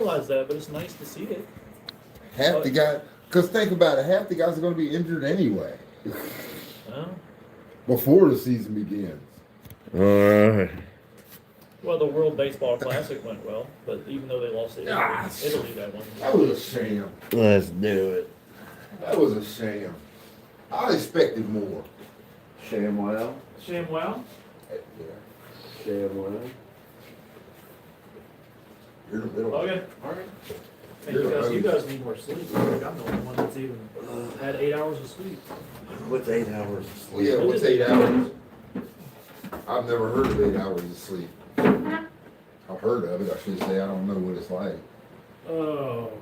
realize that, but it's nice to see it. Half the guy, because think about it, half the guys are going to be injured anyway before the season begins. Well, the World Baseball Classic went well, but even though they lost to Italy that one. That was a sham. Let's do it. That was a sham. I expected more. ShamWow. ShamWow? Yeah. ShamWow. You're in the middle. Okay, all right. Hey, you guys need more sleep. I'm the only one that's even had 8 hours of sleep. What's 8 hours of sleep? Yeah, what's 8 hours? I've never heard of 8 hours of sleep. I've heard of it. I should say I don't know what it's like. Oh,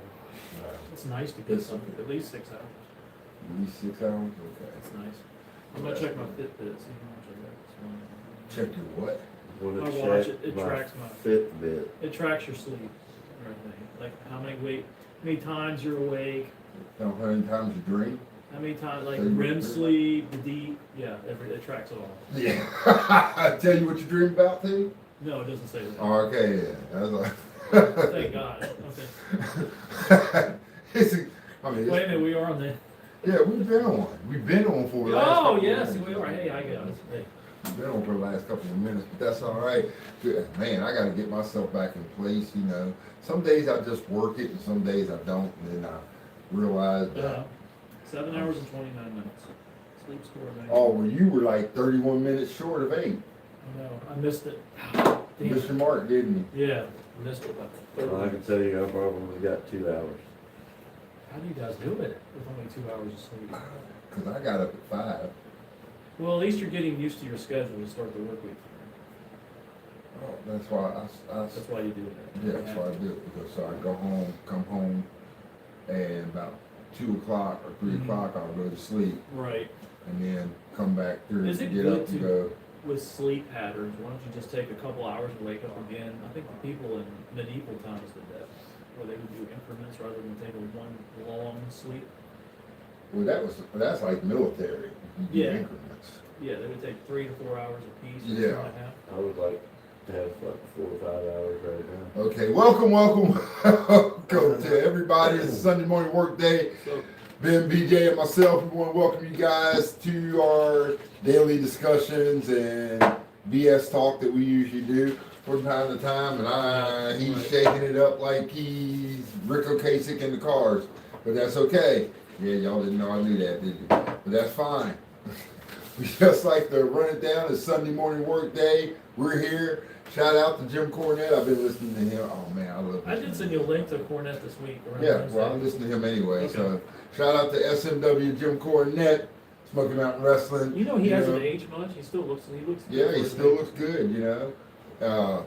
it's nice to get something, at least 6 hours. At least 6 hours? Okay. That's nice. I'm gonna check my Fitbit, see how much I got. Check your what? My watch, it tracks my Fitbit. It tracks your sleep and everything. Like how many times you're awake, How many times you drink? how many times, like REM sleep, the deep, yeah, it tracks it all. Yeah. I tell you what you dream about, too? No, it doesn't say that. Oh, okay, yeah. I was like... Thank God. Okay. I mean, Wait a minute, we are on the. yeah, we've been on. We've been on for the last Oh couple yes, of we minutes. are. Hey, I got it. Hey. We've been on for the last couple of minutes, but that's all right. Good. Man, I got to get myself back in place, you know. Some days I just work it, and some days I don't, and then I realize that... 7 hours and 29 minutes. Sleep score. Oh, well, you were like 31 minutes short of 8. I know. I missed it. Mr. Mark, didn't Yeah, I missed it. Well, I can tell you I probably got 2 hours. How do you guys do it with only 2 hours of sleep? he? Because I got up at 5. Well, at least you're getting used to your schedule to start the work week. Oh, that's why That's why you do it. yeah, that's why I do it. Because so I go home, come home, and about 2 o'clock or 3 o'clock I'll go to sleep. Right. And then come back through Is it and get good up and to- go. With sleep patterns, why don't you just take a couple hours and wake up again? I think the people in medieval times did that, where they would do increments rather than take a one long sleep. Well, that's like military. You do Yeah. increments. Yeah, they would take 3 to 4 hours apiece. Or Yeah. something like that. I would like to have like 4 to 5 hours right now. Okay, welcome to everybody. It's Sunday morning work day. So, Ben, BJ, and myself, we want to welcome you guys to our daily discussions and BS talk that we usually do from time to time. And he's shaking it up like he's Rick Ocasek in the Cars. But that's okay. Yeah, y'all didn't know I knew that, did you? But that's fine. We just like to run it down. It's Sunday morning work day. We're here. Shout out to Jim Cornette. I've been listening to him. Oh, man, I love I did send you a link to Cornette this week. yeah, well, I'm listening to him anyway. Okay. So, shout out to SMW Jim Cornette, Smoky Mountain Wrestling. You know he hasn't aged much. He still looks. Yeah, he still looks good. You know. Oh,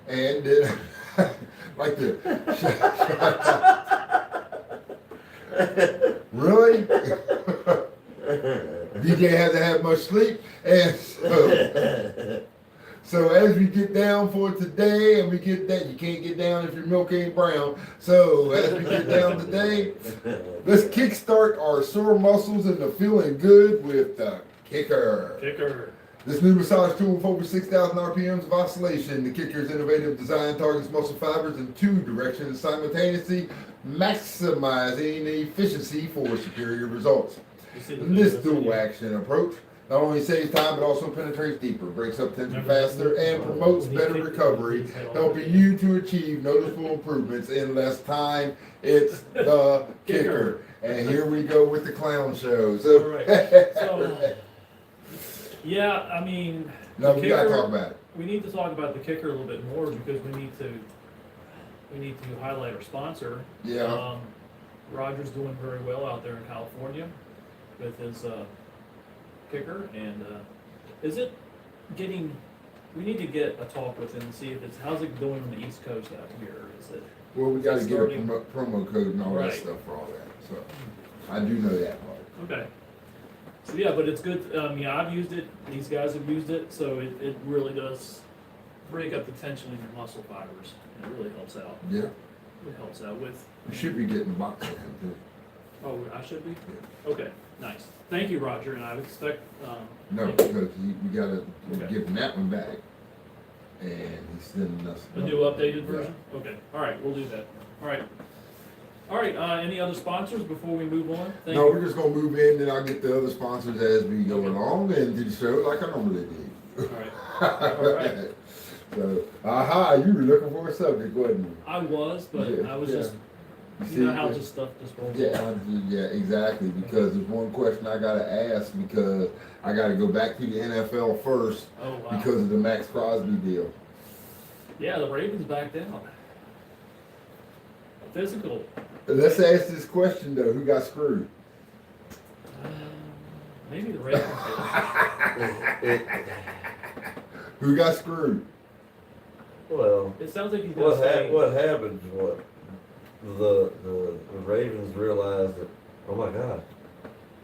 yeah. And then, like the really. DJ hasn't had much sleep, and so as we get down for today, and we get that, you can't get down if your milk ain't brown. So as we get down today, let's kickstart our sore muscles into feeling good with the kicker. Kicker. This new massage tool with over 6,000 RPMs of oscillation. The Kicker's innovative design targets muscle fibers in 2 directions simultaneously, maximizing efficiency for superior results. This dual action approach not only saves time but also penetrates deeper, breaks up tension faster, and promotes better recovery, helping you to achieve noticeable improvements in less time. It's the Kicker. And here we go with the clown show. So, All right. So, yeah, I mean, no, the we gotta kicker- talk about it. We need to talk about the Kicker a little bit more because we need to highlight our sponsor. Yeah. Roger's doing very well out there in California with his Kicker, and is it getting? We need to get a talk with him and see if how's it doing on the East Coast out here. Is it? Well, we got to get a starting- promo code and all that Right. stuff for all that. So I do know that part. Okay. So yeah, but it's good. Yeah, I've used it. These guys have used it, so it really does break up the tension in your muscle fibers. And it really helps out. Yeah. It helps out with. We should be getting a box of them too. Oh, I should be. Okay, nice. Thank you, Roger. And I would expect. No, thank you. because we got to Okay. give them that one back. and he's sending us A new updated version? Okay, all right, we'll do that. All right. All right, any other sponsors before we move on? Thank No, you. we're just gonna move in, and I'll get the other sponsors as we go Okay. along and do the show like I normally do. All right. All right. So, you were looking for a subject, wasn't you? I was, but Yeah, I was yeah. just, You you know see, how just stuff just rolls off. yeah, exactly, because there's one question I gotta ask, because I gotta go back to the NFL first Oh, wow. because of the Max Crosby deal. Yeah, the Ravens backed out. Physical. Let's ask this question though, who got screwed? Maybe the Ravens Who got screwed? Well, did. It sounds like he's gonna stay. what happened was the Ravens realized that, oh my God,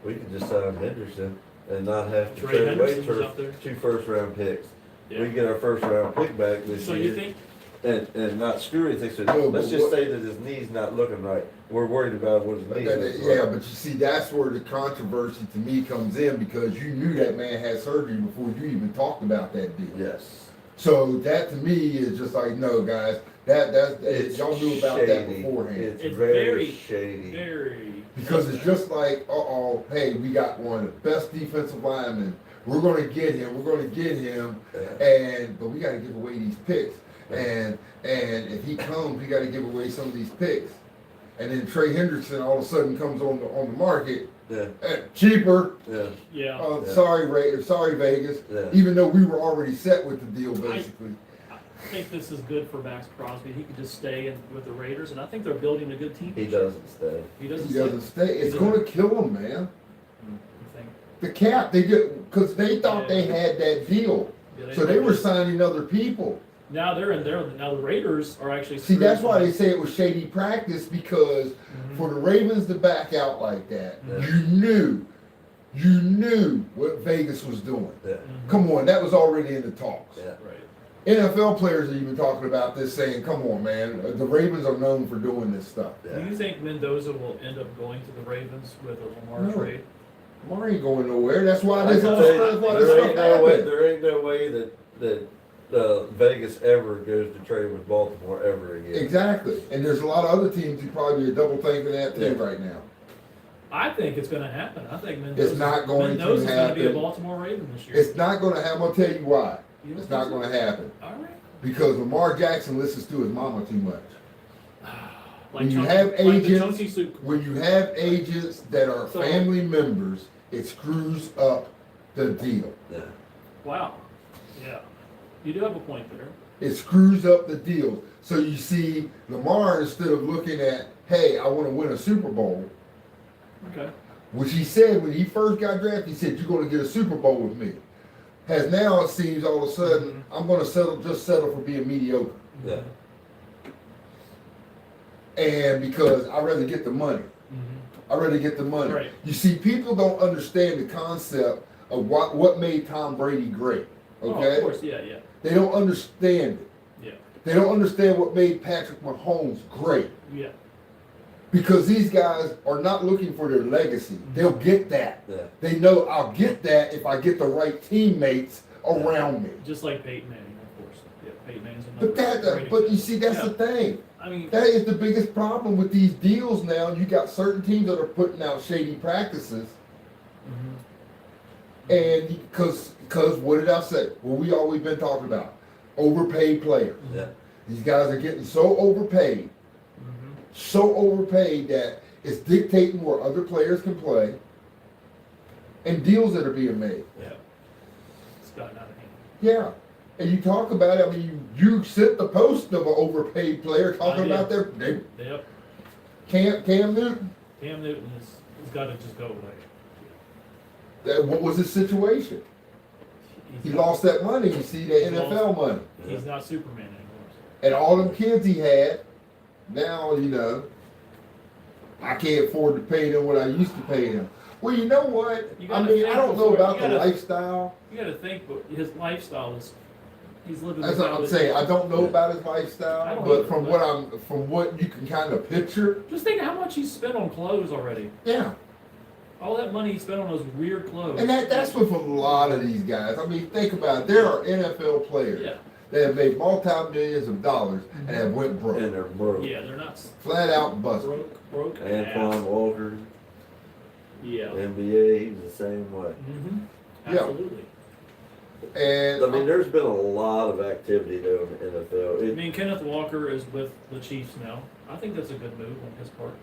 we could just sign Henderson and not have to Trey trade away Henderson's up there. 2 first-round picks. Yeah. We can get our first-round pick back this So year. you think, And not screw anything, so No, let's but just what- say that his knee's not looking right. We're worried about what his knees look Yeah, like. but you see, that's where the controversy to me comes in, because you knew that man had surgery before you even talked about that deal. Yes. So that to me is just like, no, guys, y'all knew about that shady. beforehand. It's very, very shady. very. Because it's just like, hey, we got one of the best defensive linemen. We're gonna get him. Yeah. But we gotta give away these picks. And if he comes, we gotta give away some of these picks. And then Trey Henderson all of a sudden comes on the market, Yeah, cheaper. yeah, Yeah. Yeah. Sorry Vegas. yeah. Even though we were already set with the deal, basically. I think this is good for Max Crosby. He could just stay with the Raiders, and I think they're building a good team. He this year. doesn't stay. He doesn't. He doesn't stay. It's gonna kill him, man. You think? The cap, they did, because they thought they had that deal. Yeah, So they were signing other people. Now they're in there. Now the Raiders are actually. See, that's why they say it was shady practice, because Mhm. for the Ravens to back out like that, Yeah. you knew what Vegas was doing. Yeah, Mhm. Come on, that was already in the talks. yeah. Right. NFL players are even talking about this, saying, come on, man, the Ravens are known for doing this stuff. Do you think Mendoza will end up going to the Ravens with a Lamar No. trade? Lamar ain't going nowhere. That's why I this can other tell stuff, you, why this there stuff ain't no way. happened. There ain't no way that Vegas ever goes to trade with Baltimore ever again. Exactly. And there's a lot of other teams who probably are double thinking that too Yeah. right now. I think it's going to happen. I think Mendoza. It's not going to Mendoza's going to be a happen. Baltimore Raven this year. It's not going to happen. I'm going to tell you why. You don't It's not think so? going to happen. All right. Because Lamar Jackson listens to his mama too much. Like When you Chunky- have like the agents- Chunky Soup. When you have agents that are So- family members, it screws up the deal. Yeah. Wow. Yeah. You do have a point there. It screws up the deal. So you see, Lamar, instead of looking at, hey, I want to win a Super Bowl, Okay. which he said when he first got drafted, he said, you're going to get a Super Bowl with me. Has now, it seems, all of a sudden, I'm going to settle for being mediocre. Yeah. And because I'd rather get the money. Mm-hmm. I'd rather get the money. Right. You see, people don't understand the concept of what made Tom Brady great. Oh, Okay? of course. Yeah. Yeah. They don't understand it. Yeah. They don't understand what made Patrick Mahomes great. Yeah. Because these guys are not looking for their legacy. They'll get that. Yeah. They know I'll get that if I get the right teammates around me. Just like Peyton Manning, of course. Yeah. Peyton Manning's another. But great you see, that's Yeah. the thing. I mean, That is the biggest problem with these deals now. You got certain teams that are putting out shady practices. mhm. And because what did I say? What we always been talking about. Overpaid players. Yeah. These guys are getting so overpaid. Mhm. So overpaid that it's dictating where other players can play and deals that are being made. Yeah. It's gotten out of hand. Yeah. And you talk about it, I mean, you sent the post of an overpaid player talking I did. about Yep. Cam Newton. Cam Newton has got to just go away. What was his situation? He He's lost that money, you see, the He lost- NFL money. He's not Superman anymore. And all them kids he had, now, I can't afford to pay them what I used to pay them. Well, you know what? You I gotta mean, think I don't know before- about you the gotta- lifestyle. You got to think, but his lifestyle is. He's living. That's what without I'm his- saying. I don't know about his I lifestyle, don't but either, from but- what you can kind of picture, Just think how much he spent on clothes already. yeah. All that money he spent on those weird clothes. And that's with a lot of these guys. I mean, think about it. There are NFL players Yeah. that have made multi-millions of dollars and have went broke. And they're broke. Yeah, they're not Flat out busted. broke. Antoine Walker, Yeah. NBA, he's the same way. Mm-hmm. Yeah. Absolutely. And I mean, there's been a lot of activity though in the NFL. I mean, Kenneth Walker is with the Chiefs now. I think that's a good move on his part.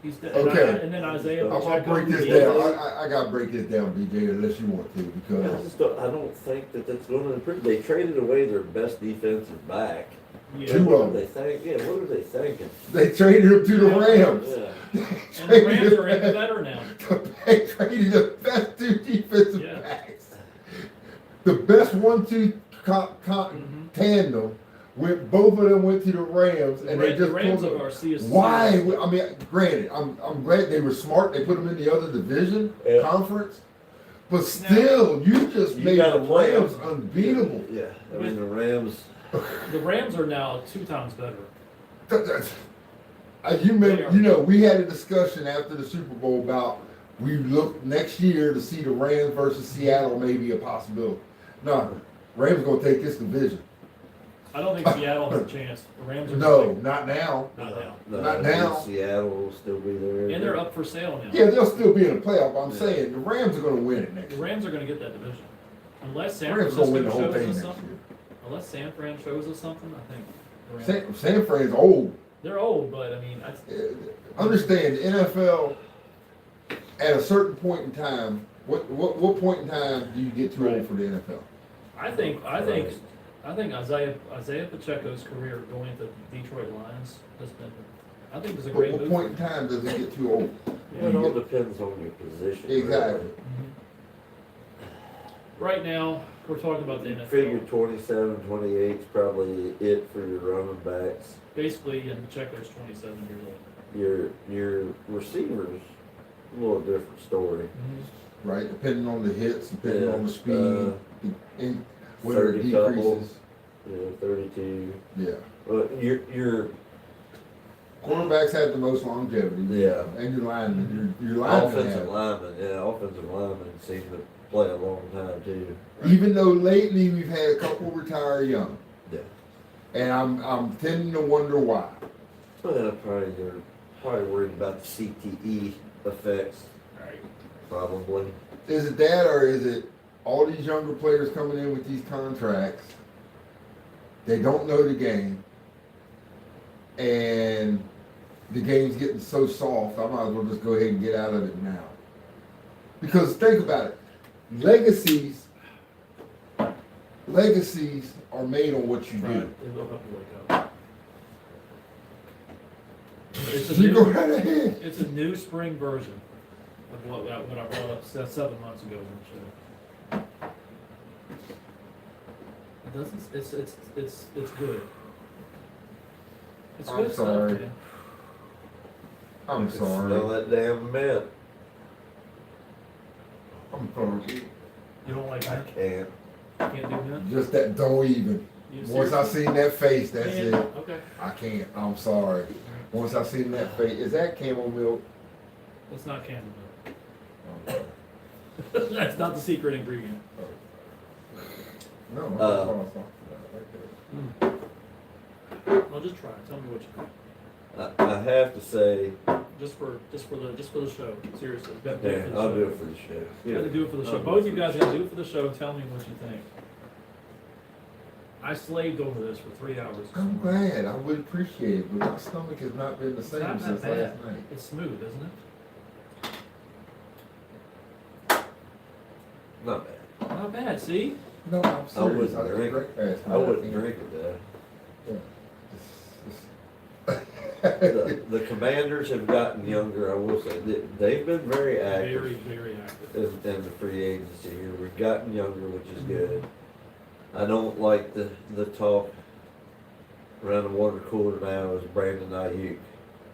Okay. And then Isaiah I'll Pacheco. break this yeah. down. I gotta break this down, BJ, unless you want to, because I don't think that that's going to improve. They traded away their best defensive back. Yeah. Two What of are they think? Yeah, what are they thinking? they traded him to the Rams. Yeah. And the Rams are even better now. They traded the best two defensive Yeah. backs. The best 1-2 Mhm. tandem went. Both of them went to the Rams, and they The just Rams pulled of our CSC. Why? I mean, granted, I'm glad they were smart. They put them in the other division Yeah. conference, but still, you just You made gotta the play 'em. Rams unbeatable. Yeah, I mean the Rams. The Rams are now 2 times better. You remember, we had a discussion after the Super Bowl about we look next year to see the Rams versus Seattle maybe a possibility. No, Rams gonna take this division. I don't think Seattle has a chance. The Rams are No, not now. not now. Not now. Seattle will still be there. And they're up for sale now. Yeah, they'll still be in the playoff. I'm Yeah. saying the Rams are gonna win it next The year. Rams are going to get that division. Unless San Rams gonna win Francisco the whole thing shows us next something. year. Unless San Fran shows us something, I think the Rams. San Fran's old. They're old, but I mean, Understand the NFL at a certain point in time. What point in time do you get too old for the NFL? I think Isaiah Pacheco's career going to Detroit Lions has been. I think it's a But great what move. point in time does it get too old? Yeah, it all depends on your position. Exactly. Right now, we're talking about the You NFL. figure 27, 28 is probably it for your running backs. Basically, and Pacheco's 27 years old. Your receivers, a little different story. Right, depending on the hits, depending Yeah, on the speed, whether it 30 couple. decreases. 32. Yeah, But your quarterbacks have the most longevity. Yeah. And your linemen, your linemen offensive have. offensive linemen seem to play a long time too. Even though lately we've had a couple retire young, Yeah. and I'm tending to wonder why. Well, they're probably worried about the CTE effects, Right. probably. Is it that, or is it all these younger players coming in with these contracts? They don't know the game, and the game's getting so soft. I might as well just go ahead and get out of it now. Because think about it, legacies are made on what you do. Right. They will have to wake up. It's a You go new- right ahead. It's a new spring version of what I brought up 7 months ago on the show. It doesn't. It's good. It's I'm good sorry. stuff, man. I'm Smell sorry. that damn mint. I'm sorry. You don't like I that? can't. Can't do that. Just that, don't even. You Once I seriously? seen that face, that's Yeah, it. Okay. I can't. I'm sorry. Once I seen that face, is that camel milk? It's not candle milk. That's not the secret ingredient. No, that's what I was talking about right there. Well, just try it. Tell me what you think. I have to say, Just for the show. Seriously. You gotta do yeah, it for the I'll show. do it for the show. You gotta do it for the show. I'll do Both it you for guys the gotta show. do it for the show. Tell me what you think. I slaved over this for 3 hours. this I'm morning. glad. I would appreciate it, but my stomach has not been the It's same not that since bad. last night. It's smooth, isn't it? Not bad. Not bad. See? No, I'm serious. wouldn't drink it. last I night. wouldn't drink it though. It's- The Commanders have gotten younger, I will say. They've been very active Very, very active. in the free agency here. We've gotten younger, which is good. I don't like the talk around the water cooler now is Brandon Ayuk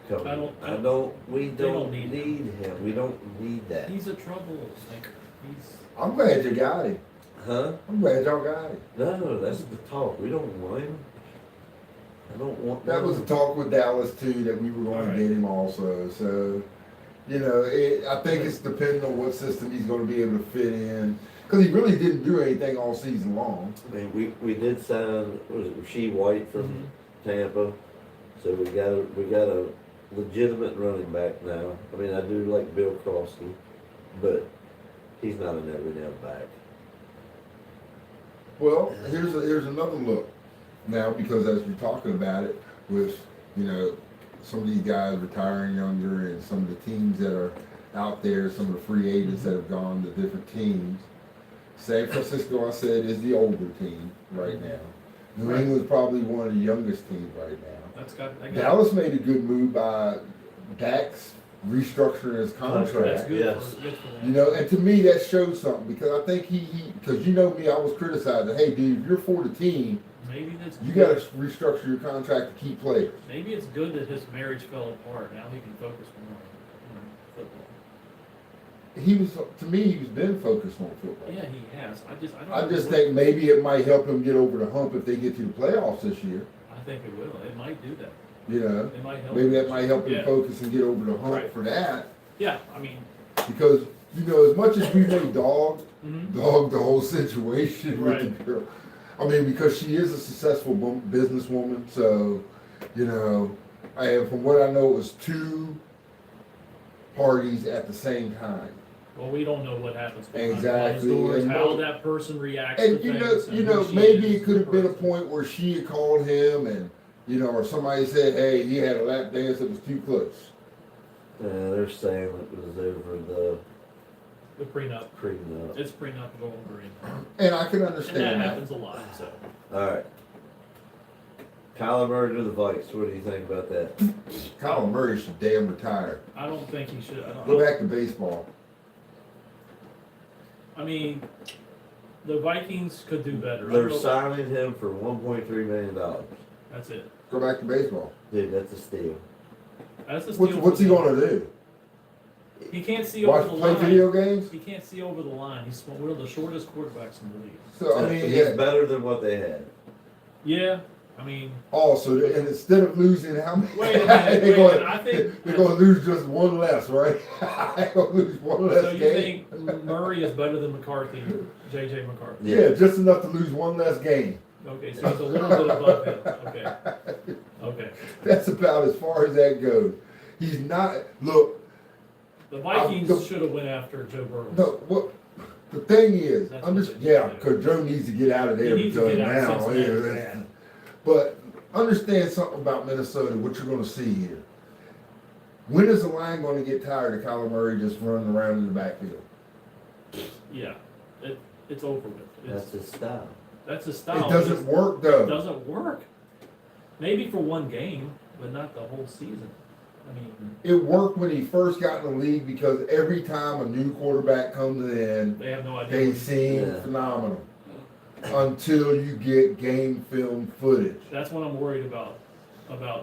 coming. We they don't don't need need him. We don't need that. He's a troublemaker. He's I'm glad you got him. Huh? I'm glad y'all got him. No, that's the talk. We don't want him. I don't want That was a talk with Dallas too, that we were going Alright. to get him also. So, I think it's depending on what system he's going to be able to fit in. Because he really didn't do anything all season long. I mean, we did sign, was it Rasheed White from Tampa? So we got a legitimate running back now. I mean, I do like Bill Crosby, but he's not an every down back. Well, here's another look now, because as we're talking about it, with some of these guys retiring younger and some of the teams that are out there, some of the free agents that have gone to different teams. San Francisco, I said, is the older team right now. New England's probably one of the youngest teams right now. Dallas made a good move by Dak's restructuring his contract. That's good. Yes. Good for them. And to me that shows something, because I think because me, I was criticizing, hey dude, if you're for the team, maybe that's you got to restructure your contract to keep players. Maybe it's good that his marriage fell apart. Now he can focus more on football. He's been focused on football. Yeah, he has. I just think maybe it might help him get over the hump if they get to the playoffs this year. I think it will. It might do that. It might help. Maybe that might help him focus and get over the hump for that. Yeah, I mean, because as much as we may dog mm-hmm. the whole situation with the girl, I mean, because she is a successful businesswoman, so and from what I know, it was 2 parties at the same time. well, we don't know what happens Exactly. doors, And how that person reacts And to things. Maybe it could have been a point where she had called him and or somebody said, hey, he had a lap dance that was too close. They're saying it was over the prenup. prenup. It's prenup going green. And I can understand And that that. happens a lot. So All right. Kyler Murray to the Vikes. What do you think about that? Kyler Murray should damn retire. I don't think he should. Go back to baseball. I mean, the Vikings could do better. They're signing him for $1.3 million. That's it. Go back to baseball. Dude, that's a steal. That's a steal. What's he going to do? He can't see over the Play line. video games? He can't see over the line. He's one of the shortest quarterbacks in the league. So, I mean, he's better than what they had. Yeah, I mean. Also, and instead of losing how many? Wait a minute. I think they're going to lose just one less, right? They're going to lose one less so you game. think Murray is better than McCarthy, J.J. McCarthy? Yeah, just enough to lose one less game. Okay, so he's a little bit above him. Okay. That's about as far as that goes. He's not. Look. The Vikings should have went after Joe Burrow. No, what the thing is, That's because Joe needs to get out of there because now. But understand something about Minnesota. What you're going to see here. When is the line going to get tired of Kyler Murray just running around in the backfield? Yeah, it's over with. That's his style. That's his style. It doesn't work though. It doesn't work. Maybe for one game, but not the whole season. I mean, it worked when he first got in the league because every time a new quarterback comes in, they have no idea. They seem phenomenal until you get game film footage. That's what I'm worried about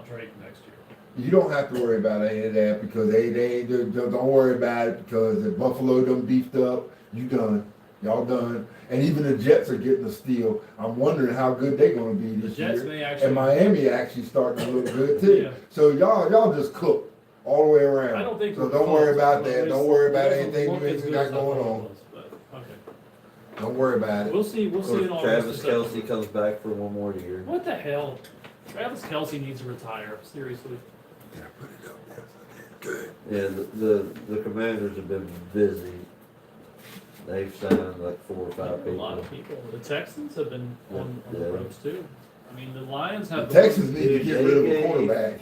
Drake next year. You don't have to worry about any of that because they don't worry about it because if Buffalo done beefed up, you done. Y'all done. And even the Jets are getting a steal. I'm wondering how good they're going to be this The Jets year. may actually. And Miami actually starting to look good too. Yeah. So y'all just cook all the way around. I don't think so. we're Don't close, worry about but that. Don't worry about anything you ain't got going on. Don't worry about it. We'll see in August. Travis Kelce comes back for one more year. What the hell? Travis Kelce needs to retire. Seriously. Yeah, put it up there. Good. Yeah, the Commanders have been busy. They've signed like 4 or 5 people. A lot of people. The Texans have been on the ropes too. I mean, the Lions have. The Texans need to get rid of a quarterback.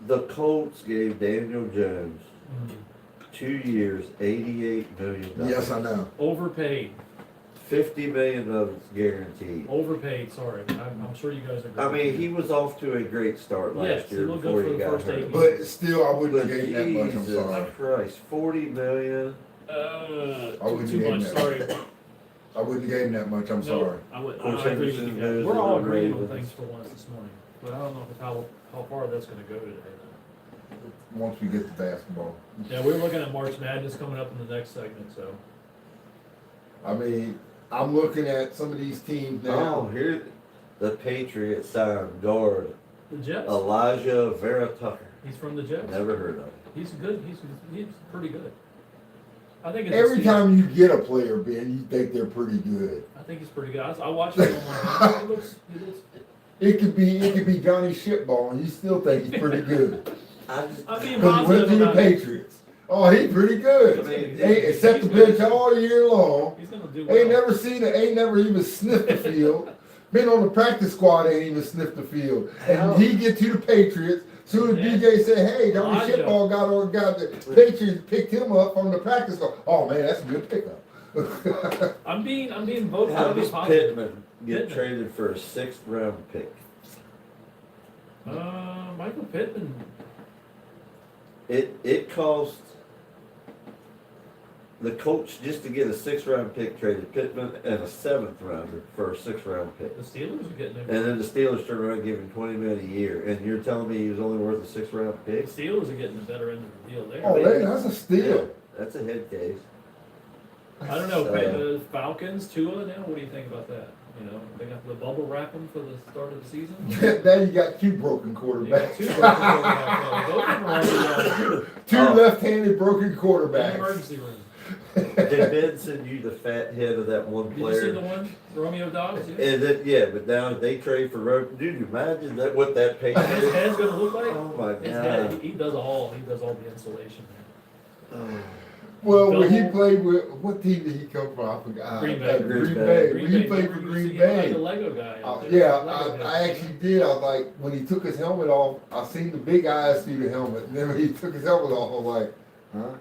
The Colts gave Daniel Jones 2 years, $88 million. Yes, I know. Overpaid. $50 million of it's guaranteed. Overpaid. Sorry, I'm sure you guys are. I mean, he was off to a great start last year before he got hurt. But still, I wouldn't have gave that much. I'm sorry. Christ, $40 million. I wouldn't too give much. him that. Sorry. I wouldn't have gave him that much. I'm sorry. I would. Coach I agree with Henderson you goes guys. We're to all the agreeing on Ravens. things for once this morning, but I don't know how far that's going to go today. Once we get to basketball. Yeah, we're looking at March Madness coming up in the next segment, so. I mean, I'm looking at some of these teams now. Oh, here, the Patriots signed guard The Jets. Elijah Vera Tucker. He's from the Jets. Never heard of him. He's good. He's pretty good. I think it's Every time you get a player, Ben, you think they're pretty good. I think he's pretty good. I watched him online. He looks. It could be Johnny Shitball, and you still think he's pretty good. I'm being Because he went positive to the about it. Patriots. Oh, he's pretty good. He's Except the good. bench all year long. He's gonna do well. Ain't never even sniffed the field. Been on the practice squad, ain't even sniffed the field. And he get to the Patriots. Soon as DJ said, "Hey, Johnny Shitball got the Patriots picked him up from the practice squad." Oh man, that's a good pickup. I'm being voted How to be does positive. Pittman get traded for a 6th round pick? Michael Pittman. It cost the coach just to get a 6th round pick traded Pittman and a 7th rounder for a 6th round pick. The Steelers are getting it. And then the Steelers turned around and gave him $20 million a year. And you're telling me he was only worth a 6th round The pick? Steelers are getting the better end of the deal there. Oh, that's a steal. That's a head case. I don't know. So- Falcons, Tua now. What do you think about that? You know, they got the bubble wrap them for the start of the season. Now you got 2 broken You got quarterbacks. two quarterbacks. Both of them are on the 2 left-handed broken quarterbacks. emergency room. Did Ben send you the fat head of that one Did you see player? the one, Romeo Dobbs? Yeah. And then, yeah, but now they trade for Dude, you imagine that what that pay His is? head's gonna look like. Oh my His head, God. he does all the insulation. Oh. Well, when he Double- played with, what team did he come from? I forgot. Green Bay. Green Green Bay. Bay. When he played for Remember, Green you see him like Bay. the Lego guy. out there. Yeah, Lego I guy. actually did. I was like, when he took his helmet off, I seen the big eyes through the helmet. And then when he took his helmet off, I was like, huh?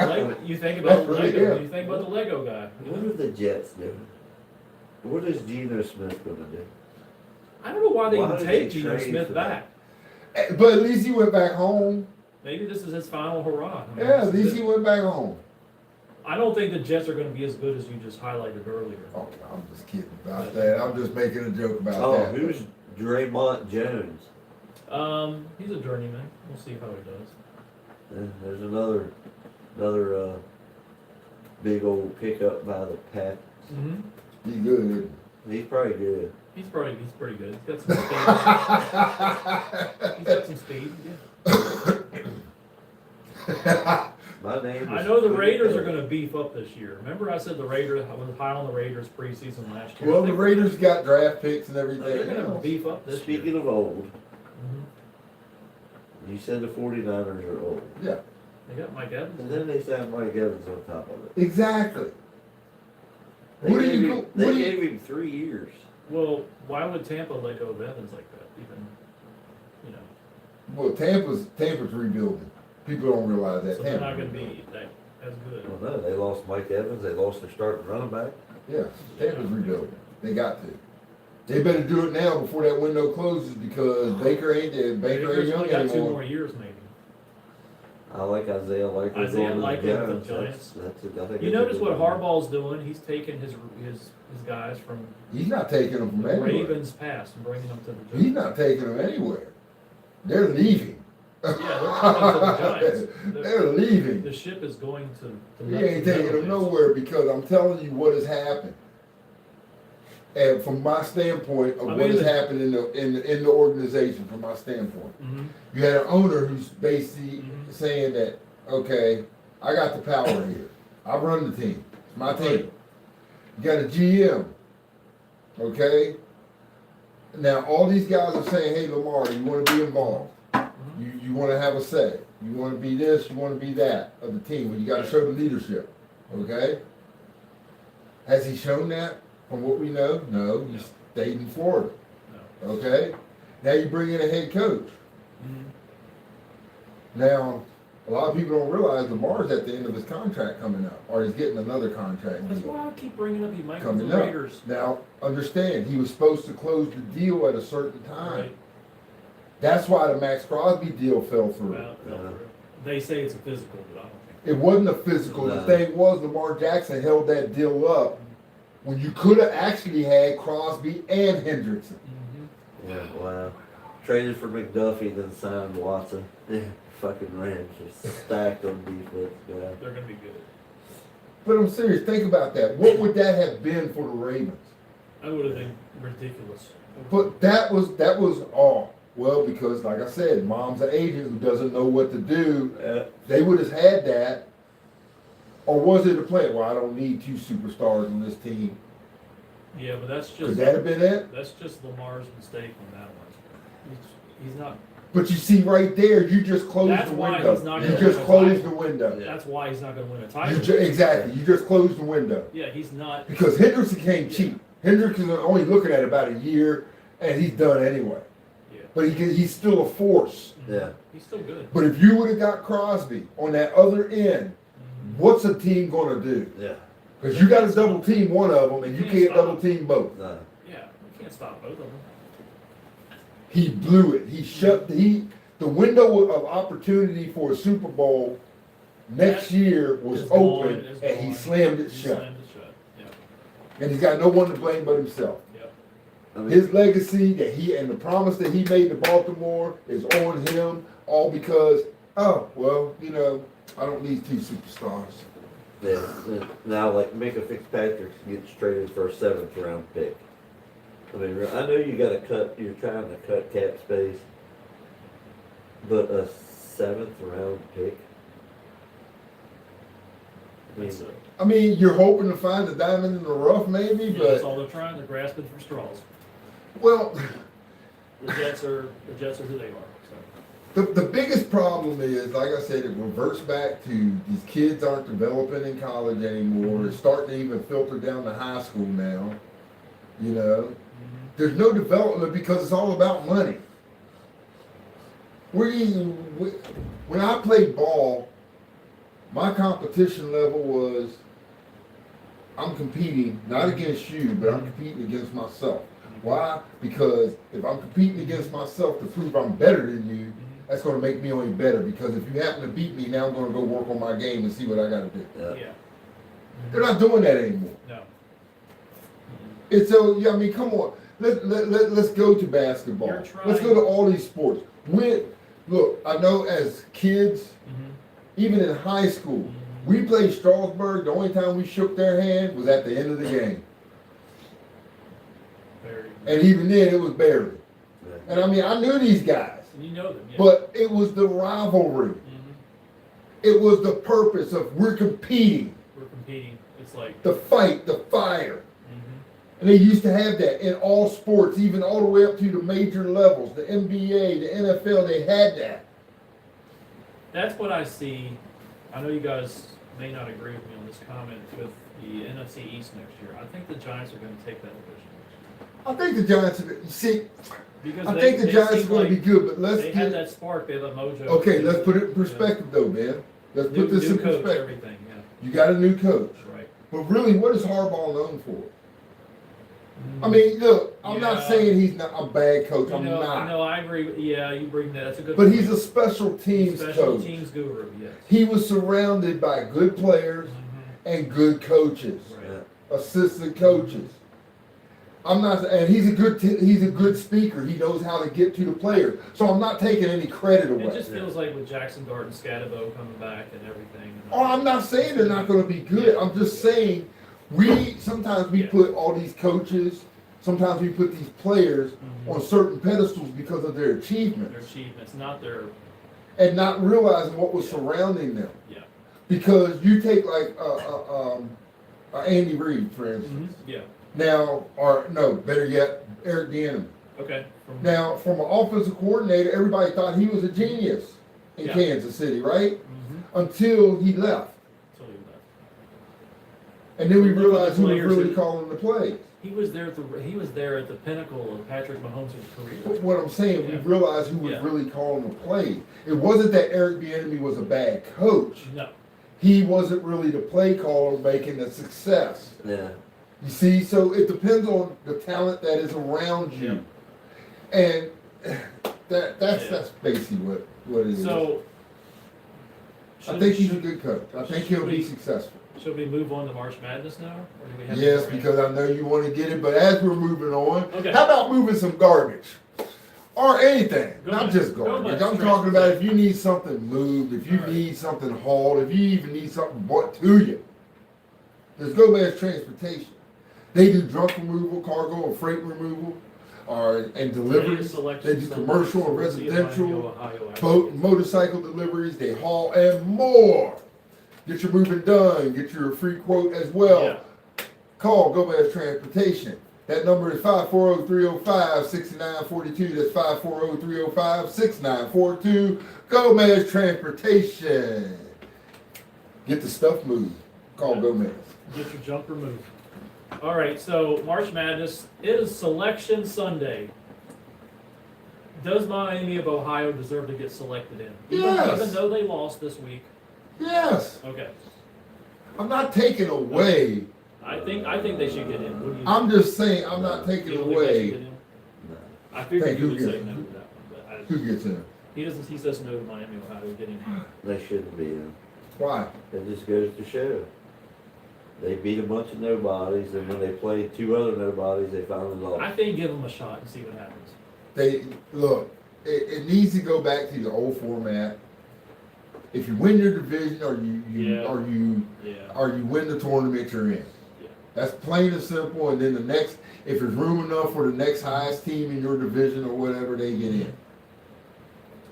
Lego, you think about That's really Lego. him. You think about the Lego guy. What are the Jets doing? What is Geno Smith gonna do? I don't know why they Why even did take they Geno trade Smith for back. But at least he went back home. Maybe this is his final hurrah. I mean, Yeah, at this least is he it. went back home. I don't think the Jets are going to be as good as you just highlighted earlier. Oh, I'm just kidding about that. I'm just making a joke about Oh, that. who's Draymond Jones? He's a journeyman. We'll see how he does. And there's another big old pickup by the Pats. Mm-hmm. He good, isn't He's probably good. He's pretty good. He's got some speed. He's got some speed. Yeah. My name I is know the Raiders are going to beef up this year. Remember, I said the Raiders. I was high on the Raiders preseason last year. Well, the Raiders got draft picks and They're everything. going to beef up this Speaking year. of old, Mhm. you said the 49ers are old. Yeah, They got Mike Evans. And then they signed Mike Evans on top of it. exactly. They What do gave you him, go- they what do you- gave him 3 years. Well, why would Tampa let go of Evans like that? Even, you know, Well, Tampa's rebuilding. People don't realize that. so they're Tampa's not going to rebuilding. be that as good. Well, no, they lost Mike Evans. They lost their starting running back. Yeah, Tampa's rebuilding. They got to. They better do it now before that window closes because Baker ain't there. Baker ain't Baker's young only got 2 anymore. more years, maybe. I like Isaiah Likely Isaiah going Likely to the with the Giants. That's it. I think You it's a notice good what one. Harbaugh's doing? He's taking his guys from He's not taking them from the anywhere. Ravens past and bringing them to the He's Giants. not taking them anywhere. They're leaving. Yeah, they're coming to the Giants. They're leaving. The ship is going to He ain't taking them nowhere because I'm telling you what has happened. And from my standpoint of I what mean, has happened in the organization, from my standpoint, Mm-hmm. you had an owner who's basically Mhm. saying that, okay, I got the power here. I run the team. It's my team. You got a GM. Okay? Now all these guys are saying, hey Lamar, you want to be involved. You want to have a say. You want to be this, you want to be that of the team. But you got to show the leadership. Okay? Has he shown that from what we know? No. He stayed in Florida. No. Okay? Now you bring in a head coach. Mm-hmm. Now, a lot of people don't realize Lamar's at the end of his contract coming up, or he's getting another contract That's deal why I keep bringing up he might go to coming the up. Raiders. Now, understand, he was supposed to close the deal at a certain time. Right. That's why the Max Crosby deal fell through. Well, they say it's a physical, but I don't think. It wasn't a physical. The No. thing was, Lamar Jackson held that deal up when you could have actually had Crosby and Hendrickson. Mm-hmm. Yeah, wow. Traded for McDuffie, then signed Watson. Yeah, fucking Rams are stacked on defense, man. They're going to be good. But I'm serious. Think about that. What would that have been for the Ravens? That would have been ridiculous. But that was all. Well, because like I said, mom's an agent who doesn't know what to do. They would have had that Or was it a plan? Well, I don't need 2 superstars on this team. Yeah, but that's Could just, that have been it? that's just Lamar's mistake on that one. He's not, But you see right there, you just closed That's the why window. he's not You gonna just win a closed title. the window. that's why he's not gonna win a You title. exactly. You just closed the window. Yeah, he's not, Because Hendrickson came cheap. Hendrickson is only looking at about a year, and he's done anyway. yeah. But he's still a force. Yeah. He's still good. But if you would have got Crosby on that other end, what's a team going to do? Yeah. Because you got to double team one of them, and you can't double team both. No. Yeah, you can't stop both of them. He blew it. He shut the window of opportunity for a Super Bowl next year was It's open, gone, it's and he gone. slammed it He shut. slammed it shut. Yeah, And he's got no one to blame but himself. yeah. I mean, His legacy that he and the promise that he made to Baltimore is on him, all because, oh, well, I don't need 2 superstars. yeah. Now, like Minka Fitzpatrick gets traded for a 7th round pick. I mean, I know you got to cut. You're trying to cut cap space, but a 7th round pick. I mean, That's, I mean, you're hoping to find a diamond in the rough, maybe, that's but, all they're trying. They're grasping for straws. well, The Jets are who they are. So. the biggest problem is, like I said, it reverts back to these kids aren't developing in college anymore. It's starting to even filter down to high school now. There's no development because it's all about money. When I played ball, my competition level was I'm competing not against you, but I'm competing against myself. Why? Because if I'm competing against myself to prove I'm better than you, that's going to make me only better. Because if you happen to beat me, now I'm going to go work on my game and see what I got to do. Yeah. They're not doing that anymore. No. It's so, I mean, come on. Let's go to basketball. You're trying- Let's go to all these sports. Look, I know as kids, even in high school, we played Strasburg. The only time we shook their hand was at the end of the game. Very. And even then, it was barely. yeah. And I mean, I knew these guys, And you know them. Yeah. but it was the rivalry. It was the purpose of we're competing, We're competing. It's like. the fight, the fire. And they used to have that in all sports, even all the way up to the major levels, the NBA, the NFL, they had that. That's what I see. I know you guys may not agree with me on this comment with the NFC East next year. I think the Giants are going to take that division next year. I think the Giants are, you see, Because I think the they Giants seem are going to like be good, but let's they had get, that spark, they had that mojo. okay, let's put it in perspective though, man. Let's put this in New coach, perspective. everything, yeah. You got a new coach. That's right. But really, what is Harbaugh known for? I mean, look, I'm not Yeah. saying he's not a bad coach. I'm No, not. I agree. Yeah, you bring that. That's a good But point. he's a special teams Special coach. teams guru, yes. He was surrounded by good players and good coaches, Right. assistant coaches. I'm not, and he's a good speaker. He knows how to get to the players. So I'm not taking any credit away. It just feels like with Jackson Dart and Scatterbo coming back and everything. Oh, I'm not saying they're not going to be good. I'm just saying sometimes we Yeah. put all these coaches, sometimes we put these players on certain pedestals because of their Their achievements achievements, not their. and not realizing what was surrounding them. Yeah. Because you take like Andy Reid, for instance. Yeah. Now, or no, better yet, Eric Bieniemy. Okay. Now, from an offensive coordinator, everybody thought he was a genius in Yeah. Kansas City, right? Mm-hmm. Until he left. Until he left. And then we Look at the realized who was players really who- calling the plays. He was there at the pinnacle of Patrick Mahomes' career. But what I'm saying, Yeah. we realized who was Yeah. really calling the plays. It wasn't that Eric Bieniemy was a bad coach. No. He wasn't really the play caller making the success. Yeah. You see, so it depends on the talent that is around you. And that's basically what it is. So. I think he's a good coach. I think he'll be successful. Should we move on to March Madness now? Or do we have Yes, more? because I know you want to get it, but as we're moving on, Okay. how about moving some garbage? Or anything, Go not ahead. just Go garbage. ahead. I'm talking about if you need something moved, if you All right. need something hauled, if you even need something brought to you. There's Go Mass Transportation. They do junk removal, cargo, and freight removal, and deliveries. They do commercial and residential, boat and motorcycle deliveries. They haul and more. Get your moving done. Get your free quote as well. Yeah. Call Gomez Transportation. That number is 540-305-6942. That's 540-305-6942. Gomez Transportation. Get the stuff moved. Call Gomez. Get your jumper moved. All right, so March Madness is Selection Sunday. Does Miami of Ohio deserve to get selected in? Yes. Even though they lost this week. Yes. Okay. I'm not taking away. I think they should get in. What do you I'm just saying I'm not taking You don't think they should away. get in? No. I figured Think you who would say gets no in? to that one, but Who gets in? he says no to Miami, Ohio getting in. They shouldn't be in. Why? It just goes to show. They beat a bunch of nobodies, and when they played two other nobodies, they finally lost. I think give them a shot and see what happens. They look. It needs to go back to the old format. If you win your division, or you Yeah. win the tournament, you're in. Yeah. That's plain and simple. And then the next, if there's room enough for the next highest team in your division or whatever, they get in.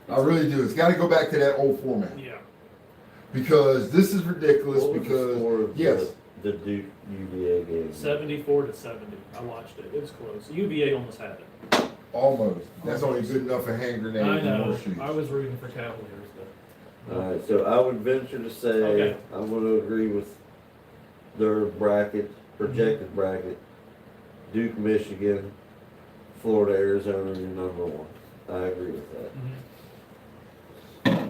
I really do. It's got to go back to that old format Yeah. because this is ridiculous. What was the score Because of yes, the Duke UVA game? 74-70. I watched it. It was close. UVA almost had it. almost. That's only good enough for hand grenades I and know. horseshoes. I was rooting for Cavaliers, but Alright, so I would venture to say, Okay. I'm gonna agree with their bracket, projected bracket. Duke, Michigan, Florida, Arizona, are your number one. I agree with that.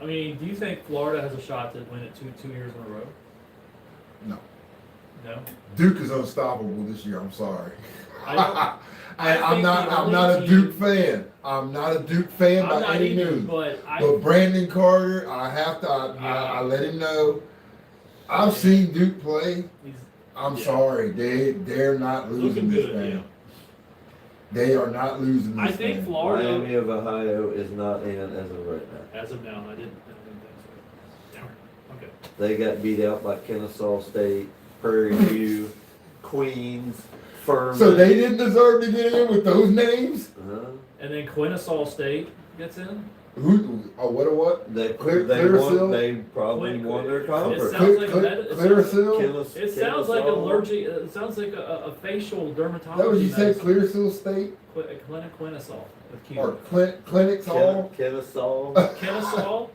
I mean, do you think Florida has a shot to win it two years in a row? No. No. Duke is unstoppable this year. I'm sorry. I I'm think not. the I'm only not a team- Duke fan. I'm not a Duke fan I'm by not any either, means. but But Brandon Carter, I have to. I let him know. I've seen Duke play. he's I'm Yeah. sorry. They're not losing looking this good. game. Yeah. They are not losing this I think game. Florida, Miami of Ohio is not in as of right now. as of now, I didn't think so. Darn. Okay. They got beat out by Kennesaw State, Prairie View, Queens, Furman. So they didn't deserve to get in with those names. And then Quinnipiac State gets in. Who? Oh, what? They Clearfield? won. They probably won their It conference. sounds like it Clearfield? It sounds like Kennesaw. allergic. It sounds like a facial dermatology. That was you said medicine. Clearfield State Quinnipiac with Q. or Clinics Hall? Kennesaw. Kennesaw.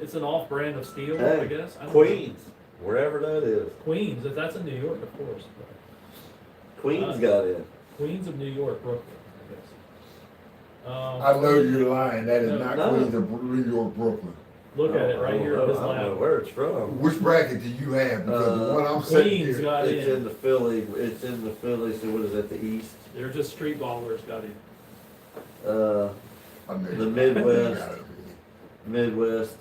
It's an off-brand of steel, Hey, I guess. I don't Queens, wherever that is. know. Queens. If that's in New York, of course. Queens got in. Queens of New York, Brooklyn, I guess. I know you're lying. That is not No. Queens of New York, Brooklyn. Look at it right here in this I don't know lab. where it's from. Which bracket do you have? Because the one I'm sitting Queens here. got It's in. in the Philly. It's in the Philly. So what is that? The East. They're just street ballers got in. I know The you're Midwest. lying. Midwest.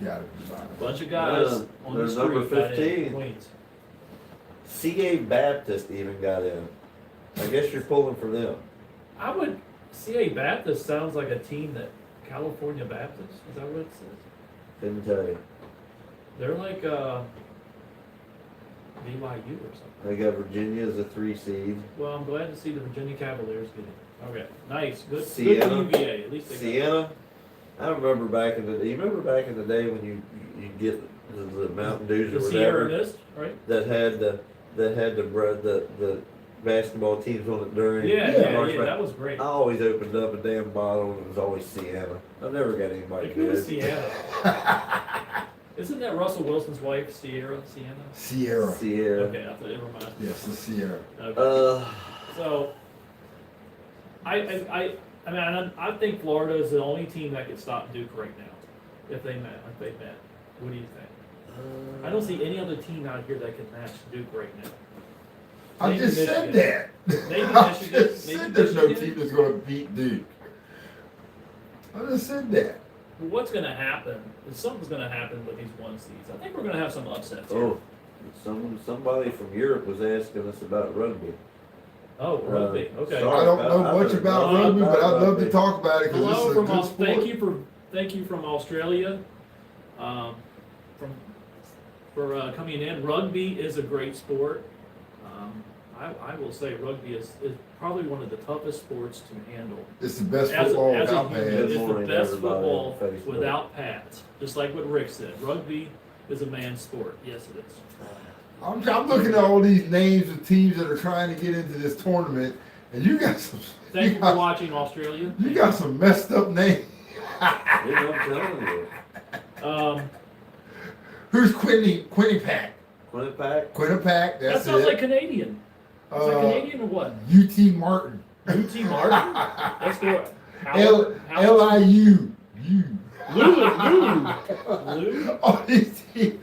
Gotta be lying. Bunch of guys on the they're street number got in. 15. Queens. CA Baptist even got in. I guess you're pulling for them. I would. CA Baptist sounds like a team that California Baptist. Is that what it says? Couldn't tell you. They're like BYU or something. They got Virginia as a 3 seed. Well, I'm glad to see the Virginia Cavaliers get in. Okay, nice. Good for Siena. UVA. At least they got Sienna. I remember back in the day. You remember back in the day when you get the Mountain Dews the or Sierra whatever Mist, right? that had the basketball teams on it during. Yeah, March that Madness. was great. I always opened up a damn bottle and it was always Sienna. I never got anybody Like, who is good. Sienna? Isn't that Russell Wilson's wife, Sienna? Sierra. Sierra. Okay, I thought it reminds me. Yes, the Sierra. Okay. So, I think Florida is the only team that could stop Duke right now, if they met. What do you think? I don't see any other team out here that can match Duke right now. I Maybe just said Michigan. that. Maybe I Michigan. just Maybe said there's no Michigan. team that's going to beat Duke. I just said that. But what's going to happen is something's going to happen with these 1 seeds. I think we're going to have some upsets here. Oh, somebody from Europe was asking us about rugby. Oh, rugby. Okay. sorry. I don't know much about rugby, but I'd love to talk about it because Hello this is a from good sport. thank you from Australia, for coming in. Rugby is a great sport. I will say rugby is probably one of the toughest sports to handle. It's the best As football a without human, pads. it's the Morning, best everybody on football Facebook. without pads. Just like what Rick said, rugby is a man's sport. Yes, it is. I'm looking at all these names of teams that are trying to get into this tournament, and you got some. Thank you for watching, Australia. You got some messed up names. Dude, I'm telling you. Who's Quinnipiac? Quinnipiac? Quinnipiac, That that's sounds it. like Canadian. Is that Canadian or what? UT Martin. UT Martin? Let's go. LIU. Lou. Oh, these teams.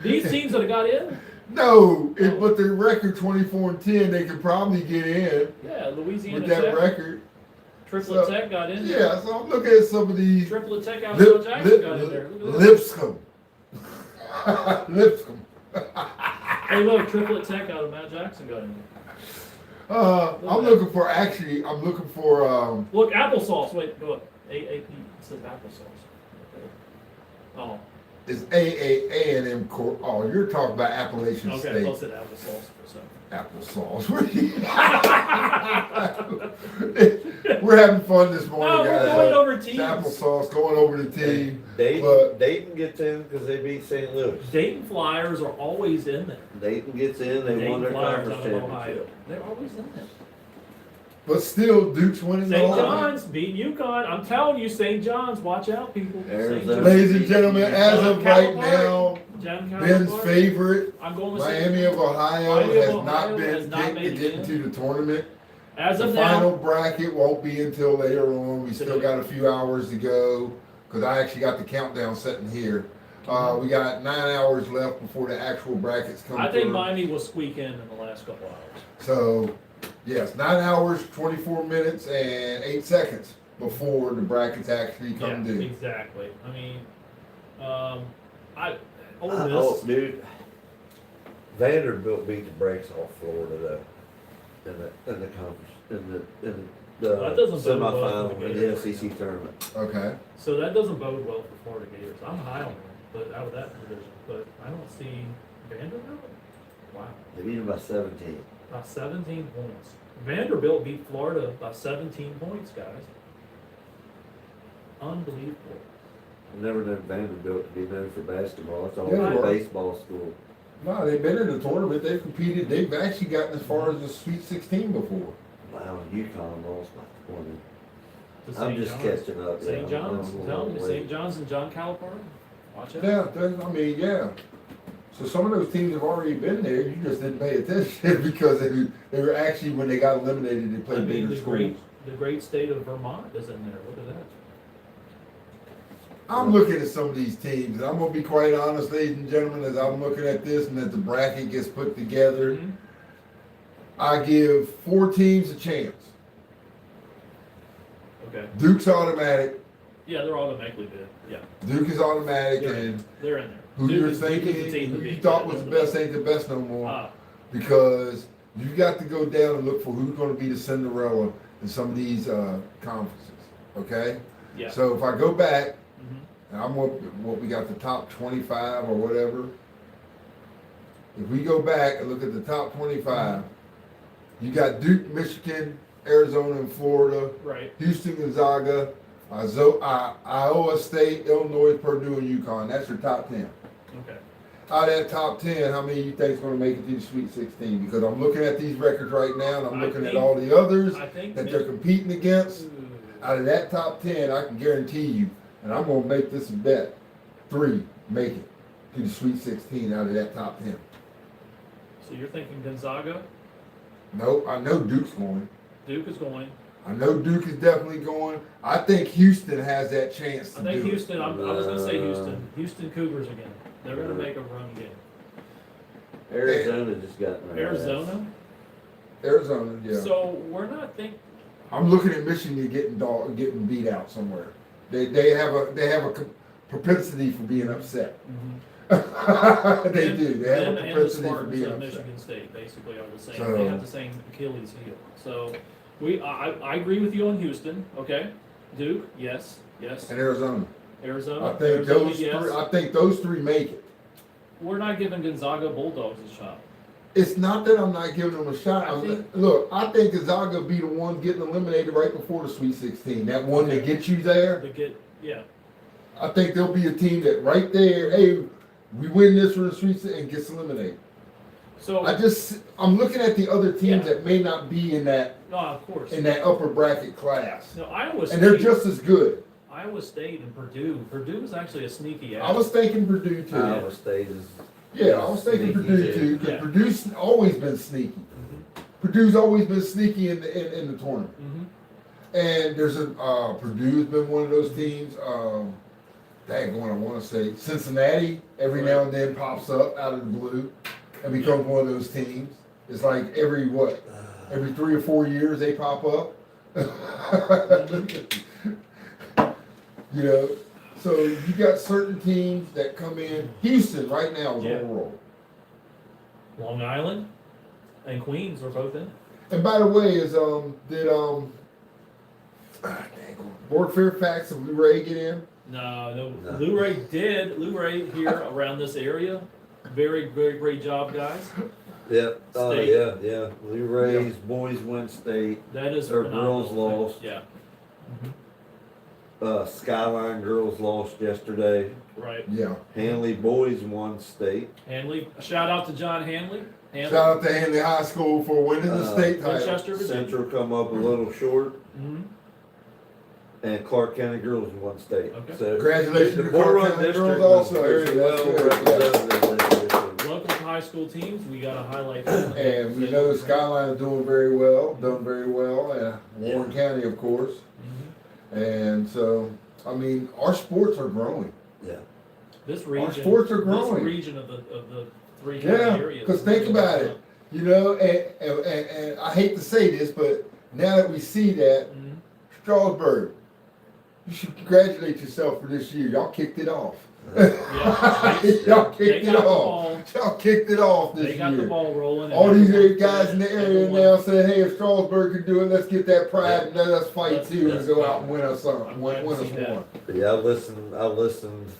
These teams that have got in? No, but the record 24-10, they could probably get in Yeah, Louisiana with that Tech. record. Triplet So, Tech got in. Yeah, so I'm looking at some of these. Triplet Tech out of Mount Jackson got in there. Look at that. Lipscomb. Lipscomb. Hey, look, Triplet Tech out of Mount Jackson got in there. I'm looking for Look, applesauce. Wait, look. AAP. It says applesauce. Oh, it's A&M Court. Oh, you're talking about Appalachian okay. I State. thought it said applesauce for a second. Applesauce. We're having fun this morning, No, guys. we're going over It's teams. Applesauce going over the team. Dayton, But- Dayton gets in because they beat St. Louis. Dayton Flyers are always in there. Dayton gets in, they won Dayton their Flyers conference out of Ohio. championship. They're always in there. But still, Duke's winning the St. whole John's beat UConn. I'm telling you, St. John's. Watch out, people. St. Arizona. John's. Ladies and gentlemen, as of right now, John Ben's Calipari. favorite, I'm going with Miami of Ohio, Miami of has Ohio not been has not made get it into the tournament. As The of final now, bracket won't be until later on. We still got a few hours to go because I actually got the countdown sitting here. We got 9 hours left before the actual brackets come I think through. Miami will squeak in the last couple hours. So, yes, 9 hours, 24 minutes, and 8 seconds before the brackets actually come due. Exactly. I mean, Ole Oh, Miss. dude. Vanderbilt beat the brakes off Florida though. In the conference, in the That doesn't bode well semifinal for the in the Gators. SEC tournament. Okay. So that doesn't bode well for Florida Gators. I'm high on them, but out of that division. But I don't see Vanderbilt. Wow. They beat them by 17. By 17 points. Vanderbilt beat Florida by 17 points, guys. Unbelievable. I've never known Vanderbilt to be known for basketball. It's all Yeah, a well- baseball school. No, they've been in the tournament. They've competed. They've actually gotten as far as the Sweet 16 before. Wow, UConn lost by 20. To I'm St. just John's. catching up. St. yeah. John's. I'm I'm a telling you, little St. late. John's and John Calipari. Watch out. Yeah. So some of those teams have already been there. You just didn't pay attention because they were actually, when they got eliminated, they I played mean, bigger schools. the great state of Vermont is in there. Look at that. I'm looking at some of these teams, and I'm going to be quite honest, ladies and gentlemen, as I'm looking at this and as the bracket gets put together, Mhm. I give 4 teams a chance. Okay. Duke's automatic. Yeah, they're automatically good. Yeah, Duke is automatic, They're and they're in there. who Duke you're is- Duke is the thinking, team to who you beat. thought Yeah, was the they're best ain't the best no more. Ah, Because you've got to go down and look for who's going to be the Cinderella in some of these conferences. Okay? yeah. So if I go back, Mhm. and I'm what we got the top 25 or whatever. If we go back and look at the top 25, you got Duke, Michigan, Arizona, and Florida, Right. Houston, Gonzaga, Iowa State, Illinois, Purdue, and UConn. That's your top 10. Okay. Out of that top 10, how many you think is going to make it to the Sweet 16? Because I'm looking at these records right now, and I'm I looking at think- all the others I think that they're competing against. Out of that top 10, I can guarantee you, and I'm going to make this a bet, 3 make it to the Sweet 16 out of that top 10. So you're thinking Gonzaga, No, I know Duke's going. Duke is going. I know Duke is definitely going. I think Houston has that chance to I think do Houston. I was going to say Houston. Houston Cougars again. They're going to make a run again. Arizona just got my Arizona. it. Arizona, yeah. So we're not thinking. I'm looking at Michigan getting beat out somewhere. They have a propensity for being upset. They do. They have a Them and the propensity for Spartans being of upset. Michigan State basically are the same. So- They have the same Achilles heel. So I agree with you on Houston. Okay. Duke, yes. And Arizona. Arizona. I think Arizona, those yes. three. I think those 3 make it. We're not giving Gonzaga Bulldogs a shot. It's not that I'm not giving them a shot. I think Gonzaga be the one getting eliminated right before the Sweet 16. That one that gets you there. Yeah. I think there'll be a team that right there, hey, we win this for the Sweet 16 and gets eliminated. So I'm looking at the other teams that may not be in that. No, of course. In that upper bracket class. No, Iowa State. And they're just as good. Iowa State and Purdue. Purdue is actually a sneaky ass. I was thinking Purdue too. Iowa State is. Yeah, I was thinking Purdue too, because Purdue's always been sneaky. Mm-hmm. Purdue's always been sneaky in the tournament. Mm-hmm. And there's Purdue's been one of those teams. Daggone, I want to say Cincinnati every now and then pops up out of the blue and becomes one of those teams. It's like every 3 or 4 years they pop up. You know, so you got certain teams that come in. Houston right now is on a roll. Long Island and Queens are both in. And by the way, Fort Fairfax and Lou Ray get in? No. Lou Ray did. Lou Ray here around this area. Very, very great job, guys. Yeah. Oh, yeah. Lou Ray's boys win state. That is their phenomenal. girls lost. Yeah. Skyline girls lost yesterday. Right. Yeah. Hanley boys won state. Hanley. Shout out to John Hanley. Shout out to Hanley High School for winning the state title. Winchester, Virginia. Central come up a little short. Mm-hmm. And Clark County girls won state. Okay. So congratulations to the Clark County girls also. well represented. Local high school teams, we got to highlight them. And we know Skyline is doing very well, and Warren County, of course. Mm-hmm. And so, I mean, our sports are growing. Yeah. This region, our sports are growing. This region of the three county areas. Because think about it, you know, and I hate to say this, but now that we see that, Strasburg, you should congratulate yourself for this year. Y'all kicked it off. Y'all kicked it off. Y'all kicked it off this year. They got the ball rolling. All these guys in the area now said, hey, if Strasburg can do it, let's get that pride and let us fight too and go out and win us something. Win us one. Yeah, I listened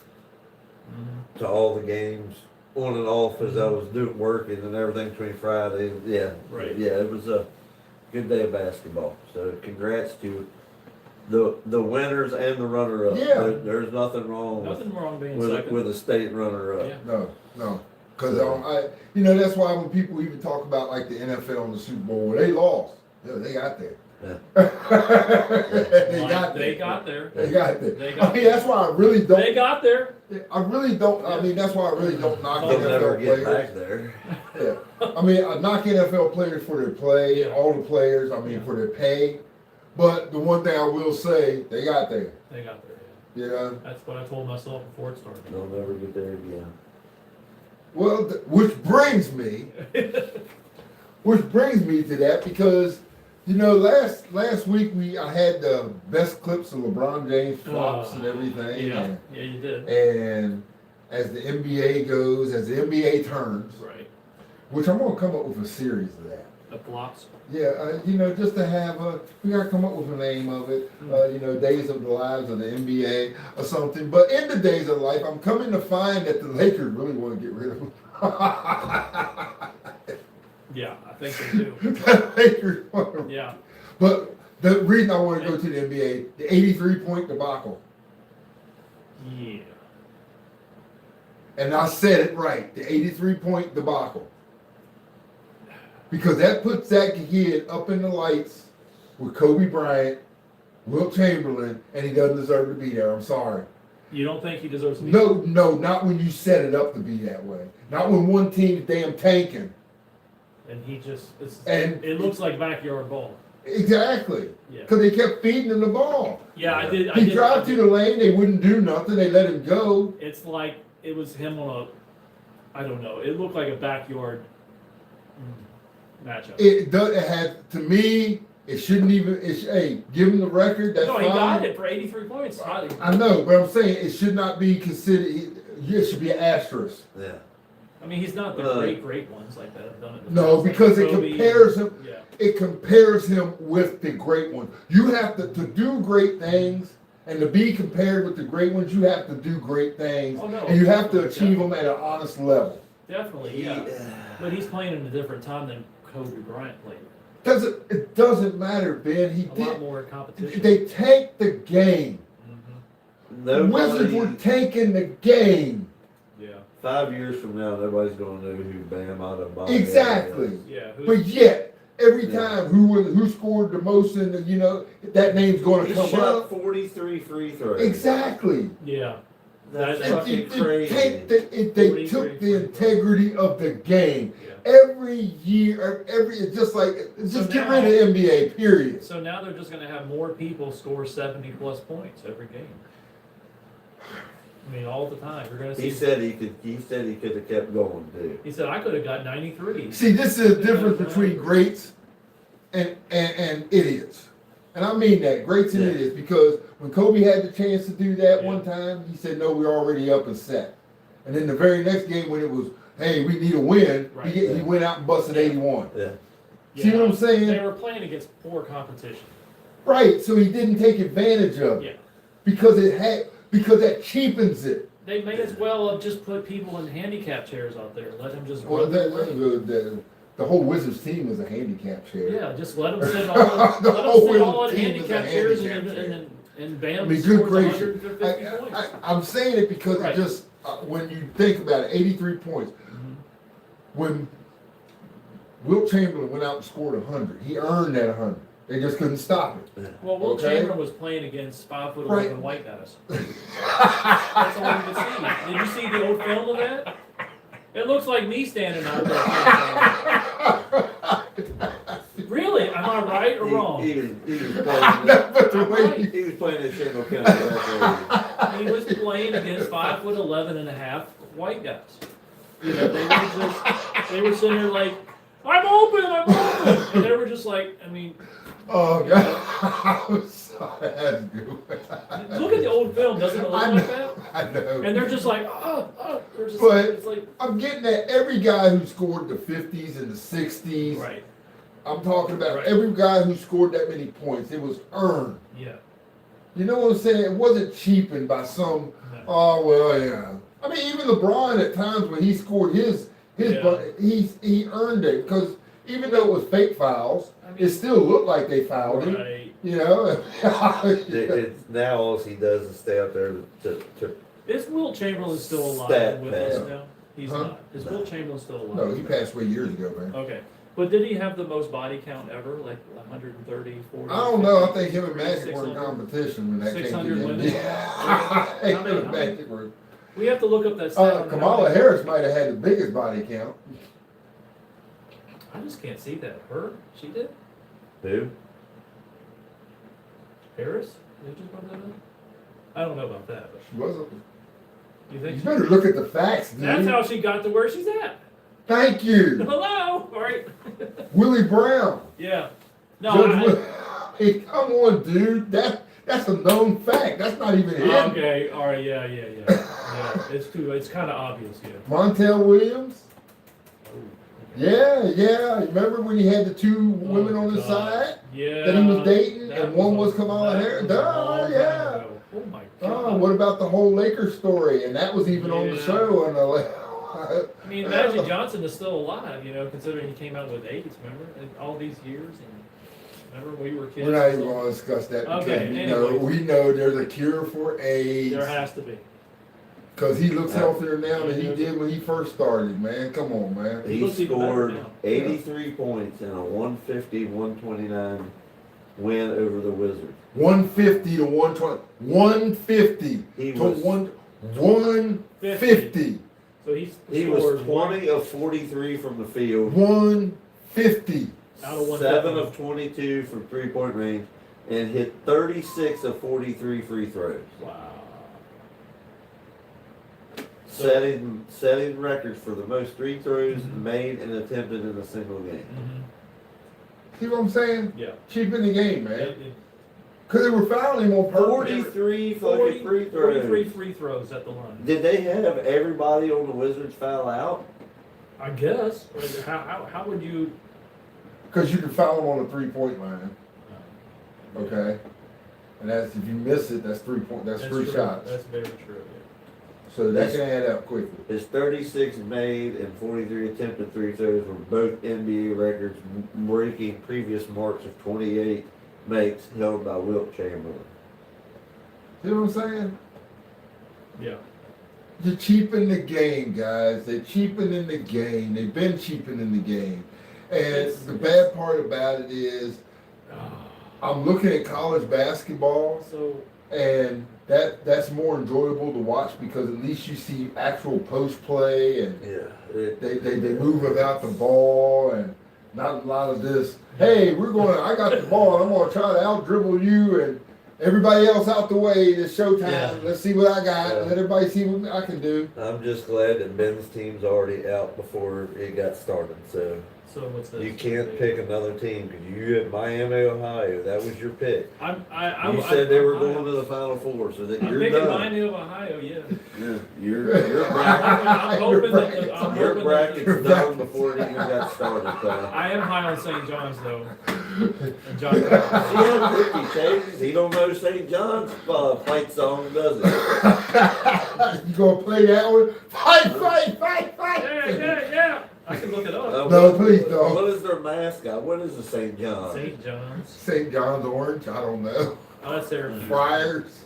to all the games on and off as I was working and everything between Friday. Yeah. Right. Yeah, it was a good day of basketball. So congrats to the winners and the runner-up. Yeah. There's nothing wrong. Being second. With a state runner-up. Yeah. No. Because that's why when people even talk about like the NFL and the Super Bowl, they lost. Yeah, they got there. Yeah. They got there. That's why I really don't. They got there. I really don't. I mean, that's why I really don't knock They'll NFL never get players. back there. Yeah. I mean, I knock NFL players for their play, all the players. I mean, for their pay. But the one thing I will say, they got there. They got there. You know? That's what I told myself before it started. They'll never get there again. Well, which brings me to that because, you know, last week I had the best clips of LeBron James flops and everything. Yeah, you did. And as the NBA goes, as the NBA turns, right, which I'm gonna come up with a series of that. The flops. Yeah, just to have we gotta come up with a name of it. Days of the lives of the NBA or something. But in the days of life, I'm coming to find that the Lakers really want to get rid of him. Yeah, I think they do. The Lakers want him. Yeah. But the reason I want to go to the NBA, the 83-point debacle. Yeah. And I said it right, the 83-point debacle. Because that puts that kid up in the lights with Kobe Bryant, Wilt Chamberlain, and he doesn't deserve to be there. I'm sorry. You don't think he deserves to be there? No, not when you set it up to be that way. Not when one team is damn tanking. And it looks like backyard ball. Exactly. Yeah. Because they kept feeding him the ball. Yeah, I did. He drive to the lane, they wouldn't do nothing, they let him go. It's like it was him on I don't know, it looked like a backyard matchup. It had, to me, it shouldn't even, hey, give him the record, that's fine. No, he got it for 83 points. I know, but I'm saying it should not be considered, it should be an asterisk. Yeah. I mean, he's not the great ones like that have done it. No, because it compares him. Yeah. It compares him with the great ones. You have to do great things, and to be compared with the great ones, you have to do great things, and you have to achieve them at an honest level. Definitely, yeah. But he's playing in a different time than Kobe Bryant played. It doesn't matter, Ben. He A lot did. more competition. They take the game. The Wizards were taking the game. Yeah. 5 years from now, nobody's gonna know who Bam Adebayo Exactly. is. Yeah. But yet, every time who scored the most in the, that name's going to He come shot up. 43 free throws. Exactly. Yeah. That's That's fucking crazy. They took the integrity of the game. Yeah. Every year, it's just get rid of NBA, period. So now they're just going to have more people score 70 plus points every game. I mean, all the time. You're going to see. He said he could have kept going too. He said I could have got 93. See, this is the difference between greats and idiots. And I mean that, greats and idiots, because when Kobe had the chance to do that one time, he said, no, we're already up and set. And then the very next game when it was, hey, we need a win, he went out and busted 81. Yeah. See what I'm saying? They were playing against poor competition. Right, so he didn't take advantage of it. Yeah. Because that cheapens it. They may as well have just put people in handicap chairs out there. Let them just Well, run their way. the whole Wizards team is a handicap chair. Yeah, just let them sit all in team is a handicap chairs handicap chair. and Bam I mean, scores good gracious. 150 points. I'm saying it because it just, when you think about it, 83 points. When Wilt Chamberlain went out and scored 100, he earned that 100. They just couldn't stop it. Well, Wilt Okay. Chamberlain was playing against 5'11" Right. white guys. That's all you could see. Did you see the old film of that? It looks like me standing out there. Really? Am I right or wrong? He was playing. But the way He was playing at Shingle County. He was playing against 5'11" and a half white guys. You know, they were sitting there like, I'm open. And they were just like, I mean. Oh, God. I'm sorry. That's good. Look at the old film. Doesn't it look like that? I know. And they're just like, they're just, But it's like. I'm getting at every guy who scored the 50s and the 60s. Right. I'm talking about Right. every guy who scored that many points. It was earned. Yeah. You know what I'm saying? It wasn't cheapened by some, No. oh, well, yeah. I mean, even LeBron at times when he scored his he earned it, because even though it was fake fouls, it still looked like they fouled him. Right. You know? Now all he does is stay out there to Is Wilt Chamberlain still alive Stat with pad. us now? He's not. Is Wilt Chamberlain still alive? No, he passed away years ago, man. Okay. But did he have the most body count ever? Like 130, 40? I don't know. I think him and 50, Magic were in 600? competition when that came 600 to women? Yeah. Him and Magic were. We have to look up that stat. on how Kamala many- Harris might have had the biggest body count. I just can't see that. Her? She did? who? Harris? Did you just brought that up? I don't know about that, but She wasn't. you think You she, better look at the facts, dude. that's how she got to where she's at? Thank you. Hello? All right. Willie Brown. Yeah. No, Judge Will- Hey, come on, dude. That's a known fact. That's not even hidden. okay. All right. Yeah. Yeah. It's kind of obvious. Yeah. Montel Williams. Oh, Yeah. Remember when he had the two women on his God. side Yeah. that he was dating, That and one was a- Kamala that Harris? was a Duh, long time yeah. ago. Oh my Oh, God. what about the whole Lakers story? And that was even on the Yeah. show. And I mean, Magic Johnson is still alive, you know, considering he came out with AIDS, remember? And all these years, and remember when we were kids? we're not even going to discuss that because Okay, we know there's a cure for AIDS. There has to be. Because he looks healthier now than he did when he first started, man. Come on, man. He looks even better scored now. 83 points in a 150-129 win over the Wizards. 150 to 120. 150 He to was 150. So he was 20 of 43 from the field, 150. out of 7 150. of 22 from three-point range, and hit 36 of 43 free throws, Wow. setting records for the most free throws made and attempted in a single game. See what I'm saying? Yeah. Cheaping the game, man. It- Because they were fouling him on purpose. 43 fucking free throws. 43 free throws at the line. Did they have everybody on the Wizards foul out? I guess. Or how would you? Because you can foul him on the 3-point line. Okay? And that's, if you miss it, that's 3 point. That's 3 true. shots. That's very true. So that can add up quickly. His 36 made and 43 attempted free throws were both NBA records, breaking previous marks of 28 makes held by Wilt Chamberlain. You know what I'm saying? Yeah. You cheapen the game, guys. They're cheapening the game. They've been cheapening the game. And the bad part about it is, I'm looking at college basketball, So and that's more enjoyable to watch because at least you see actual post play and Yeah. they move without the ball and not a lot of this. Hey, I got the ball. I'm gonna try to out dribble you and everybody else out the way. It's showtime. Yeah. Let's see what I got. Yeah. Let everybody see what I can do. I'm just glad that Ben's team's already out before it got started. So what's this? you can't pick another team because you had Miami, Ohio. That was your pick. You You said they were going to the Final Four, so that I'm you're picking done. Miami of Ohio, yeah. Yeah, your I'm hoping that I'm your hoping bracket's that done before it even got started, pal. I am high on St. John's though. And John He has 50 changes. He don't know St. John's fight song, does it? You gonna play that one? Fight! Yeah. I can look it up. No, please don't. What is their mascot? What is the St. John's? St. John's. St. John's Orange? I don't know. Oh, that's their Friars?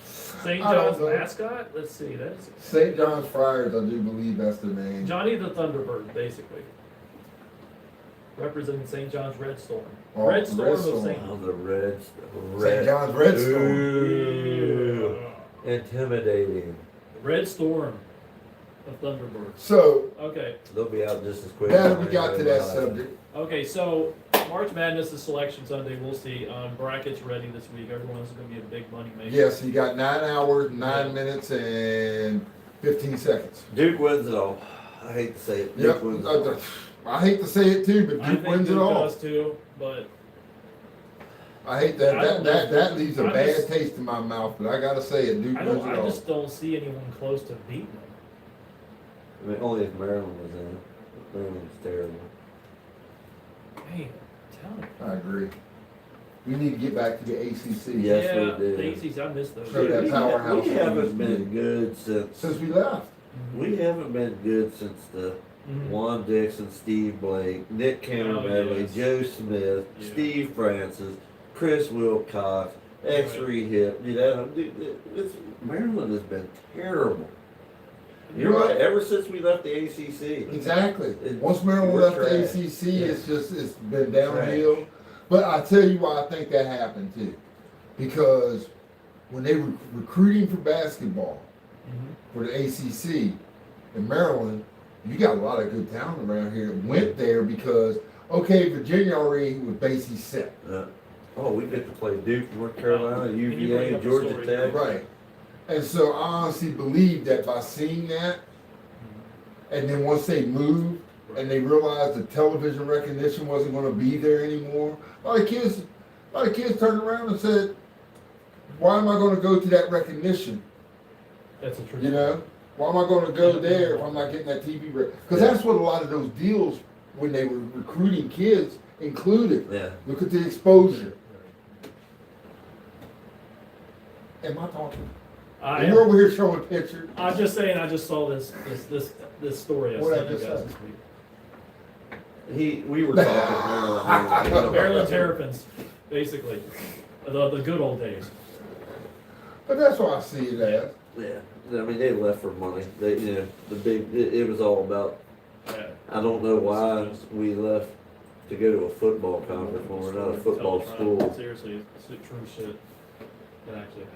St. I don't John's know. mascot. Let's see. That's St. John's Friars, I do believe that's their name. Johnny the Thunderbird, basically. Representing St. John's Red Storm. Oh, Red Storm Red of Storm. St. Oh, the Reds. St. John's Red Storm. Ooh, intimidating. Red Storm of Thunderbird. So, Okay. They'll be out just as quick. now as that we got to that Ohio. subject, Okay, so March Madness is Selection Sunday. We'll see. Brackets ready this week. Everyone's going to be a big money maker. yes, you got 9 hours, 9 minutes, and 15 seconds. Duke wins it all. I hate to say it. Duke Yep, wins it all. I hate to say it too, but I Duke think wins it Duke all. does too, but I hate that. I don't That know if that leaves a I bad just- taste in my mouth, but I gotta say it. Duke wins it I all. just don't see anyone close to beating them. I mean, only if Maryland was in it. Maryland's terrible. Hey, I'm telling you. I agree. We need to get back to the ACC. Yes, yeah, we do. the ACC, I miss those. So that we, powerhouse we haven't team. been good since. Since we left. We haven't been good since the Mhm. Juan Dixon, Steve Blake, Nick Cameron, yes. Joe Smith, Yeah. Steve Francis, Chris Wilcox, X. Right. Reed Hip. You know, Maryland has been terrible. You're Right. right. Ever since we left the ACC, Exactly. It- Once Maryland we're left the trash. ACC, Yeah. it's been downhill. But I tell you why I think that happened too, because when they were recruiting for basketball Mhm. for the ACC in Maryland, you got a lot of good talent around here that went there because Virginia already was basically set. oh, we get to play Duke, North Carolina, Can you bring UVA, up the Georgia story? Tech. Right. And so I honestly believe that by seeing that, and then once they moved and they realized the television recognition wasn't going to be there anymore, a lot of kids turned around and said, "Why am I going to go to that recognition? That's a truth. You know, why am I going to go there if I'm not getting that TV?" Because that's what a lot of those deals when they were recruiting kids included. Yeah. Look at the exposure. Am I talking? You're over here showing pictures. I'm just saying. I just saw this story I What sent I you just guys said. this week. We were talking Maryland. Maryland Terrapins, basically, the good old days. But that's what I see it as. Yeah, I mean they left for money. They, it was all about. Yeah. I don't know why we left to go to a football conference when we're not a football school. Seriously, it's the true shit that actually happened.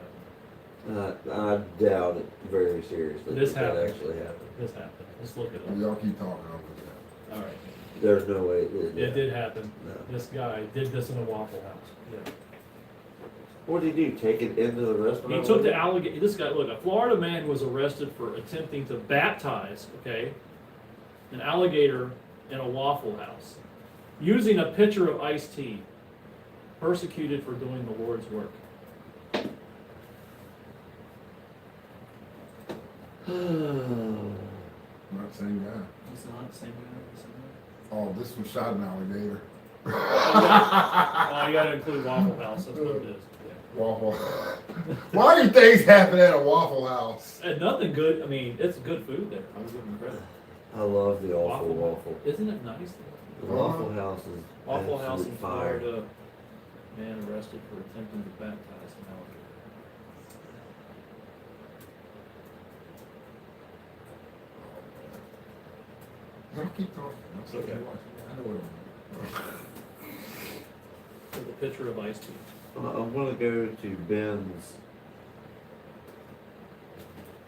I doubt it very seriously. This that happened. actually happened. This happened. Let's look at it. Y'all keep talking over that. All right. There's no way it did. It did happen. No. This guy did this in a Waffle House. Yeah. What did he do? Take it into the restaurant? He took the alligator. This guy, look, a Florida man was arrested for attempting to baptize, an alligator in a Waffle House, using a pitcher of iced tea, persecuted for doing the Lord's work. Not the same guy. It's not the same guy. Oh, this was shot an alligator. Oh, you gotta include Waffle House. That's what it is. Yeah. Waffle. Why do things happen at a Waffle House? And nothing good. I mean, it's good food there. I was giving them credit. I love the awful waffle. Isn't it nice? The Waffle House is Waffle House in absolute fire. Florida. Man arrested for attempting to baptize an alligator. Don't keep talking. It's okay. I know what With a pitcher of iced tea. I'm gonna go to Ben's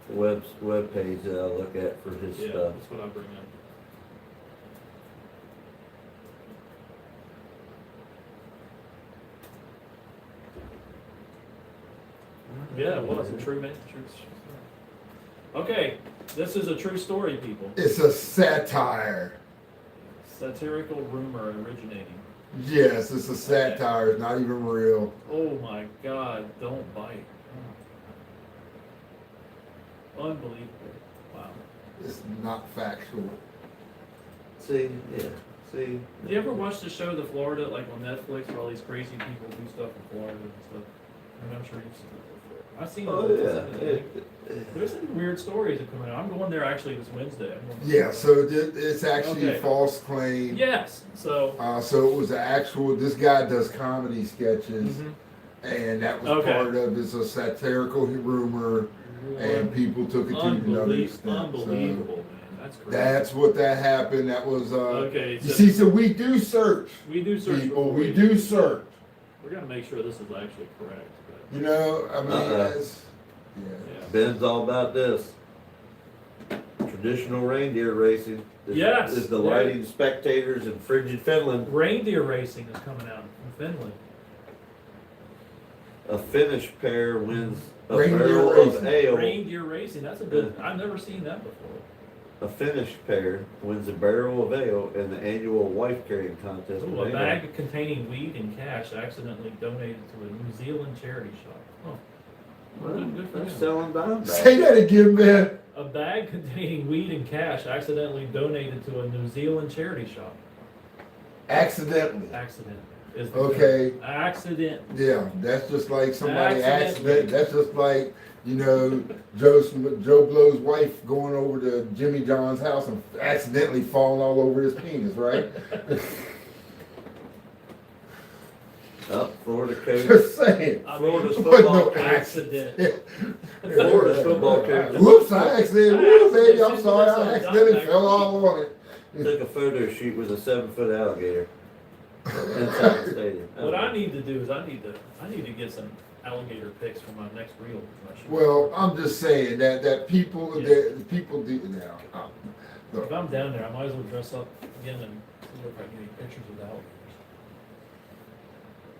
web page that I look at for his Yeah, stuff. that's what I bring up. Yeah, it was a true man. True. Okay, this is a true story, people. It's a satire. Satirical rumor originating. Yes, it's a satire. It's not even real. Oh my God! Don't bite. Oh. Unbelievable! Wow. It's not factual. See, yeah, see. Do you ever watch the show The Florida, like on Netflix, where all these crazy people do stuff in Florida and stuff? I mean, I'm sure you've seen it before. I've seen it. There's some weird stories that come out. I'm going there actually this Wednesday. Yeah, so it's actually a Okay. false claim. Yes. So. So it was actual. This guy does comedy sketches, Mhm. and that was Okay. part of it's a satirical rumor, and people took it to another extent. Unbelievable, man. That's So crazy. that's what that happened. That was. Okay. You see, so we do search. We do search. People, before we do search. We're gonna make sure this is actually correct. But, You know, I mean, that's, yeah. yeah. Ben's all about this. Traditional reindeer racing is, Yes, is delighting spectators in frigid Finland. Reindeer racing is coming out from Finland. A Finnish pair wins a Reindeer barrel racing. of ale. Reindeer racing. That's a good. I've never seen that before. A Finnish pair wins a barrel of ale in the annual wife carrying contest. Ooh, a bag containing weed and cash accidentally donated to a New Zealand charity shop. Oh, Well, good for they're them. selling dime Say bags. that again, man. A bag containing weed and cash accidentally donated to a New Zealand charity shop. Accidentally. Accident is the Okay. accident. Yeah, that's just like somebody Accidentally. accident. That's just like, you know, Joe Blow's wife going over to Jimmy John's house and accidentally falling all over his penis, right? Florida coach. Just saying. I Florida's mean, football no coach. accident. Florida's football coach Whoops, I accidentally, whoops, baby, I'm sorry, I accidentally fell all on it. took a photo shoot with a 7-foot alligator inside the stadium. What I need to do is I need to get some alligator pics for my next reel. Well, I'm just saying that people, that people do now. Look, If I'm down there, I might as well dress up again and see if I can get pictures of the alligators.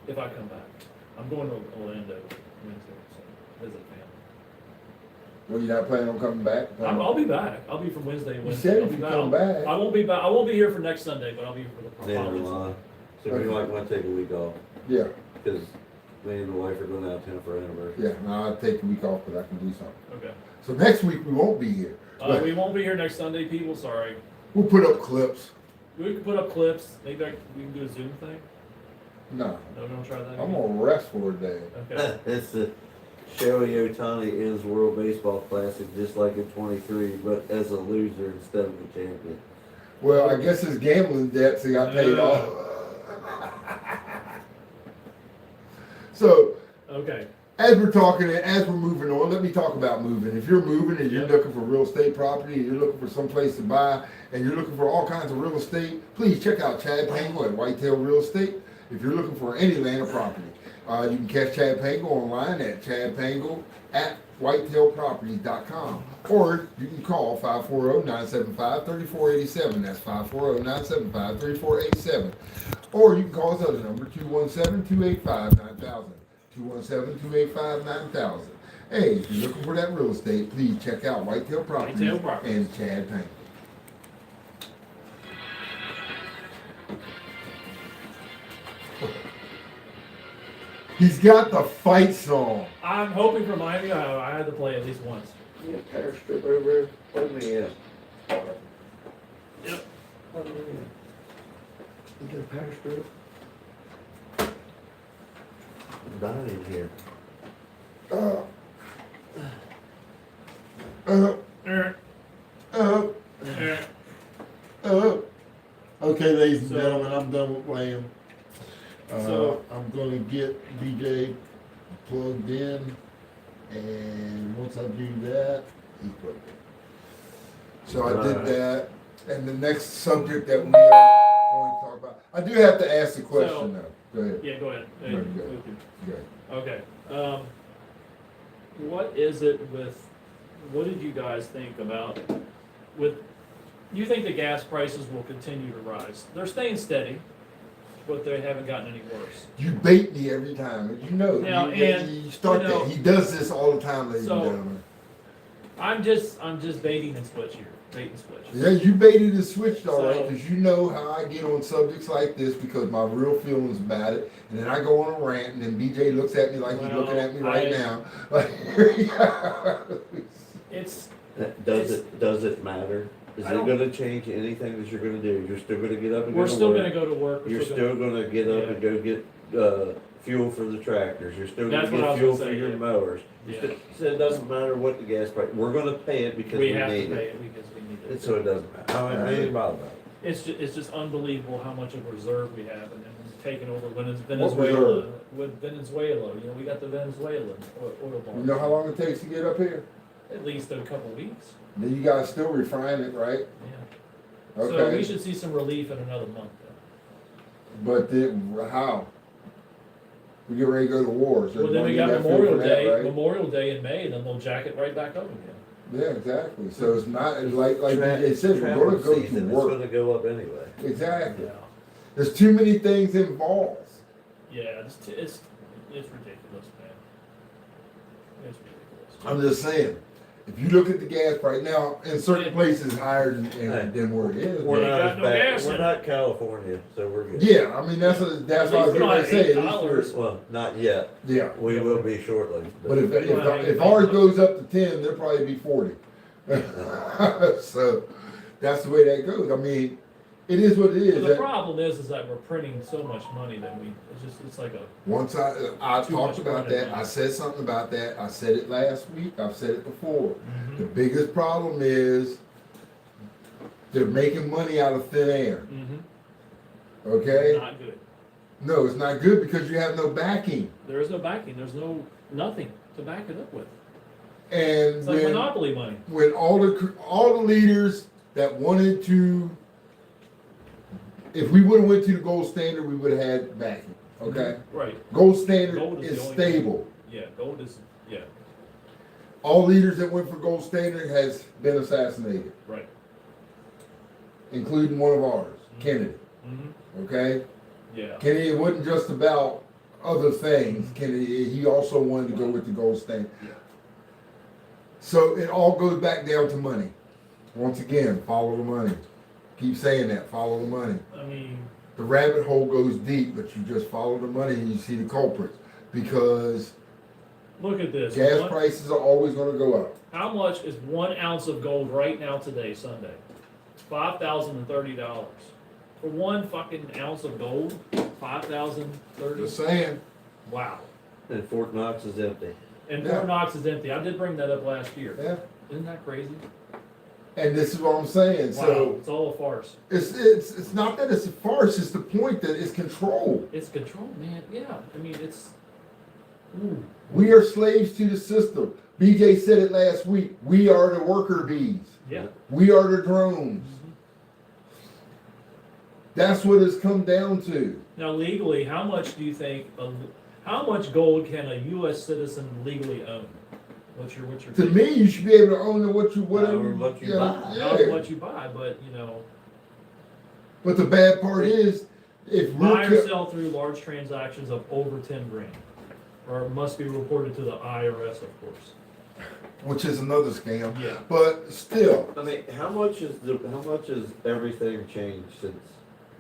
If I come back, I'm going to Orlando Wednesday, so visit family. well, you're not planning on coming back? I'll be back. I'll be from Wednesday. You Wednesday. said I'll if be you back. come back. I won't be back. I won't be here for next Sunday, but I'll be here for the Neither following will I. Sunday. So we might want to take a week off Yeah, because me and the wife are going out of town for our anniversary. yeah, no, I'll take a week off, but I can do something. Okay. So next week we won't be here. We won't be here next Sunday, people. Sorry. We'll put up clips. We can put up clips. Maybe we can do a Zoom thing. No, No, don't try that. I'm again? gonna rest for a day. Okay. It's the Shohei Ohtani ends World Baseball Classic just like in 23, but as a loser instead of a champion. Well, I guess his gambling debts he got paid off. So Okay. as we're talking, as we're moving on, let me talk about moving. If you're moving and you're Yep. looking for real estate property, and you're looking for some place to buy, and you're looking for all kinds of real estate, please check out Chad Pangle at Whitetail Real Estate. If you're looking for any land or property, you can catch Chad Pangle online at chadpangle@whitetailproperties.com, or you can call 540-975-3487. That's 540-975-3487. Or you can call us other number 217-285-9000. 217-285-9000. Hey, if you're looking for that real estate, please check out Whitetail Properties, Whitetail Properties. and Chad Pangle. He's got the fight song. I'm hoping for Miami, Ohio. I had to play at least once. You got a power strip over there? Let me Yep. You got a power strip? dying here. Uh, uh, uh, Okay, ladies and So- gentlemen, I'm done with playing. So- I'm gonna get BJ plugged in, and once I do that, he's plugged in. So I did Right. that, and the next subject that we are going to talk about, I do have to ask the question though. Go ahead. Yeah, go ahead. Go ahead. Go ahead. Okay, what is it with, what did you guys think about, you think the gas prices will continue to rise? They're staying steady, but they haven't gotten any worse. You bait me every time, and you know. Now, you start you know- that. He does this all the time, ladies So- and gentlemen. I'm just baiting and switch here, bait and switch. Yeah, you baited and switched all right, So- because you know how I get on subjects like this because my real feelings about it, and then I go on a rant, and then BJ looks at me like he's Well, looking at me right I- now. Like, It's, Does it matter? Is I it don't- gonna change anything that you're gonna do? You're still gonna get up and go we're to still work. gonna go to work. You're still gonna get up and go get, fuel for the tractors. You're still gonna That's what I get was fuel gonna for say, your yeah. mowers. Yeah. So it doesn't matter what the gas price, we're gonna pay it because We we have to need pay it. it because we need And it. so it doesn't matter. I ain't bothered about it. It's just unbelievable how much of a reserve we have, and it's taken over reserve? Venezuela, with Venezuela, you know, we got the Venezuelan oil you know how barge. long it takes to get up here? At least a couple weeks, Then you guys still refine it, right? yeah. So we Okay. should see some relief in another month then. But then, how? We get ready to go to war. So Well, then we you got gotta feel Memorial for that, Day, right? Memorial Day in May, and then they'll jack it right back up again. Yeah, exactly. So it's not like Tra- they said, we're travel gonna go to season, work. It's gonna go up anyway. Exactly. Yeah, There's too many things involved. yeah, it's ridiculous, man. It's ridiculous. I'm just saying, if you look at the gas price now, in certain places higher than where it is. We're ain't not got as no bad, gas we're in not California, so we're good. Yeah, I mean that's what I was At least getting we're ready not to say. At least $8. Well, not yet. yeah, We will be shortly. but if ours goes up to 10, they'll probably be 40. So that's the way that goes. I mean, it is what it But is. the problem is that we're printing so much money that it's like a, Once I Too talked much about money. that, I said something about that. I said it last week. I've said it before. mm-hmm, The biggest problem is they're making money out of thin air. Okay? not good. No, it's not good because you have no backing. There is no backing, there's nothing to back it up with. And It's like monopoly money. when all the leaders that wanted to, if we would have went to the gold standard, we would have had backing. Okay? Right, Gold standard Gold is is the only stable. yeah, gold is, yeah, All leaders that went for gold standard has been assassinated, right. including one of ours, Mhm. Kennedy. Mm-hmm, Okay? yeah, Kennedy, it wasn't just about other things. Kennedy, he also wanted to go with the gold standard. So it all goes back down to money. Once again, follow the money. Keep saying that, follow the money. I mean, The rabbit hole goes deep, but you just follow the money and you see the culprits. Because look at this. gas One- prices are always gonna go up. How much is 1 ounce of gold right now today, Sunday? $5,030. For 1 fucking ounce of gold, $5,030. Just saying. Wow. And Fort Knox is empty. And Yeah. Fort Knox is empty. I did bring that up last year. Yeah. Isn't that crazy? And this is what I'm saying. Wow, So it's all a farce. it's not that it's a farce, it's the point that it's control. It's control, man. Yeah, I mean it's. Ooh. We are slaves to the system. BJ said it last week. We are the worker bees. Yeah. We are the drones. Mhm. That's what it's come down to. Now legally, how much do you think? How much gold can a U.S. citizen legally own? What's your To me, you should be able to own whatever However much you yeah, buy. yeah. However much you buy, but you know, But the bad part is, if buy or we're sell through large transactions of over 10 grand, or must be reported to the IRS, of course. which is another scam. Yeah. But still, I mean, how much has everything changed since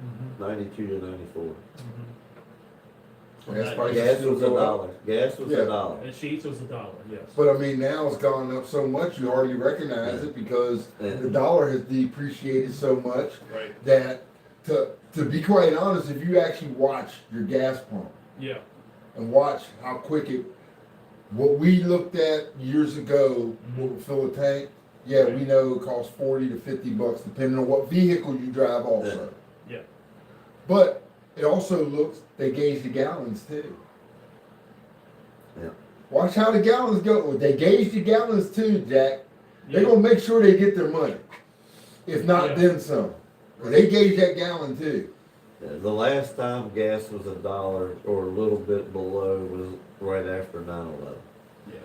Mm-hmm. 92 to 94? Mm-hmm. gas prices Gas still was a go up. dollar. Gas was Yeah. a dollar. And sheets was $1, yes. But I mean, now it's gone up so much you hardly recognize it because Yeah. the dollar has depreciated so much Right. that, to be quite honest, if you actually watch your gas pump, Yeah. and watch how quick what we looked at years ago, what would fill a tank, yeah, we know it costs $40 to $50 depending on what vehicle you drive also. Yeah. But it also looks, they gauge the gallons too. Yeah. Watch how the gallons go. They gauge the gallons too, Jack. They're Yeah. gonna make sure they get their money. If not, Yeah. then some. They gauge that gallon too. The last time gas was $1 or a little bit below was right after 9/11. Yeah.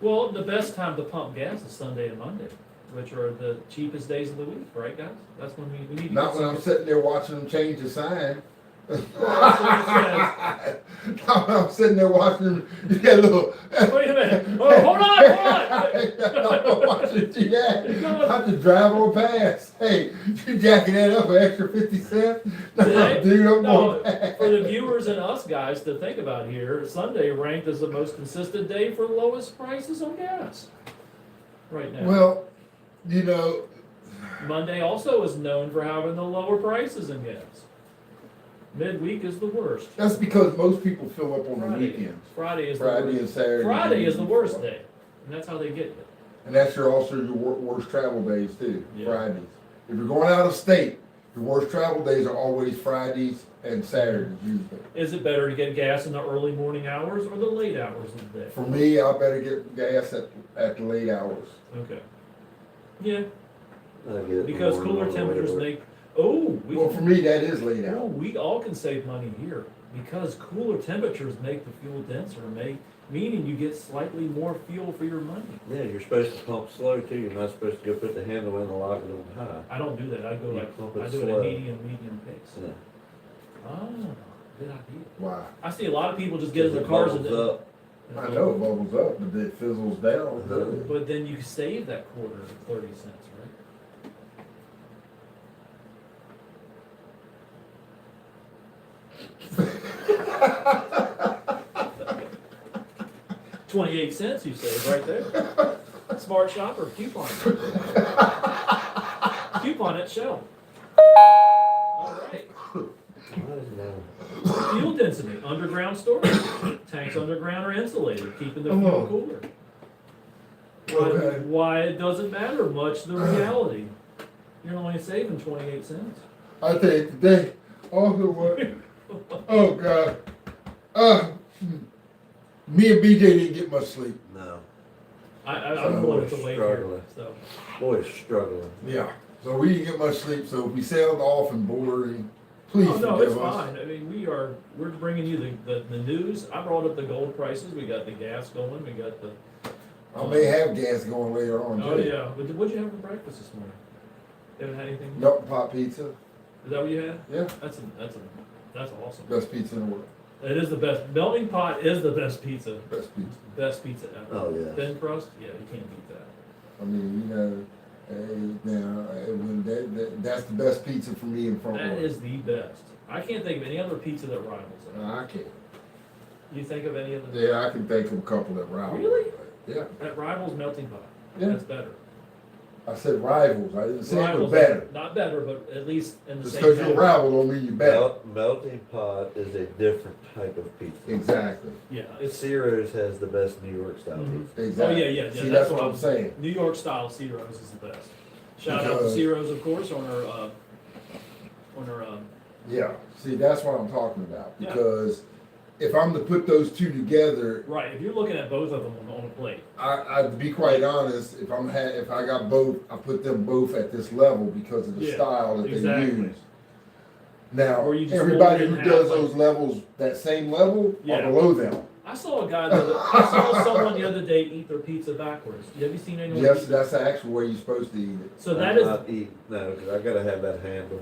Well, the best time to pump gas is Sunday and Monday, which are the cheapest days of the week, right, guys? That's when we need to Not get when I'm some- sitting there watching them change the sign. Well, that's what it Not when I'm sitting there watching them. You got a little. Wait a minute. Oh, hold on. I'm watching you that. I have to drive on past. Hey, you jacking that up for extra 50 cents? No, dude, I'm No, going past. for the viewers and us guys to think about here, Sunday ranked as the most consistent day for lowest prices on gas right now. Well, you know, Monday also is known for having the lower prices in gas. Midweek is the worst. that's because most people fill up on the Friday. weekends. Friday is the Friday and worst. Saturday. Friday is the worst day, and that's how they get it. And that's also your worst travel days too, Yeah. Fridays. If you're going out of state, your worst travel days are always Fridays and Saturdays usually. Is it better to get gas in the early morning hours or the late hours of the day? For me, I better get gas at the late hours. Okay. Yeah, I get it because more cooler on the way to temperatures work. make, we Well, for me, that is late Oh, hours. we all can save money here because cooler temperatures make the fuel denser, meaning you get slightly more fuel for your money. Yeah, you're supposed to pump slow too. You're not supposed to go put the handle in and lock it on high. I don't do that. I go You like, pump it I do it slow. at medium pace. Yeah. Ah, good idea. Why? I see a lot of people just get in their It cars and bubbles up. I know it bubbles up, but it fizzles down. doesn't But then you save that quarter of 30 cents, right? 28 cents you save right there. Smart shopper, coupon. Coupon at Shell. All right. What is that? Fuel density, underground storage. Tanks underground are insulated, keeping the Come fuel on. cooler. Okay. Why it doesn't matter much, the reality. You're only saving 28 cents. I think today, also what? Oh God. Me and BJ didn't get much sleep. No. I'm going to wait here, Struggling. so. Boy, it's struggling. Yeah. So we didn't get much sleep. So if we sailed off and boring, please Oh, no, forgive it's us. fine. I mean, we're bringing you the news. I brought up the gold prices. We got the gas going. We got the. I may have gas going later on Oh, too. yeah. But what'd you have for breakfast this morning? You haven't had anything? Milk and pot pizza. Is that what you had? Yeah. That's awesome. Best pizza in the world. It is the best. Melting pot is the best pizza. Best pizza. Best pizza ever. Oh, yeah. Thin crust? Yeah, you can't beat that. I mean, you know, when that's the best pizza for me in front That is the best. I can't think of any other pizza that rivals it. I can't. You think of any other Yeah, I can think of a couple that rival. Really? Yeah. that rivals melting pot? Yeah. That's better. I said rivals. I didn't say it Rivals, was better. not better, but at least in the Just same because you're category. rival don't mean you're better. Melting pot is a different type of pizza. Exactly. Yeah, it's Ciro's has the best New York style Mhm. pizza. Exactly. Oh, yeah. See, that's what I'm saying. New York style Ciro's is the best. Shout out to Because- Ciro's, of course, on our Yeah. See, that's what I'm talking about. Yeah. Because if I'm to put those two together, right. If you're looking at both of them on a plate, to be quite honest, if I got both, I put them both at this level because of the Yeah, style that exactly. they use. Now, Or you just everybody fold it who in does half, like- those levels, that same level, Yeah. are below them. I saw someone the other day eat their pizza backwards. Have you seen anyone? Yes, eat that's the actual way you're supposed to eat it. So that I'm is not eating, no, because I gotta have that handle.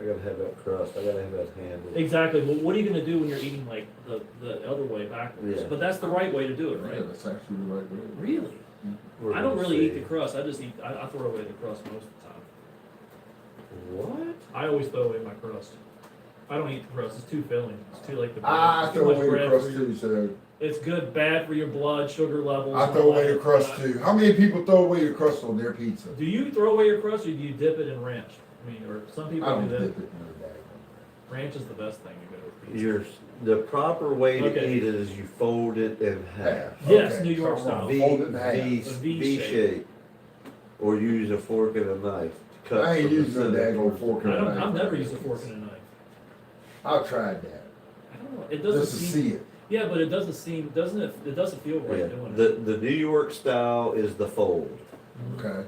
I gotta have that crust. I gotta have that handle. exactly. Well, what are you going to do when you're eating like the other way backwards? Yeah. But that's the right way to do it, Yeah, right? that's actually the right way. Really? We're I don't gonna really eat see. the crust. I just eat. I throw away the crust most of the time. What? I always throw away my crust. I don't eat the crust. It's too filling. It's too like the bread. I It's too throw much away the bread crust for your- too, so It's good, bad for your blood sugar levels. I and throw all away that. the crust too. How many people throw away the crust on their pizza? Do you throw away your crust or do you dip it in ranch? I mean, or some I people don't do dip that. it in the bag. Ranch is the best thing to go. pizza. The proper way to Okay. eat it is you fold it in half. Yes, Okay, New York so style. fold it in half. A V V shape. shape. Or use a fork and a knife to cut I ain't from the using no center daggone towards- fork and a knife. I've never used a fork and a knife. I've tried that, I don't know, it doesn't just to seem, see it. yeah, but it doesn't seem, doesn't it, it doesn't feel right Yeah, doing it. the New York style is the fold. Okay.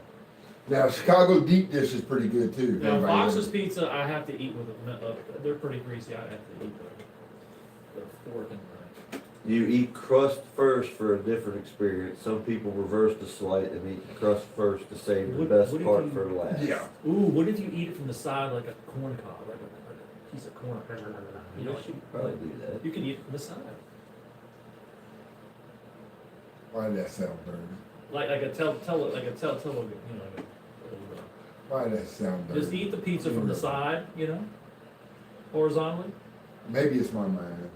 Now, Chicago deep dish is pretty good too. Now, Everybody Fox's knows. Pizza, I have to eat with they're pretty greasy, I have to eat the fork and knife. You eat crust first for a different experience. Some people reverse the slice and eat the crust first to save the What- best what if part you- for last. Yeah. Ooh, what if you eat it from the side like a corn cob, like a piece of corn? You know, You should probably do that. you can eat it from the side. Why did that sound dirty? Like a you know, Why did that sound dirty? just eat the pizza from the side, you know, horizontally. Maybe it's my mind.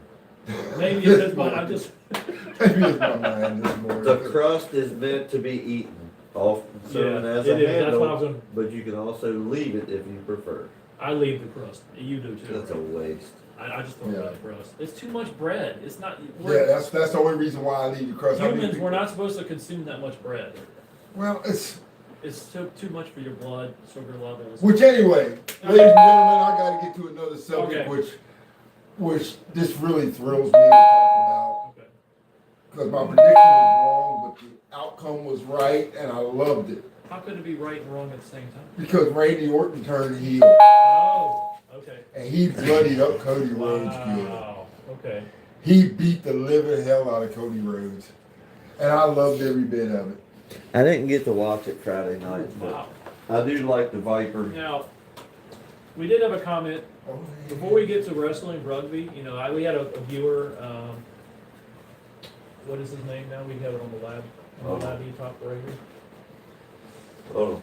Maybe it is, but I just, Maybe it's my mind this morning. The crust is meant to be eaten off serving Yeah, as it a is. That's what I was handle, gonna, but you can also leave it if you prefer. I leave the crust. You do too. That's a right? waste. I just throw Yeah. away the crust. It's too much bread. It's not. Yeah, that's the only reason why I leave the crust. I mean, Humans, we're not supposed to consume that much bread. Well, it's It's too much for your blood sugar levels. which anyway, ladies and gentlemen, I got to get to another subject, Okay. which this really thrills me to talk about Okay. because my prediction was wrong, but the outcome was right, and I loved it How could it be right and wrong at the same time? because Randy Orton turned heel Oh, okay. and he bloodied up Cody Rhodes good. Wow. Okay. He beat the living hell out of Cody Rhodes, and I loved every bit of it. I didn't get to watch it Friday night, but Wow. I do like the Viper. Now, we did have a comment before we get to wrestling, rugby. You know, we had a viewer. What is his name now? We have it on the lab. On the lab top right here. Oh,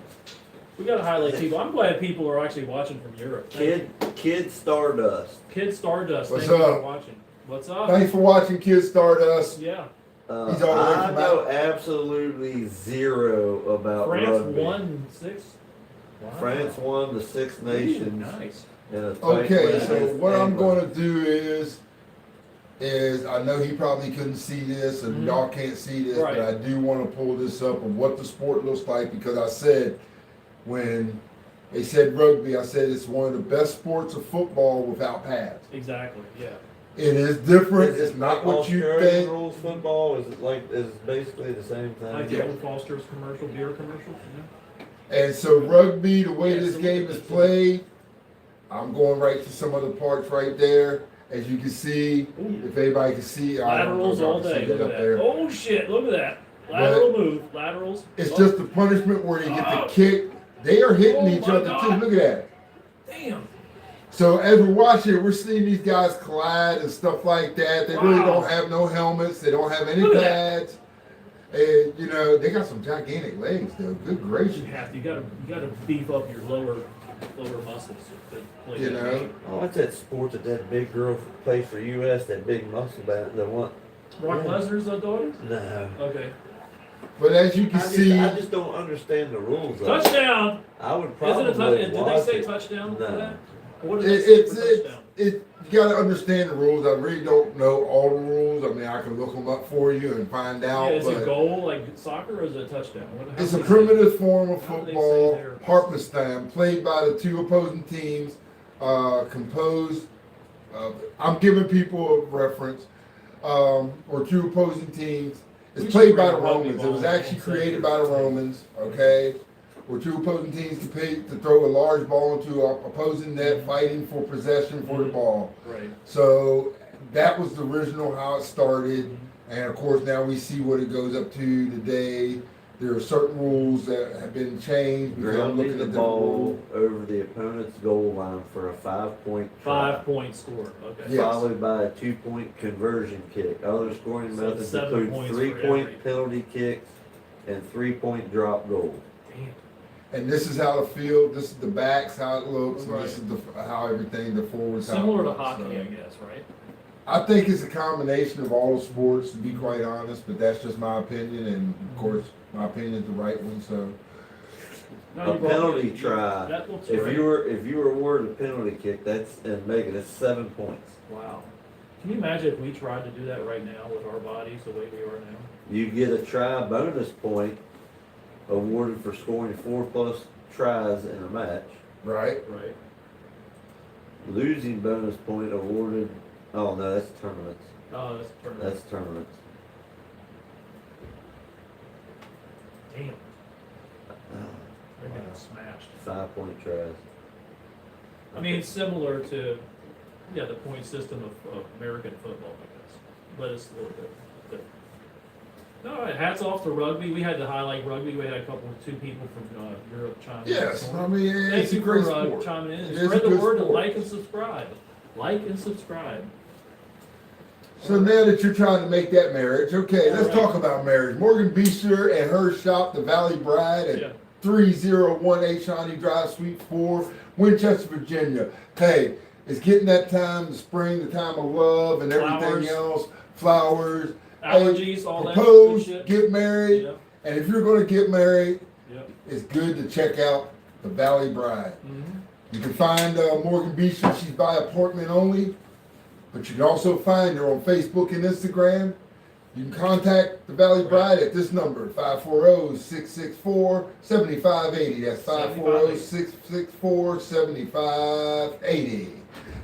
We got to highlight people. I'm glad people are actually watching from Europe. Thank you. Kid Stardust. Kid Stardust. What's thank you up? for watching. What's up? Thanks for watching, Kid Stardust. Yeah. He's all the way I from know absolutely zero about France rugby. won 6. Wow. France won the Six Ooh, Nations nice. in a tight Okay, win so against what I'm England. going to do is I know he probably couldn't see this and Mhm. y'all can't see this, Right. but I do want to pull this up of what the sport looks like because I said when they said rugby, I said it's one of the best sports of football without pads. Exactly. Yeah. It is different. Is it It's not like what you Australian think. rules football? Is it basically the same thing? Like Yeah. the old Foster's commercial, beer commercial. And so rugby, the way Yeah, this so game look at is this. played, I'm going right to some of the parts right there. As you can see, Ooh. if anybody can see, I don't know Laterals if y'all all can see day. that Look at up that. there. Oh shit! Look at that. Lateral move. Laterals. It's Oh, just the punishment where they get the Oh. kick. They are hitting Oh each my other too. God. Look at that. Damn. So as we're watching, we're seeing these guys collide and stuff like that. They really Wow. don't have no helmets. They don't have any Look at that. pads. And you know they got some gigantic legs though. Good gracious. You gotta beef up your lower muscles to play You that know. game. Oh, what's that sport that big girl plays for US? That big muscle band, the one? Brock Yeah. Lesnar's daughter. No. Okay. But as you can see, I just don't understand the rules of it. Touchdown. I would Is probably it a touchdown? Did they watch say it. touchdown for No. that? Or what did they say it's for touchdown? you got to understand the rules. I really don't know all the rules. I mean, I can look them up for you and find out. Yeah, is it but goal like soccer or is it a touchdown? How it's do a they say- primitive form of how do they say football, they're- Harpistime, played by the two opposing teams, composed of, I'm giving people a reference, or two opposing teams. We It's should played by the bring a rugby Romans. It was ball actually and created set by the your Romans, okay? Where two opposing teams compete to throw a large ball into an opposing net, fighting for possession for the ball. Right. So that was the original how it started, and of course now we see what it goes up to today. There are certain rules that have been changed because I'm Grounding looking the at the ball rule. over the opponent's goal line for a 5-point try, 5-point score. Okay. Yeah. followed by a 2-point conversion kick. Other scoring So methods 7 include points for 3-point every. penalty kicks and 3-point drop goal. Damn. And this is how the field, this is the backs, how it looks, and Right. this is how everything, the forwards, how it Similar to looks. hockey, So, I guess, right? I think it's a combination of all the sports, to be quite honest, but that's just my opinion, and of course, my opinion is the right one, so. No, A you brought penalty me- try, That looks if great. you were awarded a penalty kick, that's, and make it, it's 7 points. Wow. Can you imagine if we tried to do that right now with our bodies the way we are now? You get a try bonus point awarded for scoring 4+ tries in a match. Right. Right. Losing bonus point awarded. Oh no, that's tournaments. Oh, that's perfect. That's tournaments. Damn. They're getting smashed. 5-point tries. I mean, similar to, yeah, the point system of American football, I guess. But it's a little bit different. All right, hats off to rugby. We had to highlight rugby. We had two people from Europe chime in. Yes, I mean, Thank it's a you great for sport. chiming in. It is Spread a the good word and sport. like and subscribe. Like and subscribe. So now that you're trying to make that marriage, okay, let's Alright. talk about marriage. Morgan Beecher and her shop, the Valley Bride, at Yeah. 3018 Shawnee Drive, Suite 4, Winchester, Virginia. Hey, it's getting that time, the spring, the time of love and everything Flowers. else. Flowers. Allergies, all that Propose, good shit. get married. Yep. And if you're going to get married, Yep. it's good to check out the Valley Bride. Mm-hmm. You can find Morgan Beecher. She's by appointment only, but you can also find her on Facebook and Instagram. You can contact the Valley Bride at this number, 540-664-7580. That's 540-664-7580.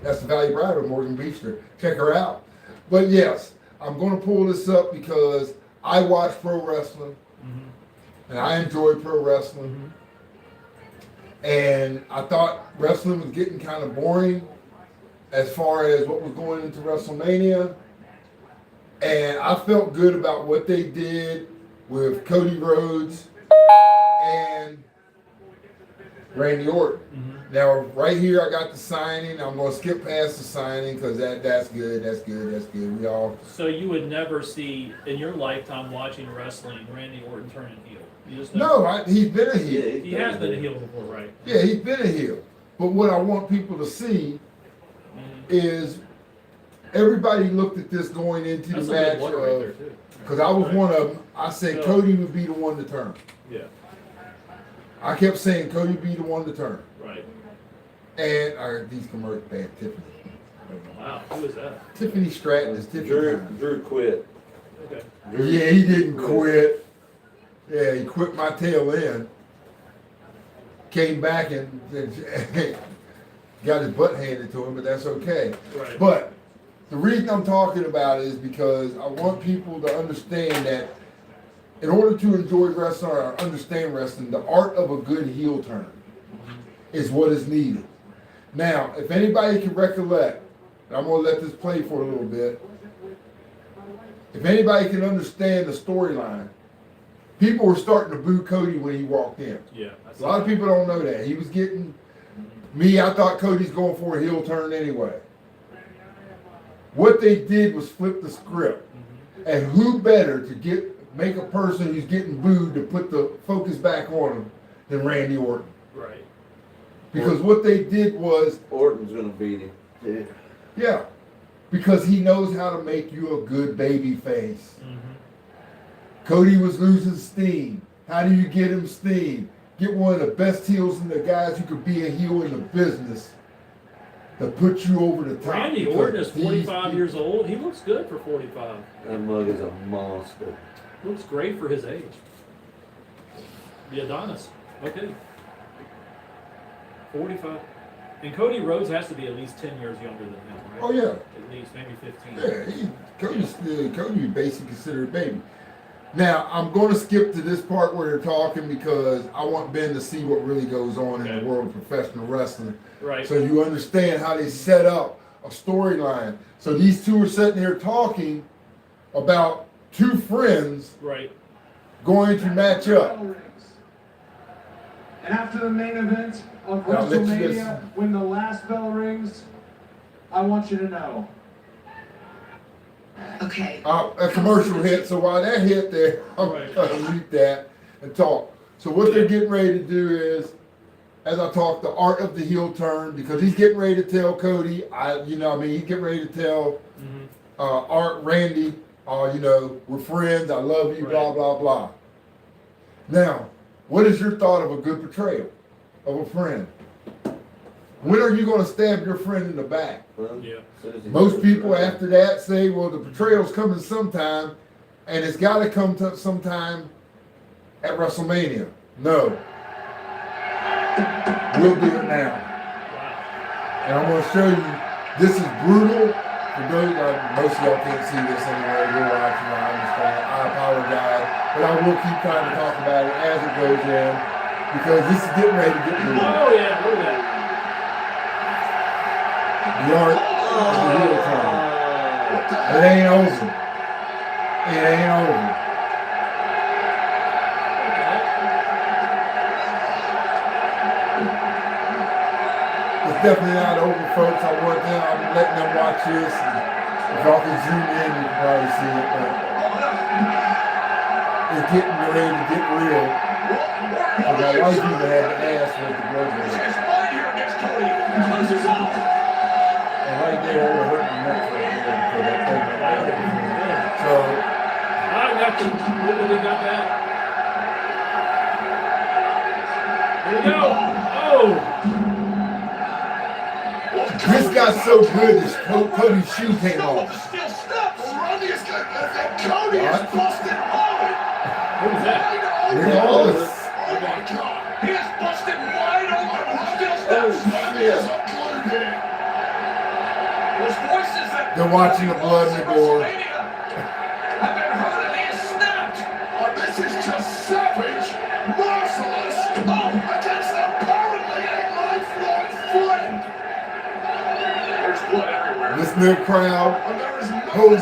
That's the Valley Bride of Morgan Beecher. Check her out. But yes, I'm going to pull this up because I watch pro wrestling Mm-hmm. and I enjoy pro wrestling. Mm-hmm. And I thought wrestling was getting kind of boring as far as what was going into WrestleMania. And I felt good about what they did with Cody Rhodes and Randy Orton. Mm-hmm. Now, right here, I got the signing. I'm going to skip past the signing because that's good. That's good. That's good. We all. So you would never see in your lifetime watching wrestling Randy Orton turning heel. You just No, he's been a heel. Yeah, He has been a heel before, right? Yeah, he's been a heel. But what I want people to see Mm-hmm. is everybody looked at this going into That's the a good match one right there too. because I was Right. one of them. I said Yeah. Cody would be the one to turn. Yeah. I kept saying Cody would be the one to turn. Right. And these commercials, they had Tiffany. Wow. Who is that? Tiffany Stratton is Tiffany. Drew quit. Okay. Yeah, he didn't quit. Yeah, he quit my tail end. Came back and got his butt handed to him, but that's okay. Right. But the reason I'm talking about it is because I want people to understand that in order to enjoy wrestling or understand wrestling, the art of a good heel turn is what is needed. Now, if anybody can recollect, and I'm going to let this play for a little bit, if anybody can understand the storyline, people were starting to boo Cody when he walked in. Yeah. A lot of people don't know that. He was getting, I thought Cody's going for a heel turn anyway. What they did was flip the script. Mm-hmm. And who better to make a person who's getting booed to put the focus back on him than Randy Orton? Right. Because what they did was, Orton's gonna beat him. Yeah. yeah, because he knows how to make you a good baby face. Mm-hmm. Cody was losing steam. How do you get him steam? Get one of the best heels and the guys who could be a heel in the business to put you over the top. Randy because Orton is these 45 people- years old. He looks good for 45. That mug is a monster. Looks great for his age. The Adonis. Okay. 45. And Cody Rhodes has to be at least 10 years younger than him, right? Oh yeah, At least, maybe 15. yeah. Cody basically considered a baby. Now I'm going to skip to this part where they're talking because I want Ben to see what really goes on in Okay. the world of professional wrestling, Right. so you understand how they set up a storyline. So these two are sitting here talking about two friends Right. going to match up. And after the main event of Now, let's WrestleMania, listen. when the last bell rings, I want you to know. Okay. A commercial hit, so while that hit there, I'm Right. going to mute that and talk. So what they're getting ready to do is, as I talk, the art of the heel turn, because he's getting ready to tell Cody, he's getting ready to tell Mm-hmm. Randy, we're friends, I love you, blah, Right. blah, blah. Now, what is your thought of a good portrayal of a friend? When are you gonna stab your friend in the back? Well, Yeah. Most people after that say, well, the betrayal's coming sometime, and it's gotta come to sometime at WrestleMania. No. We'll do it now. Wow. And I'm gonna show you, this is brutal. For those, most of y'all can't see this anyway, you're watching, I understand. I apologize, but I will keep trying to talk about it as it goes in, because this is getting ready to get brutal. Oh yeah, look at that. The art of the heel turn. It ain't over. It ain't over. It's definitely not over, folks. I'm letting them watch this. And if y'all can zoom in, you can probably see it, but it's getting ready to get real. And my wife even had to ask what the blood was. And right there, it hurt my neck right there because that thing right there. So, I got the, literally got that. Here we go. Oh! this got so good, this Cody's shoe came off. Still steps. Randy is good. Cody is busted hard. What was that? Look at all this. Oh my God. He is busted wide open. Still steps. Randy is unglued here. Those voices that They're watching the blood and the gore. have been heard and he is snapped. Oh, this is just savage. Merciless. Oh, against apparently a lifelong friend. There's blood everywhere. Listen to the crowd. And there is Holy,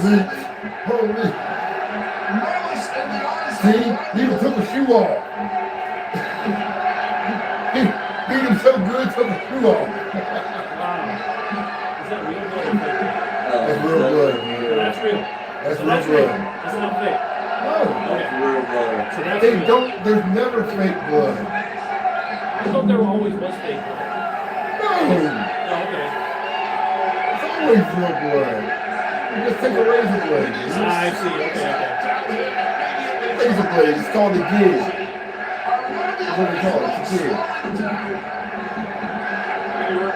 malice in the eyes of See, Randy. he even took a shoe off. He beat him so good, took a shoe off. Wow. Is that real blood? That's real blood. Oh, that's real. That's So real that's real. blood. That's not fake. No, That's real blood. So that's they real. don't. There's never fake blood. I thought there always was fake blood. No, Oh, okay. it's always real blood. You just take a razor blade. I see. Okay. Razor blade. It's called a gig. That's what they call it. It's a gig.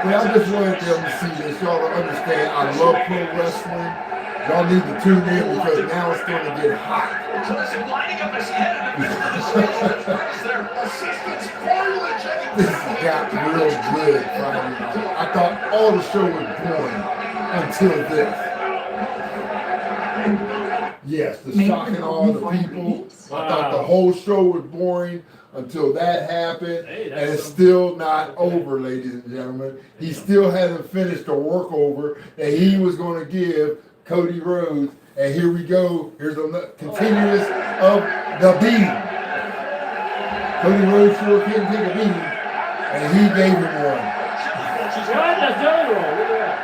Yeah, I just wanted them to see this. Y'all to understand. I love pro wrestling. Y'all need to tune in because now it's going to get hot. Listen, lining up his head in the middle of the stage. Their assistants foliage. This got real good Friday night. I thought all the show was boring until this. Yes, the shock and awe of the people. I thought the whole show was boring until that happened. Hey, that's And it's some- still not over, ladies and gentlemen. He still hasn't finished the workover that he was going to give Cody Rhodes. And here we go. Here's a continuous of the beating. Cody Rhodes sure couldn't take a beating, and he gave him one. What? That's jelly roll. Look at that.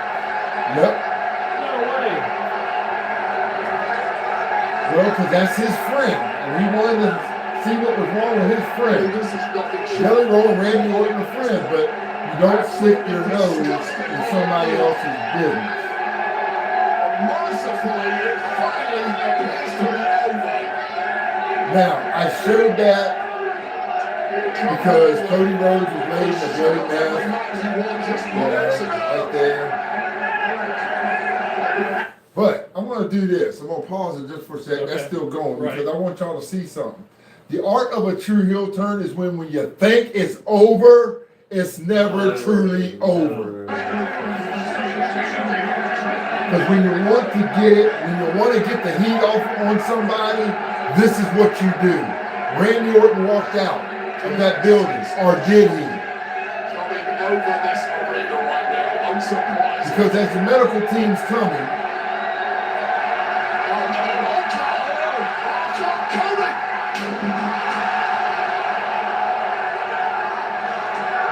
Yep. No way. Well, because that's his friend, and we wanted to see what was wrong with his friend. This is nothing short. Jelly Roll and Randy Orton are friends, but you don't stick your nose in somebody else's business. Mercifully, it finally appears to be over. Now, I showed that because Cody Rhodes was laid in a bloody mess. Right there. But I'm going to do this. I'm going to pause it just for a second. That's Okay. still going because Right. I want y'all to see something. The art of a true heel turn is when you think it's over, it's never truly over. Because when you want to get it, when you want to get the heat off on somebody, this is what you do. Randy Orton walked out of that building, or did he? Coming over this arena right now, unsurprised. Because as the medical team's coming,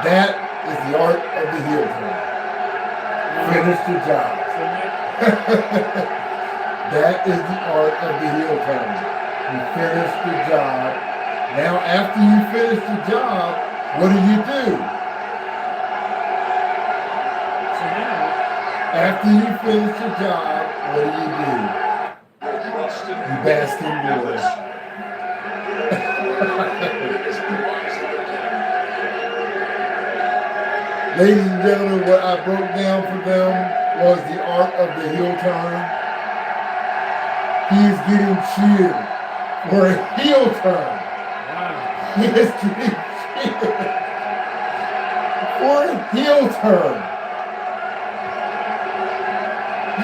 that is the art of the heel turn. Finish the job. That is the art of the heel turn. You finish the job. Now, after you finish the job, what do? So now, After you finish the job, what do? You bask in glory. Ladies and gentlemen, what I broke down for them was the art of the heel turn. He is getting cheered for a heel turn. Wow. He is getting cheered for a heel turn.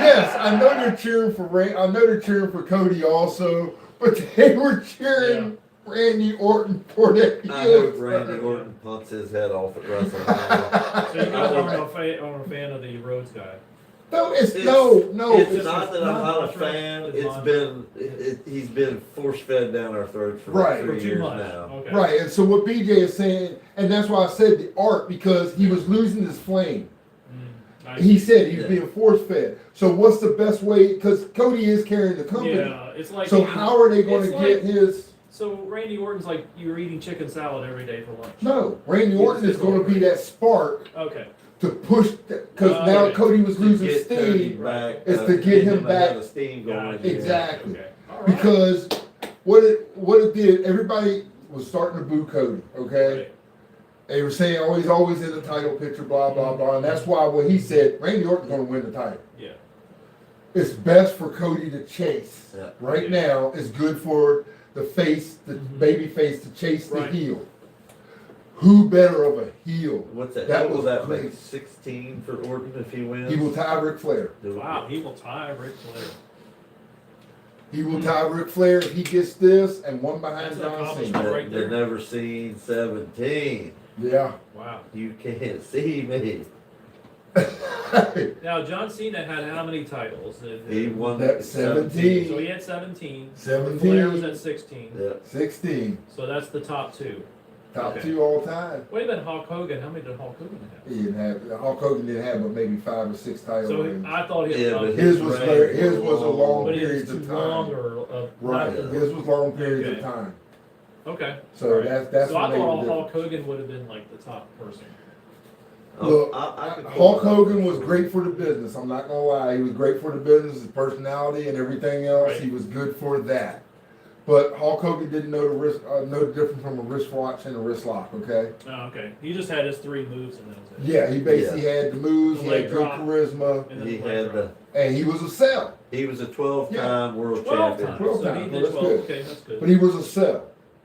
Yes, I know they're cheering for Ray. I know they're cheering for Cody also, but they were cheering Randy Orton for the heel I hope turn. Randy Orton punts his head off at WrestleMania. So you guys aren't a fan of the Rhodes guy? No, it's It's- no. It's not that I'm not a Mantra. fan. It's It's mantra. been he's been force fed down our throats for Right. like For 3 too years much. now. Okay. Right, and so what BJ is saying, and that's why I said the art, because he was losing his flame. I He see. said he was Yeah. being force fed. So what's the best way? Because Cody is carrying the company. Yeah, it's like. So how are they going to it's get like- his? So Randy Orton's like you're eating chicken salad every day for lunch. No, Randy Orton is going to be that spark Okay. to push, because now Okay. Cody was To losing get Cody steam. back, It's to get him back. another steam going. Gotcha. again. Exactly. Okay. All right. Because what it did, everybody was starting to boo Cody. Okay. Right. They were saying, oh, he's always in the title picture, blah, blah, blah. And that's why what he said, Randy Orton's going to win the title. Yeah. It's best for Cody to chase. Yeah. Right Yeah. now, it's good for the face, the Mhm. baby face to chase the Right. heel. Who better of a heel? What's that? That What was that great. make 16 for Orton if he wins? He will tie Ric Flair. Do it. Wow, he will tie Ric Flair. He will tie Ric Flair if he gets this and one behind That's an John accomplishment. Cena. Right They're there. never seen 17. Yeah. Wow. You can't see me. Now John Cena had how many titles? He won That 17. So he had 17. 17. Flair was at 16. Yeah. 16. So that's the top two. Top Okay. two all time. Wait a minute, Hulk Hogan. How many did Hulk Hogan have? He didn't have, Hulk Hogan didn't have but maybe 5 or 6 title So reigns. I thought he Yeah, had. but His was reign very- his was a long but he was periods too of time. long or Right. not- His was long periods Okay. of time. Okay. So All right. that's so what I made thought the Hulk Hogan would have been like the top person. Look, I could Hulk go- Hogan was great for the business. I'm not gonna lie. He was great for the business, his personality and everything else. Right. He was good for that. But Hulk Hogan didn't know the difference from a wristwatch and a wrist lock. Okay. Oh, okay. He just had his 3 moves and that was it. Yeah, he basically had the moves. The He leg had good drop. charisma, And then He the leg had drop. and he was a sell. he was a 12-time world 12 champion. times. 12 So times. he Well, did that's 12. good. Okay, that's good. But he was a sell.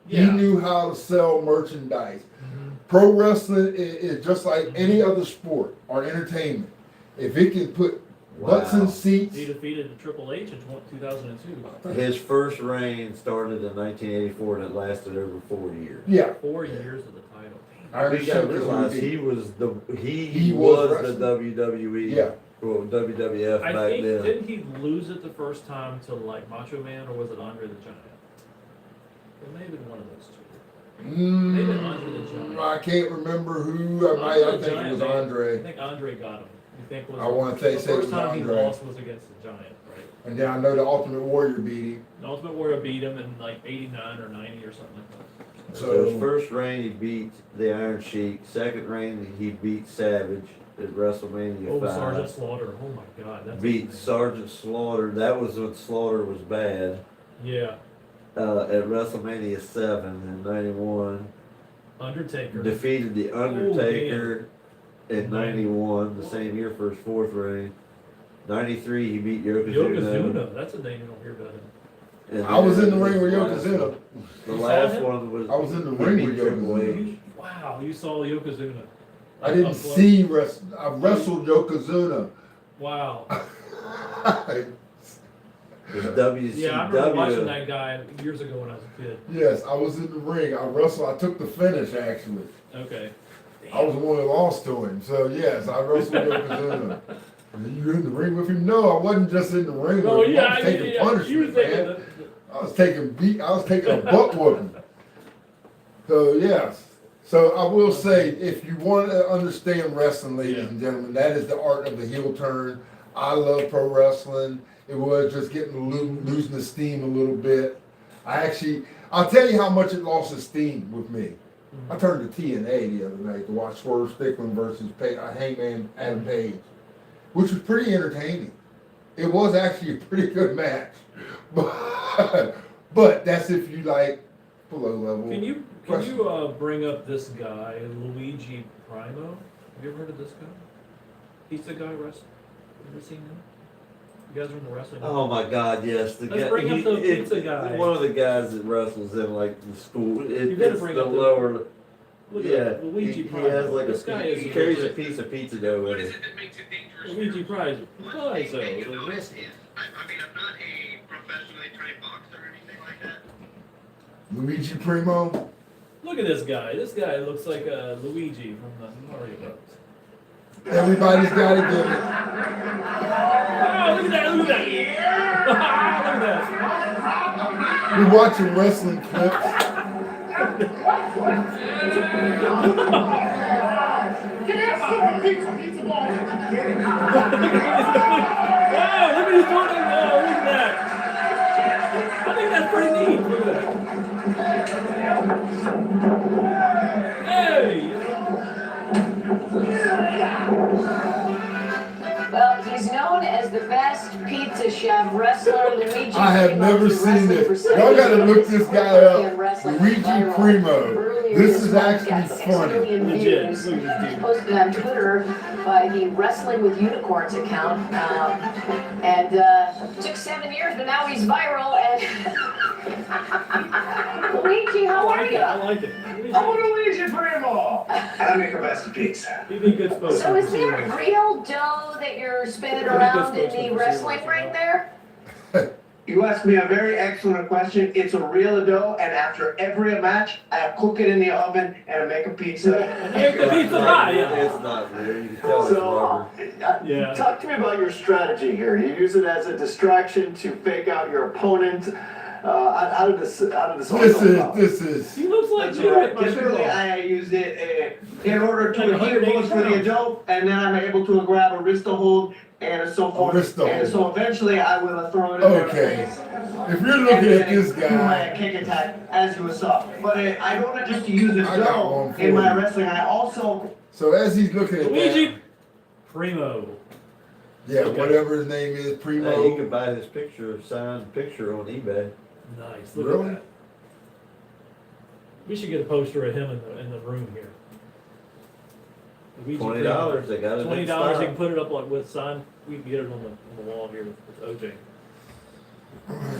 Yeah. He knew how to sell merchandise. Mhm. Pro wrestling is just like any other sport or entertainment. If it can put butts Wow. in seats, He defeated Triple H in 2002. His first reign started in 1984 and it lasted over 4 years. yeah. 4 years of the title. I We gotta understand. 'cause realize we- he was He was was the wrestling. WWE, Yeah. well, WWF I back think then. didn't he lose it the first time to like Macho Man or was it Andre the Giant? It may have been one of those two. Maybe Andre the Giant. I can't remember who. I Andre the think it Giant, was man. I Andre. think Andre got him. You think was I wanna say the say it first was time he Andre. lost was against the Giant, right? And then I know the Ultimate Warrior beat him. The Ultimate Warrior beat him in like 89 or 90 or something like that. So his So first reign he beat the Iron Sheik. Second reign he beat Savage at WrestleMania Oh, 5. Sergeant Slaughter. Oh my God, that's Beat amazing. Sergeant Slaughter. That was when Slaughter was bad. Yeah, At WrestleMania 7 in '91. Undertaker. Defeated the Undertaker in '91, the same year for his fourth reign. '93 he beat Yokozuna. Yokozuna. That's a name you don't hear about him. And I was in the ring with the last Yokozuna. one- The You saw last him? one was I was in the he ring beat with Triple Yokozuna. H. Wow, you saw Yokozuna. I didn't Up close. see wrestle. I wrestled Yokozuna. Wow. It was WCW. Yeah, I remember watching that guy years ago when I was a kid. Yes, I was in the ring. I wrestled. I took the finish actually. Okay. I was the one who lost to him. So yes, I wrestled Yokozuna. You were in the ring with him? No, I wasn't just in the ring Oh with him. yeah, I was taking you were punishment, thinking man. that. I was taking a butt whooping. So yes. So I will say, if you want to understand wrestling, ladies Yeah. and gentlemen, that is the art of the heel turn. I love pro wrestling. It was just getting losing the steam a little bit. I'll tell you how much it lost its steam with me. I turned to TNA the other night to watch Swerve Strickland versus Hangman Adam Page, which was pretty entertaining. It was actually a pretty good match, but that's if you like below level. Can you bring up this guy Luigi Primo? Have you ever heard of this guy? Pizza guy wrestling. Ever seen him? You guys are in the wrestling. Oh my God, yes, the Let's guy. bring up the pizza guy. One of the guys that wrestles in like the school. You better It's bring the up the- lower. Look Yeah, at Luigi he Prime. has like This guy is he carries a legit. piece of pizza dough What with is him. it that makes it dangerous? Luigi Prime. One Why thing so? that you know is, I mean, I'm not a professionally trained boxer or anything like that. Luigi Primo. Look at this guy. This guy looks like Luigi from the Mario Bros. Everybody's got to give it. Oh, look at that! Look at that! Look at that! We're watching wrestling clips. Wow! Look at his throwing! Oh, look at that! I think that's pretty neat. Look at that. Hey! Well, he's known as the best pizza chef wrestler, Luigi. I have Primo. never He seen wrestled this. for 7 Y'all gotta years. look this guy up. Wrestling Luigi viral. Primo. Earlier This this is month, actually got 6 funny. million Legit. views. Look at this dude. Posted on Twitter by the Wrestling with Unicorns account. Took 7 years, but now he's viral. And Luigi, how are I you? like it. I'm Luigi Primo. And I make the best pizza. He'd be a good spokesman. So is for there Zero. real dough that you're spinning Pretty good around in spokesman the for wrestling Zero. ring there? You asked me a very excellent question. It's a real dough, and after every match, I cook it in the oven and I make a pizza. Make the pizza pie, yeah. It's not real. You can tell it's So, rubber. Yeah. talk to me about your strategy here. Do you use it as a distraction to fake out your opponent? How did this all come about? This is. He looks like That's you right. at Typically, basketball. I use it in order Like to heat 180 those for the pounds. dough, and then I'm able to grab a wrist hold and so forth. wrist And hold. so eventually, I will throw it in their Okay. face. If you're looking at this Do my guy, kick attack as you saw. But I don't just use the I got dough one for in my you. wrestling. I also so as he's looking at that, Luigi Primo. yeah, Okay. whatever his name is, Hey, you Primo. can buy his picture, signed picture on eBay. Nice. Look Really? at that. We should get a poster of him in the room here. Luigi $20. They got it. in $20. You stock. can put it up like with sign. We can get it on the wall here with OJ.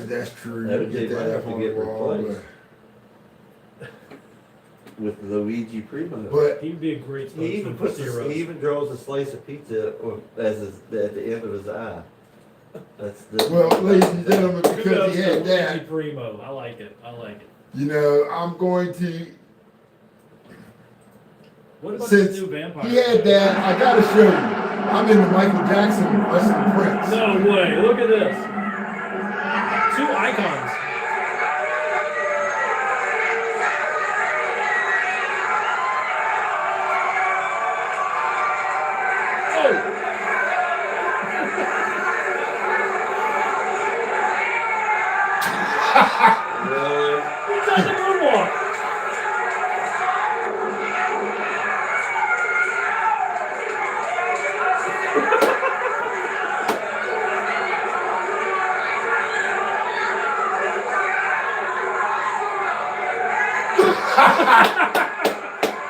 That's true. That You would get be that right up to on get the wall, replaced. With Luigi Primo. but He'd be a great He even spokesman for puts Zero. he even draws a slice of pizza at the end of his eye. That's the well, ladies and gentlemen, because Kudos he to had Luigi that, Primo. I like it. I like it. you know, I'm going to. What about Since this new vampire? he had that, I gotta show you. I'm in the Michael Jackson wrestling Prince. No way. Look at this. Two icons. Oh. really. He tried the moonwalk.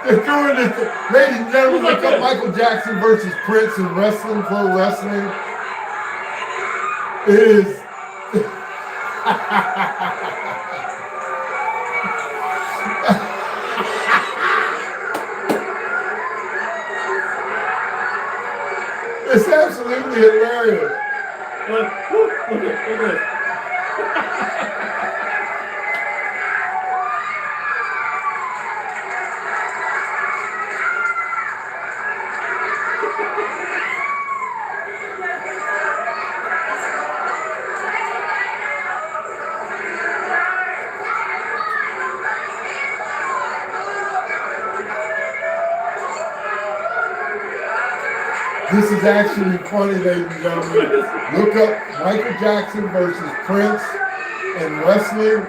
They're doing this. Ladies and gentlemen, look up Michael Jackson versus Prince in wrestling, pro wrestling. It is. It's absolutely hilarious. Look at this. This is actually funny, ladies and gentlemen. Look up Michael Jackson versus Prince in wrestling.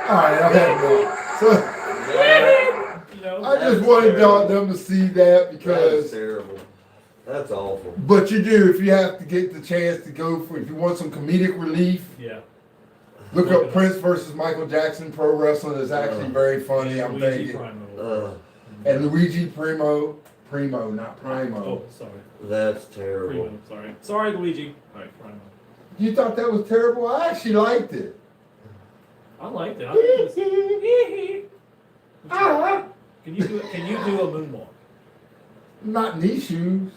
All right, I've had enough. So You know. I just wanted terrible. them to see that That is because, terrible. That's awful. but you do, if you have to get the chance to go for, if you want some comedic relief, Yeah. look up Prince versus Michael Jackson Pro Wrestling. Is actually very funny. I'm Luigi thinking. Primo. And Luigi Primo, not Primo. Oh, sorry. That's terrible. Primo, sorry. Sorry, Luigi. All right, Primo. You thought that was terrible? I actually liked it. I liked it. I think it was... Can you do it? Can you do a moonwalk? Not in these shoes.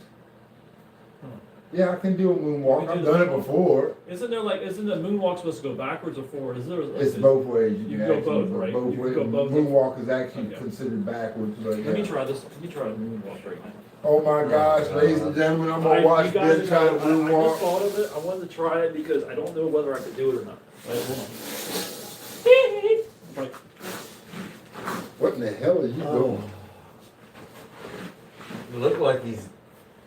Huh. Yeah, I can do a moonwalk. You I've do done the it moonwalk? before. Isn't the moonwalk supposed to go backwards or forward? Is there? It's both ways. You can go actually both, right? Both You ways. go both. Moonwalk is actually Okay. considered backwards. But Let me yeah. try this. Let me try a moonwalk right now. Oh my gosh, ladies and gentlemen, I'm gonna watch You guys Ben try to I just moonwalk. thought of it. I wanted to try it because I don't know whether I could do it or not. Wait, hold on. Right. What in the hell are you doing? You look like he's.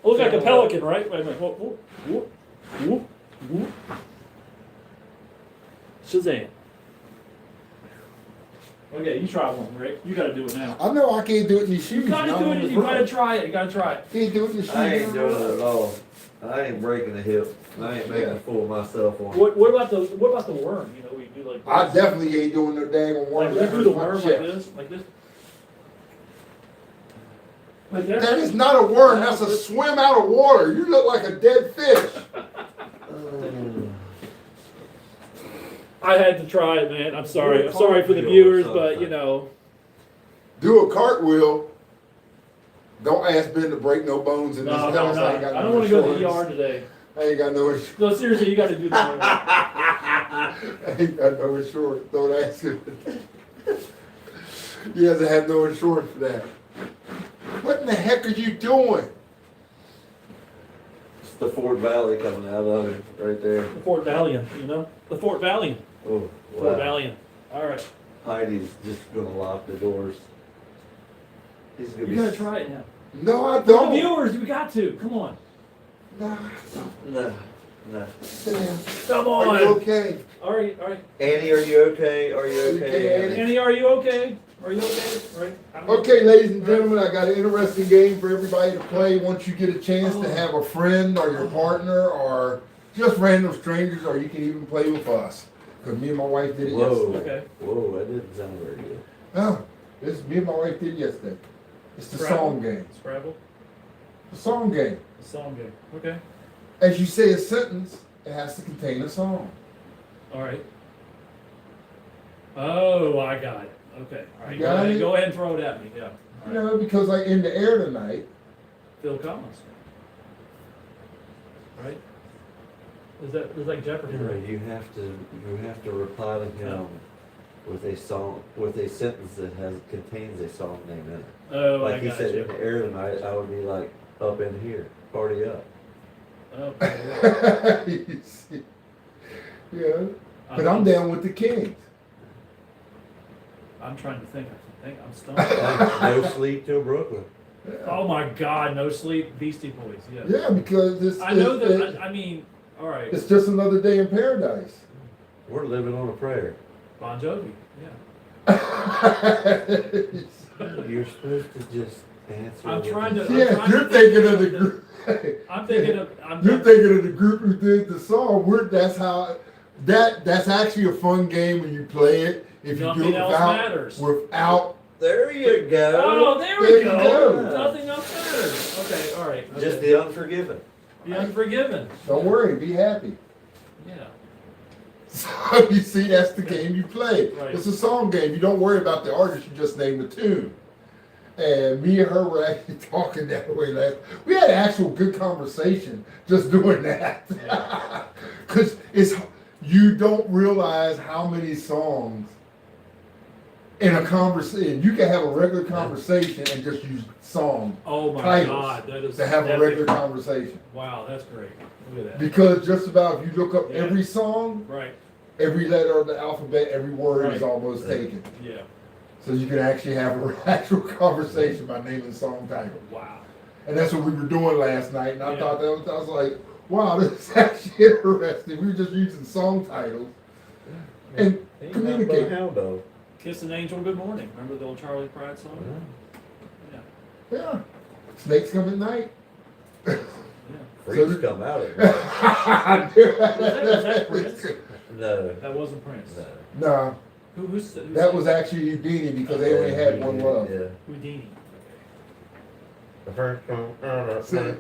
I look like a pelican, right? Wait a minute. Whoop, whoop, whoop, whoop, whoop. Shazam. Okay, you try one, Rick. You gotta do it now. I know I can't do it in these shoes. You gotta now do I'm it. in You the gotta front. try it. You gotta try it. Can't do it in the shoes. I ain't doing it at all. I ain't breaking a hip. I ain't making a fool of myself on. What about the worm? You know, we do like. I this. definitely ain't doing no dang on Like worm. we That do the hurts my worm like chest. this, like this. Like that. That is not a worm. That's a swim out of water. You look like a dead fish. I had to try it, man. I'm sorry. Do a I'm sorry for the cartwheel or viewers, but something. you know. Do a cartwell. Don't ask Ben to break no bones in this No, house. no, I ain't got I no don't want to go to the insurance. ER today. I ain't got no insurance. No, seriously, you got to do that. I ain't got no insurance. Don't ask him. He doesn't have no insurance for that. What in the heck are you doing? It's the Ford Valley coming out of it right there. The Fort Valiant, you know? The Fort Valiant. Oh, Fort wow. Valiant. All right. Heidi's just gonna lock the doors. He's gonna You be. got to try it now. No, I For the don't. viewers, we got to. Come on. No, No, no. sit down. Come Are you on. okay? All right, all right. Annie, are you okay? Are you Okay, okay? Annie? Annie, are you okay? Are you okay? Right. I'm Okay, ladies and gentlemen, I got an interesting game for everybody to play. Once you get a chance to have a friend or your partner or just random strangers, or you can even play with us. Because me and my wife did it Whoa. yesterday. Okay. Whoa, that didn't sound very good. Oh, this me and my wife did it yesterday. It's the Scrabble? song game. Scrabble. The song game. The song game. Okay. As you say a sentence, it has to contain a song. All right. Oh, I got it. Okay. All right. You got it? Go ahead and throw it at me. Yeah. All You right. know, because like in the air tonight, Phil Collins. Right? Is that like Jeopardy? No, Right? you have to reply to him with a song, with a sentence that contains a song name in it. Oh, Like I he got said, you. in the air tonight, I would be like, up in here, party up. Okay. you see. Yeah. But I'm down with the Kings. I'm trying to think. I'm stumped. No sleep till Brooklyn. Oh my God! No sleep. Beastie Boys. Yeah. Yeah, because this. I know that. I mean, all right. It's just another day in paradise. We're living on a prayer. Bon Jovi. Yeah. You're supposed to just answer. I'm with trying a- to. Yeah, you're thinking of the group. I'm thinking of. You're thinking of the group who did the song. That's how. That's actually a fun game when you play it. If you do Nothing it else matters. without. There you go. Oh, there There we you go. go. Nothing else matters. Okay. All right. Okay. Just the unforgiven. The Unforgiven. Don't worry, be happy. Yeah. So you see, that's the game you play. Right. It's a song game. You don't worry about the artist. You just name the tune. And me and her were actually talking that way last. We had an actual good conversation just doing that. Because you don't realize how many songs in a conversation. You can have a regular conversation and just use song Oh my titles God. That is. to have a that regular is- conversation. Wow, that's great. Look at that. Because just about if you look up Yeah. every song, Right. every letter of the alphabet, every word is Right. almost taken. Yeah. So you can actually have an actual conversation by naming song title. Wow. And that's what we were doing last night. And I Yeah. thought I was like, wow, this is actually interesting. We were just using song titles and Ain't nothing but a communicate. hound dog. Kiss an Angel, Good Morning. Remember the old Charlie Pride song? Yeah. Yeah. Snakes come at night. Freaks come out of it. Was that Prince? No, That wasn't Prince. no. Nah, Who's that was actually Houdini because they only had one love. Yeah. Houdini. The first come out of See,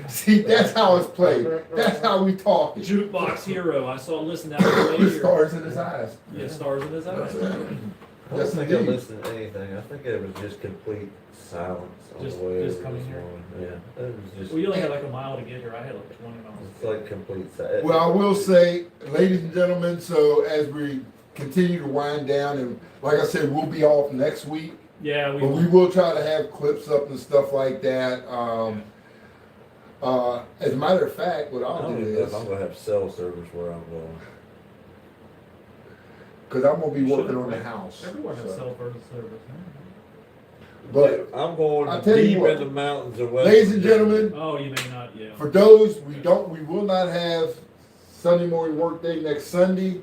see, that's how it's played. That's how we talk. Jukebox Hero. I saw listen out the With radio. stars in his eyes. Yeah, stars in his eyes. I don't Yes, think I indeed. listened to anything. I think it was just complete silence on Just- the way just over coming this here? morning. Yeah, it was just, Well, you only had like a mile to get here. I had like 20 miles. it's like complete silence. Well, I will say, ladies and gentlemen, so as we continue to wind down, and like I said, we'll be off next week, Yeah, but we will try to have clips up and stuff like that. As a matter of fact, what I I'll don't do even know is, if I'm gonna have cell service where I'm going. because I'm gonna be working Should. on the house. Everyone has so. cell phone service. But I'm I'll going tell you deep what, in the mountains of West ladies and Virginia. gentlemen, Oh, you may not. Yeah. for those, we will not have Sunday morning workday next Sunday,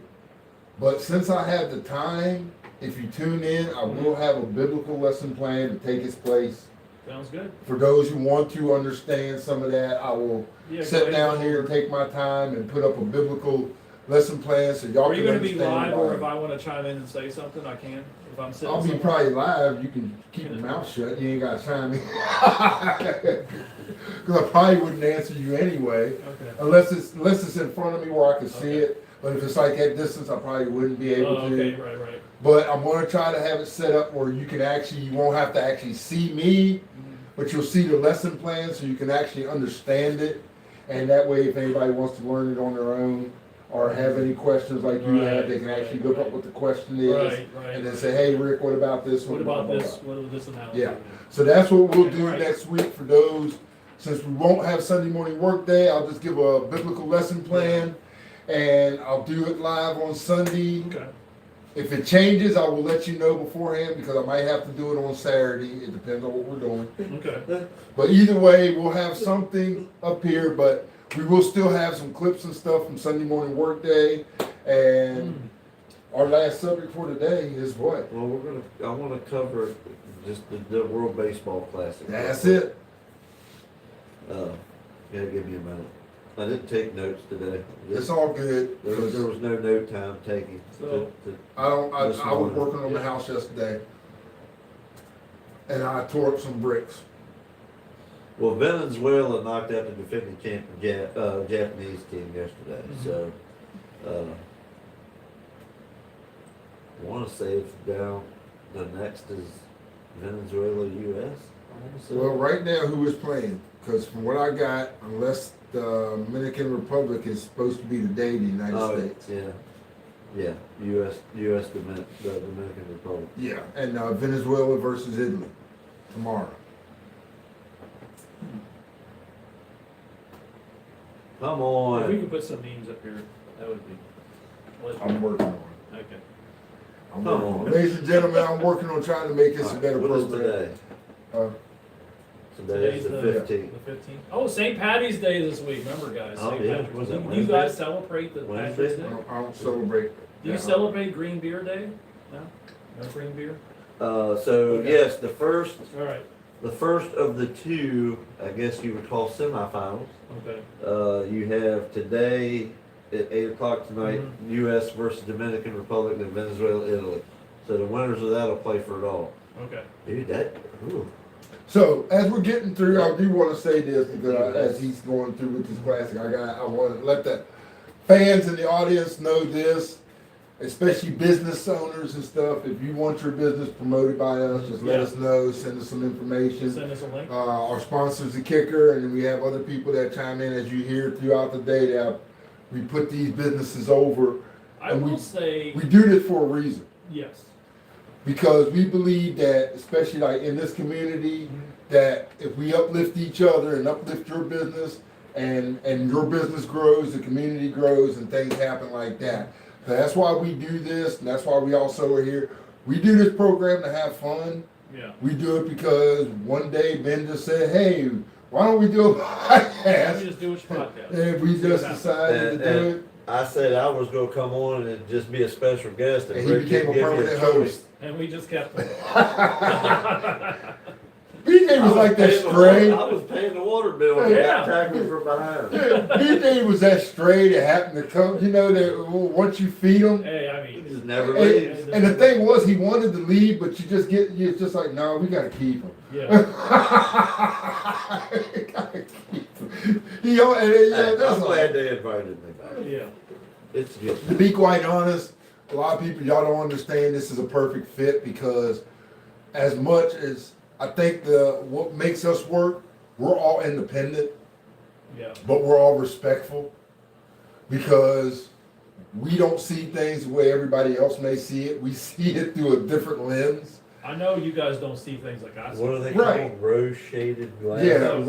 but since I have the time, if you tune in, I will have a biblical lesson plan to take its place. Sounds good. For those who want to understand some of that, I will Yeah. go sit ahead. down here and take my time and put up a biblical lesson plan so y'all Are you can going to be understand. live, or why. if I want to chime in and say something, I can? If I'm sitting I'll be somewhere? probably live. You can keep your mouth shut. You ain't got to chime in. Because I probably wouldn't answer you anyway. Okay. Unless it's in front of me where I can see it. But if it's like at distance, I probably wouldn't be able Oh, to. okay, right. But I'm gonna try to have it set up where you won't have to actually see me, but you'll see the lesson plan so you can actually understand it. And that way, if anybody wants to learn it on their own or have any questions like you have, they can actually look up what the question is Right. and then say, hey, Rick, what about this one? What about Blah, blah, this? blah. What about this analogy? Yeah. So that's what we'll do Right. next week for those. Since we won't have Sunday morning work day, I'll just give a biblical lesson plan and I'll do it live on Sunday. Okay. If it changes, I will let you know beforehand because I might have to do it on Saturday. It depends on what we're doing. Okay. But either way, we'll have something up here, but we will still have some clips and stuff from Sunday morning work day. And our last subject for today is what? Well, I wanna cover just the World Baseball Classic. That's it. Gotta give me a minute. I didn't take notes today. It's all good. There was no note time taking. So- I was This morning. working on the house yesterday. And I tore up some bricks. Well, Venezuela knocked out the defending Japanese team yesterday, so, I wanna say it's down, the next is Venezuela, US, I wanna say. Well, right now, who is playing? Because from what I got, unless the Dominican Republic is supposed to be the day of the United Oh, States. yeah, the Dominican Republic. Yeah, and Venezuela versus Italy tomorrow. Come If we on, could put some memes up here, that would be. I'm working on it. Okay. I'm Come working on on. it. Ladies and gentlemen, I'm working on trying to make this a better what is program. today? Uh, Today is the Today's 15th. The 15th. Oh, St. Patty's Day this week. Remember, guys? Oh, St. yeah. Patrick's. Was that Do you Wednesday? guys celebrate the Wednesday? Patrick's Day? I don't celebrate. Do you celebrate Green Beer Day? No? No green beer? So Okay. yes, the first All right. of the two, I guess you would call semifinals. Okay. You have today at 8 o'clock tonight, Mm-hmm. U.S. versus Dominican Republic and Venezuela, Italy. So the winners of that will play for it all. Okay. Dude, ooh. So as we're getting through, I do want to say this because as he's going through with this classic, I want to let the fans in the audience know this, especially business owners and stuff. If you want your business promoted by us, just let Yeah. us know. Send us some information. Send us a link. Our sponsor's the Kicker, and then we have other people that chime in as you hear throughout the day that we put these businesses over. I and will say We do this for a reason. yes. Because we believe that, especially like in this community, that if we uplift each other and uplift your business and your business grows, the community grows and things happen like that. So that's why we do this and that's why we also are here. We do this program to have fun. Yeah. We do it because one day Ben just said, hey, why don't we do a Let me podcast? just do a podcast. And we just decided to do it. I said I was gonna come on and just be a special guest, and And he Rick became didn't a give me permanent choice. host. And we just kept it. BJ was like that stray. I was paying the water bill and Yeah. got tackled from behind. BJ was that stray that happened to come, you know, that once you feed them. Hey, I He mean, just never leaves. And the thing was, he wanted to leave, but it's just like, no, we gotta keep him. yeah. Gotta keep him. You know, and, yeah, that's I'm all. glad they invited me back. Yeah. It's good. To be quite honest, a lot of people, y'all don't understand this is a perfect fit because as much as I think what makes us work, we're all independent, Yeah. but we're all respectful because we don't see things the way everybody else may see it. We see it through a different lens. I know you guys don't see things like I see. What are they Right. called? Rose shaded glasses? Yeah,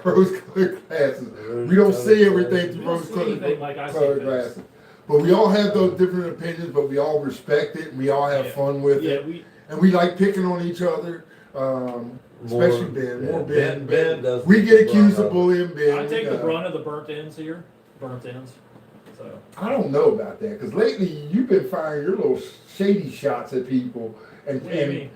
rose colored glasses. We don't see everything You through don't rose see anything like I see colored things. glasses. But we all have those different opinions, but we all respect it and we all have Yeah. fun with Yeah, it. And we like picking on each other, especially Ben. More Ben. Ben does. We get the accused brunt of bullying Ben. I take you the know. brunt of the burnt ends here. Burnt ends. So. I don't know about that because lately you've been firing your little shady shots at people. What do you mean?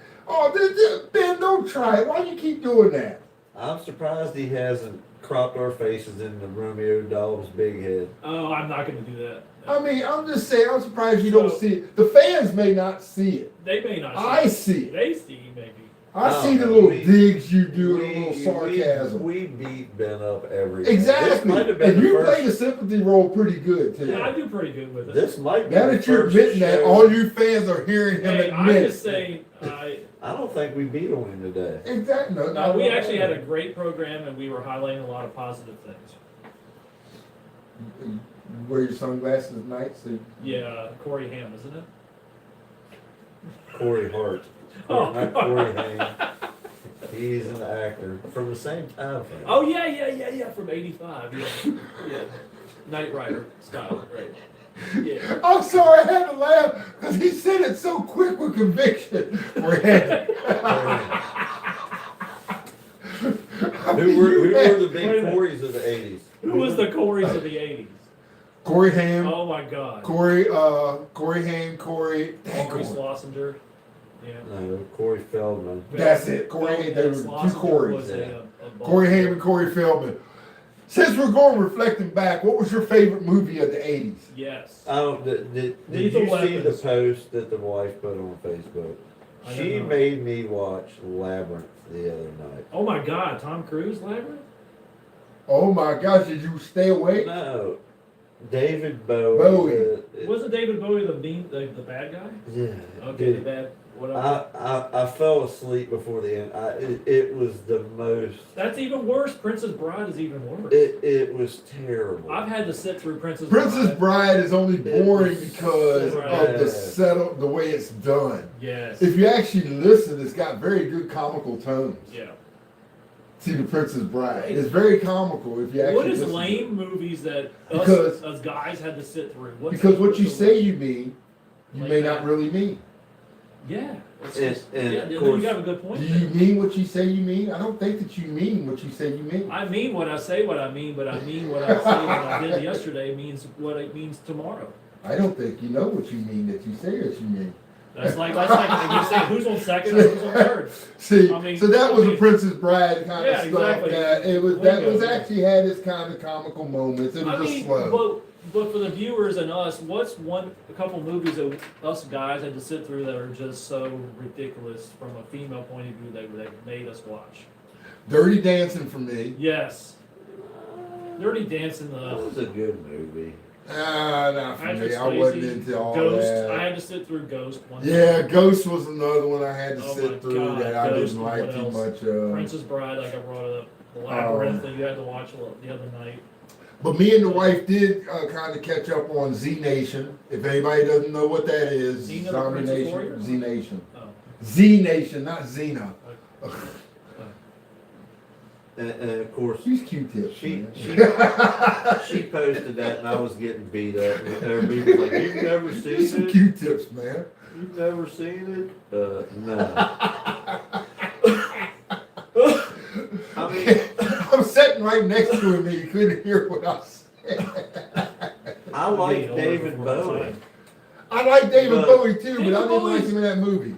Ben, don't try it. Why you keep doing that? I'm surprised he hasn't cropped our faces in the Romeo Dobbs big head. Oh, I'm not going to do that. I mean, I'm just saying, I'm surprised you don't So- see it. The fans may not see it. They may not. I it. see it. They see maybe. I see the no, little we- digs you do, the little sarcasm. We beat Ben up every day. This Exactly. might have been And the you first- play the sympathy role pretty good, too. Yeah, I do pretty good with it. This might be Now the that you're first admitting that, show- all you fans are hearing him Hey, I'm admit just saying. I don't think we beat on him today. Exactly. No, we actually had a great program, and we were highlighting a lot of positive things. You wear your sunglasses at night, so Yeah, Corey Haim, isn't it? Corey Hart. Oh. Not Corey Haim. He's an actor from the same time frame. Oh yeah, from '85. Yeah, yeah. Knight Rider style, right? Yeah. I'm sorry, I had to laugh because he said it so quick with conviction. Who were the big Wait a minute. Corys of the 80s? Who was the Corys of the '80s? Corey Haim, Oh my God. Corey Haim, Corey. Dang, Corey Corey. Schlosinger. Yeah. No, Corey Feldman. That's it. Corey Haim. There were two Schlosinger Corys. was a Corey Haim and Corey Feldman. Since we're going reflecting back, what was your favorite movie of the 80s? Yes. I don't. Did Lethal you see the Weapons. post that the wife put on Facebook? I She don't know. made me watch Labyrinth the other night. Oh my God, Tom Cruise, Labyrinth? Oh my gosh, did you stay awake? No, David Bowie. Bowie. Wasn't David Bowie the bad guy? Yeah. Okay, the dude, bad whatever. I fell asleep before the end. It was the most. That's even worse. Princess Bride is even worse. It was terrible. I've had to sit through Princess Princess Bride is only boring It was because so of the way it's done. Yes. If you actually listen, it's got very good comical tones. Yeah. See the Princess Bride. It's very comical if you actually What is listen. lame movies that Because- us guys had to sit through? What's Because what what's you the- say you mean, you Like may that. not really mean. Yeah. It's And- just- and yeah, of you course- have a good point. Do you mean what you say you mean? I don't think that you mean what you say you mean. I mean what I say what I mean, but I mean what I say what I did yesterday means what it means tomorrow. I don't think you know what you mean that you say what you mean. That's like if you say who's on second or who's on third. See, I mean- so that was I the mean- Princess Bride kind Yeah, of stuff. exactly. That was Lingo. actually had its kind of comical moments. It was I just mean, slow. but for the viewers and us, what's a couple movies that us guys had to sit through that are just so ridiculous from a female point of view that they made us watch? Dirty Dancing for me. Yes. Dirty Dancing, That was a good movie. Not for Patrick me. I wasn't Swayze, into all Ghost. that. I had to sit through Ghost one Yeah, time. Ghost was another one I had to Oh my sit through God, that I Ghost, didn't like what too else? much of. Princess Bride, like I brought it up. The Labyrinth that you had to watch the other night. But me and the wife did kind of catch up on Z Nation. If anybody doesn't know what that is, Xena the Zombie Princess Nation, Warrior? Z Nation. Oh. Z Nation, not Xena. And of course, She's Q-tips. she man. she posted that, and I was getting beat up. And everybody was like, "You've never She's seen some it? Q-tips, man. You've never seen it? No." I mean, I'm sitting right next to him and you couldn't hear what I said. I like David Bowie. I like David But- Bowie too, but I David didn't like Bowie's- him in that movie.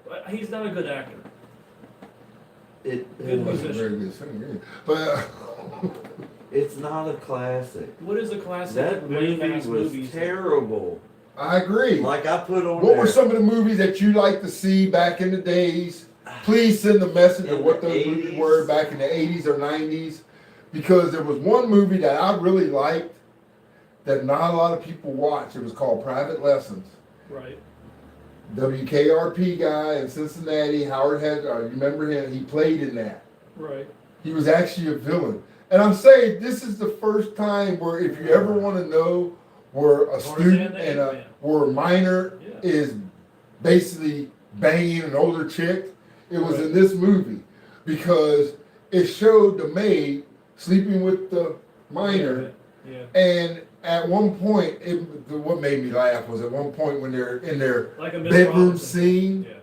But he's not a good actor. Good That's a musician. very good singer, but it's not a classic. What is a classic? That movie lame-ass was movies? terrible. I agree. Like I put on What there, were some of the movies that you like to see back in the days? Please send a message of In what the those movies 80s? were back in the 80s or 90s. Because there was one movie that I really liked that not a lot of people watch. It was called Private Lessons. Right. WKRP guy in Cincinnati, Howard had, you remember him? He played in that. Right. He was actually a villain. And I'm saying this is the first time where if you ever want to know where a student the and Ape-Man. where a minor Yeah. is basically banging an older chick, it was Right. in this movie because it showed the maid sleeping with the minor. Yeah. And at one point, what made me laugh was at one point when they're in their Like a Miss bedroom Robinson. scene, Yeah.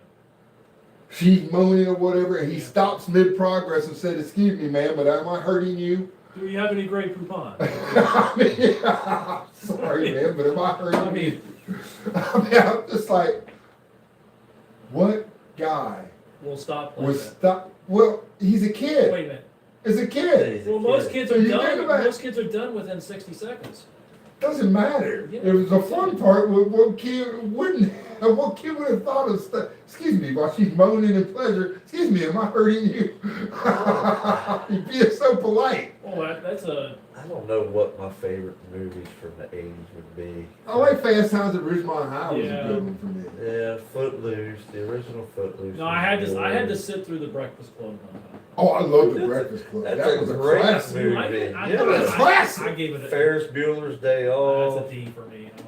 she's moaning or whatever, and he Yeah. stops mid-progress and said, "Excuse me, ma'am, but am I hurting you?" Do you have any Grey Poupon? I mean, sorry, man, but am I hurting I you? mean, I'm just like, what guy we'll stop like would that. stop? Well, he's a kid. Wait a minute. It's a kid. He's a Well, most kid. kids So are you think done. about it. Most kids are done within 60 seconds. Doesn't matter. Yeah. It was the fun part. What kid wouldn't? What kid would have thought of stuff? Excuse me, while she's moaning in pleasure. Excuse me, am I hurting you? You're being so polite. Well, that's a. I don't know what my favorite movies from the 80s would be. I like Fast Times at Ridgemont High was Yeah. a good one for me. Yeah, Footloose, the original Footloose. No, I had was to good. sit through the Breakfast Club. Oh, I love The Breakfast Club. That's That a was a great classic. movie. I Yeah. Classic. I gave it a. Ferris Bueller's Day That's Off. a D for me. I don't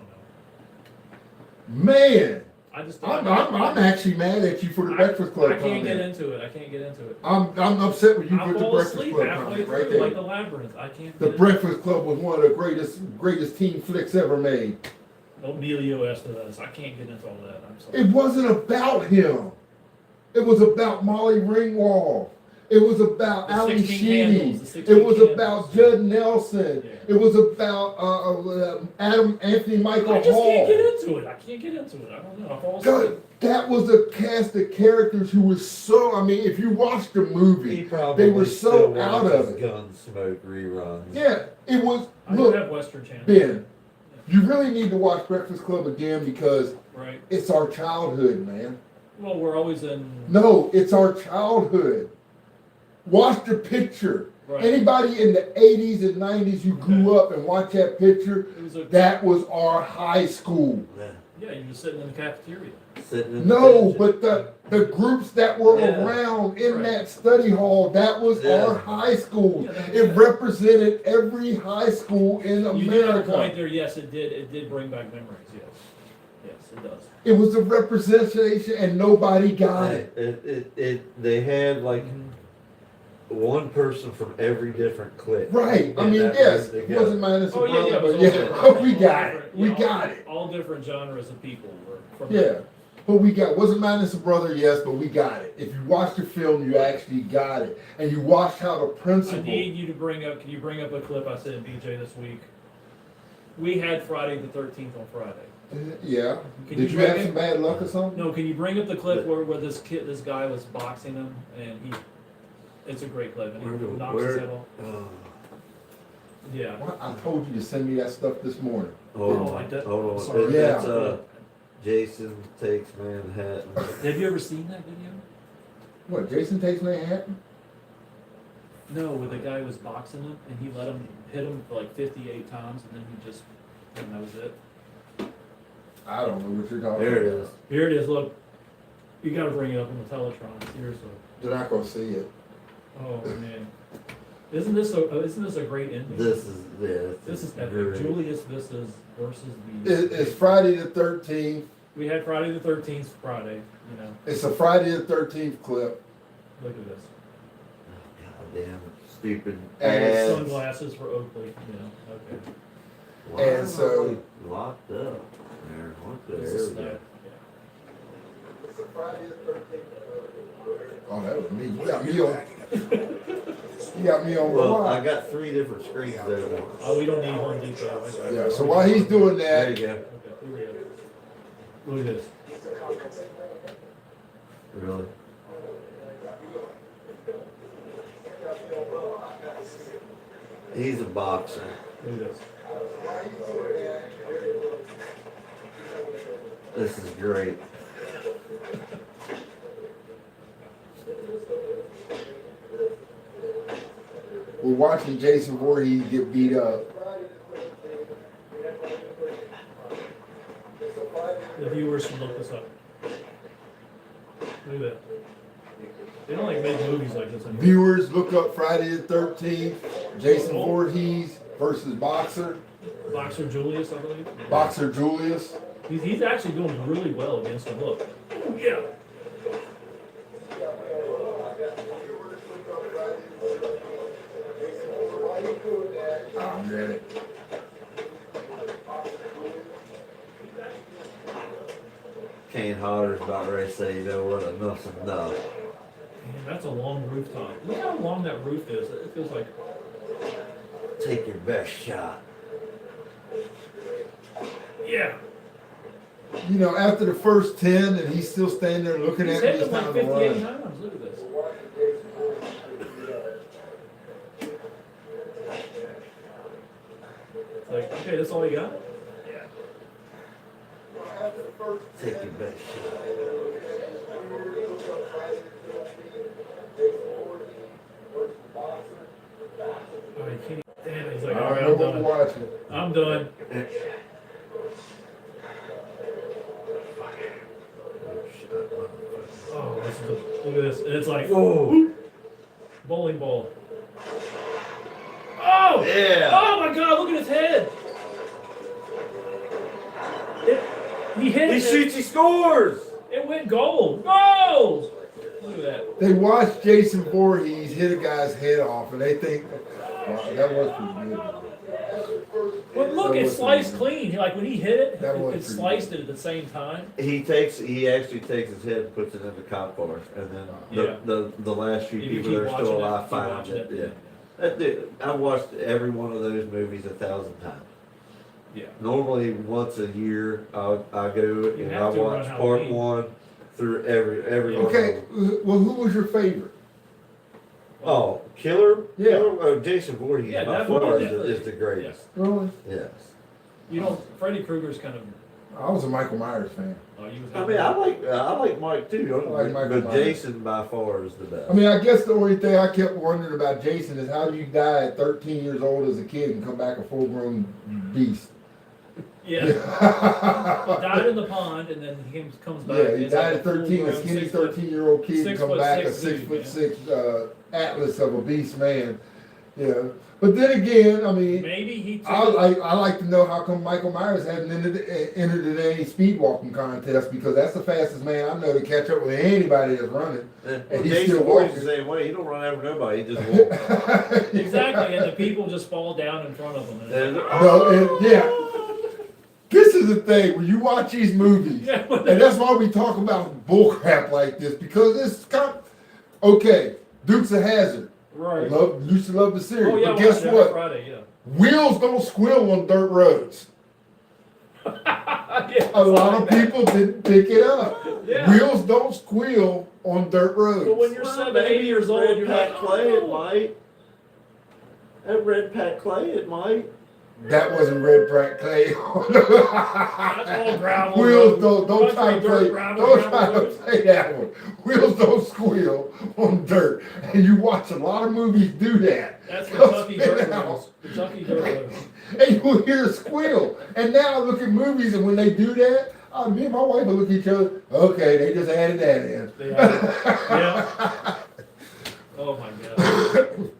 know. Man, I just. I'm actually mad at you for The Breakfast Club. I can't get comment. into it. I can't get into it. I'm upset with you I for The fall Breakfast asleep Club halfway comment through, right there. like the Labyrinth. I can't. The get into Breakfast Club was one of the greatest teen flicks ever made. it. Emilio Estevez. I can't get into all that. I'm sorry. It wasn't about him. It was about Molly Ringwald. It was about The Ali 16 Sheedy. Candles, the 16 It was Candles. about Judd Nelson. Yeah. It was about Anthony Michael I just Hall. can't get into it. I can't get into it. I don't know. I fall asleep. God, that was a cast of characters who was so. I mean, if you watch the He movie, probably they were so still out watches of it. Gunsmoke reruns. Yeah, it was. I do Look, have Western Channel. Ben, you really need to watch Breakfast Club again because Right. it's our childhood, man. Well, we're always in. No, it's our childhood. Watch the picture. Right. Anybody in the 80s and 90s who grew up and watched that picture, It was a. that was our high school. Yeah. Yeah, you're just sitting in the cafeteria. Sitting in No, the but the groups that were Yeah. around in Right. that study hall, that was Yeah. our high school. Yeah, that- It represented every high school in You did have a point America. there. Yes, it did. It did bring back memories. Yes. Yes, it does. It was a representation and nobody got it. They had like Mm-hmm. one person from every different clique. Right. I in mean, that yes, room it together. wasn't minus a Oh yeah, yeah. brother, It was but all yeah, different- we all got it. different- We yeah, got it. All different genres of people were from. Yeah. But we got, wasn't minus a brother, yes, but we got it. If you watch the film, you actually got it. And you watch how the I principal. need you to bring up. Can you bring up a clip I sent BJ this week? We had Friday the 13th on Friday. Yeah. Can Did you bring have it- some bad luck or something? No, can you bring up the clip where this guy was boxing him and he? It's a great clip and he knocks his head off. Oh, Yeah. What? I told you to send me that stuff this morning. hold Oh, I on, did- hold on. sorry. Yeah. It's Jason Takes Manhattan. Have you ever seen that video? What, Jason Takes Manhattan? No, where the guy was boxing him and he let him hit him for like 58 times and then and that was it. I don't know what you're talking There it about. is. Here it is. Look, you got to bring it up on the Teletron. Seriously. You're not going to see it. Oh man, isn't this a great ending? This is This is epic. great. Julius Vistas versus the. It's Friday the 13th. We had Friday the 13th Friday. You know, It's a Friday the 13th clip. look at this. Goddamn stupid And ads. Sunglasses for Oakley. You know, okay. Why And am so- I locked up there. What the This hell? is that. It's a Friday the 13th. Oh, that was me. You got me on. You got me on. Well, the I line. got 3 different screens there. now. Oh, we don't need Home Depot. Okay. Yeah. So while he's doing There that, you go. Okay, here we go. Look at this. Really? He's a boxer. Look at this. This is great. We're watching Jason Voorhees get beat up. The viewers should look this up. Look at that. They don't like make movies like this anymore. Viewers, look up Friday the 13th. Jason Voorhees versus Boxer. Boxer Julius, I believe. Boxer Julius. He's actually doing really well against him. Look. Oh, yeah. Oh, man. Kane Hodder's about ready to say, you know what, enough's enough. Man, that's a long rooftop. Look how long that roof is. It feels like. Take your best shot. Yeah. You know, after the first 10 and he's still standing there looking He's at me, hit it's him like time to 58 run. times. Look at this. It's like, okay, that's all you got? Yeah. Take your best shot. Oh, he can't. Damn, he's like, I all right, don't I'm know what we're done. watching. I'm done. Oh, this is look at this. And it's like, Whoa. bowling ball. Oh! Yeah. Oh my God, look at his head. He hit He it. shoots, he scores. It went gold. Goals! Look at that. They watch Jason Voorhees hit a guy's head off and they think, wow, that was pretty good. But look, That it was sliced pretty clean. Like when he hit it, That was it pretty sliced it at the same time. He actually takes his head and puts it in the cop car, and then Yeah. the last few If you people keep that are watching still it, alive keep find watching it. it. Yeah. That dude, I've watched every one of those movies 1,000 times. Yeah. Normally, once a year, I go You and have I to watch around part Halloween. one through every one. Okay, of them. well, who was your favorite? Oh, Killer? Yeah. Killer? Oh, Jason Voorhees Yeah, by definitely, far definitely. is the greatest. Really? Yes. You know, Freddy Krueger's kind of. I was a Michael Myers fan. Oh, you was I mean, I like Mike too. Don't I like get- Michael but Myers. Jason by far is the best. I mean, I guess the only thing I kept wondering about Jason is how do you die at 13 years old as a kid and come back a full-grown beast? Yeah. He died in the pond, and then he comes back. Yeah, he It's died like at 13, a full-grown skinny 6 foot- 13-year-old kid and come 6'6" back a dude, 6'6" atlas of a beast man. Yeah, but then again, I mean, Maybe he took I like to know how come Michael Myers hasn't entered in any speed walking contest because that's the fastest man I know to catch up with anybody that's running. And he's Jason still Voorhees walking. the same way. He don't run after nobody. He just walks. exactly, and the people just fall down in front of him. And it's like, No, yeah. This is the thing when you watch these movies, Yeah. and that's why we talk about bullcrap like this because it's okay. Dukes of Hazzard, right. used to love the series, Oh yeah, but guess watch what? Friday, yeah. Wheels don't squill on dirt roads. Yeah, A lot of people didn't pick it up. Yeah. Wheels don't squeal on dirt roads. But when you're 7, 8 years old, Red you're Pat like, Clay, it oh. might. That Red Pat Clay, it might. That wasn't Red Pratt Clay. That's all gravel. Wheels road. don't try to Country play. dirt, gravel, Don't gravel try to roads. play that one. Wheels don't squeal on dirt, and you watch a lot of movies do that. That's Go Kentucky spit dirt it out. roads. Kentucky dirt roads. And you'll hear a squeal. And now I look at movies, and when they do that, me and my wife will look at each other. Okay, they just added that in. They yeah. Oh my god.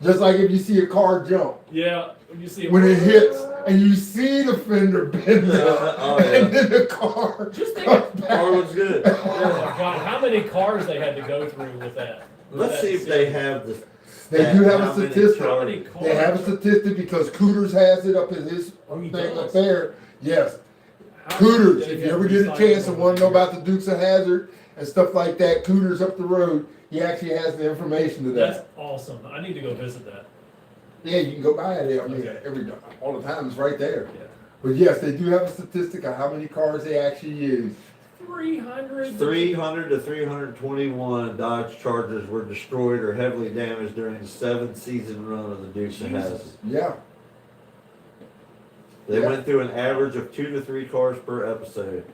Just like if you see a car jump. Yeah. When you see When it hits and you see the fender bend up Oh, yeah. and then the car Just think comes of- back. Car looks good. Oh my god, how many cars they had to go through with that? Let's see if they have the. They do have a how many statistic. How many cars- cars? They have a statistic because Cooters has it up in his Oh, he thing up does? there. Yes. How Cooters, many if they you have ever get a chance and recycled want to know over about the Dukes of Hazzard and stuff like that, Cooters up the road, he actually has the information to That's that. awesome. I need to go visit that. Yeah, you can go buy it. I mean, Okay. all the time it's right there. Yeah. But yes, they do have a statistic of how many cars they actually use. 300? 300 to 321 Dodge Chargers were destroyed or heavily damaged during the 7th-season run of the Dukes of Hazzard. Yeah. They Yeah. went through an average of 2 to 3 cars per episode,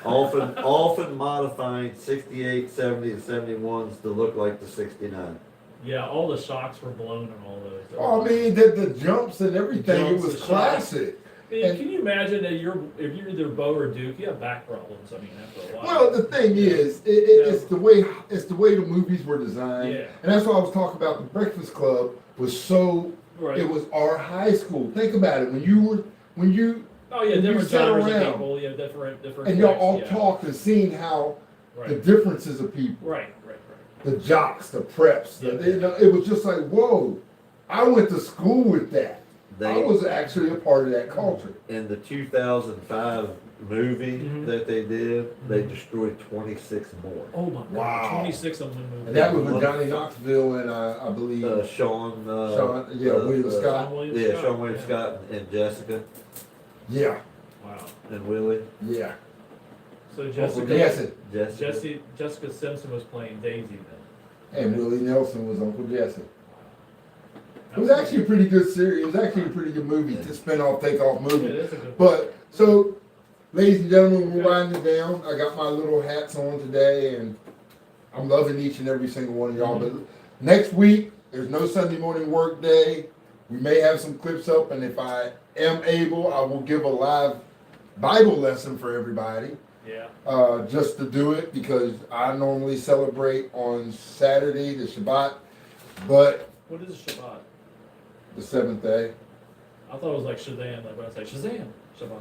often modifying 68, 70, and 71s to look like the 69. Yeah, all the shocks were blown on all those. Oh, I mean, the jumps and everything, Jumps, it was the shots. classic. I mean, and- can you imagine that if you're either Bo or Duke, you have back problems. I mean, after a while. Well, the thing is, it's the way the movies were designed, Yeah. and that's why I was talking about the Breakfast Club was so. Right. It was our high school. Think about it when you Oh yeah, when you different sat genres of around people. Yeah, different. and y'all types, all yeah. talked and seen how the Right. differences of people, Right. the jocks, the preps. Yeah. It was just like, whoa! I went to school with that. I They, was actually a part of that culture. in the 2005 movie Mhm. that they did, they destroyed 26 more. Oh my God. Wow. 26 of them moved. And that was with Johnny Knoxville and I believe Sean, Sean, William Scott. Yeah, Sean William Scott and Jessica Yeah, Wow. and Willie. yeah. So Uncle Jessica, Jesse Jessica Simpson was playing Daisy then. and Willie Nelson was Uncle Jesse. It was actually a pretty good series. It was actually a pretty good movie, to spin off, take off Yeah, movie. that's a good. But so, ladies and gentlemen, we're winding down. I got my little hats on today, and I'm loving each and every single one of y'all. But next week, there's no Sunday morning work day. We may have some clips up, and if I am able, I will give a live Bible lesson for everybody. Yeah. Just to do it because I normally celebrate on Saturday, the Shabbat, but What is Shabbat? the 7th day. I thought it was like Shazam. Like when I say Shazam, Shabbat.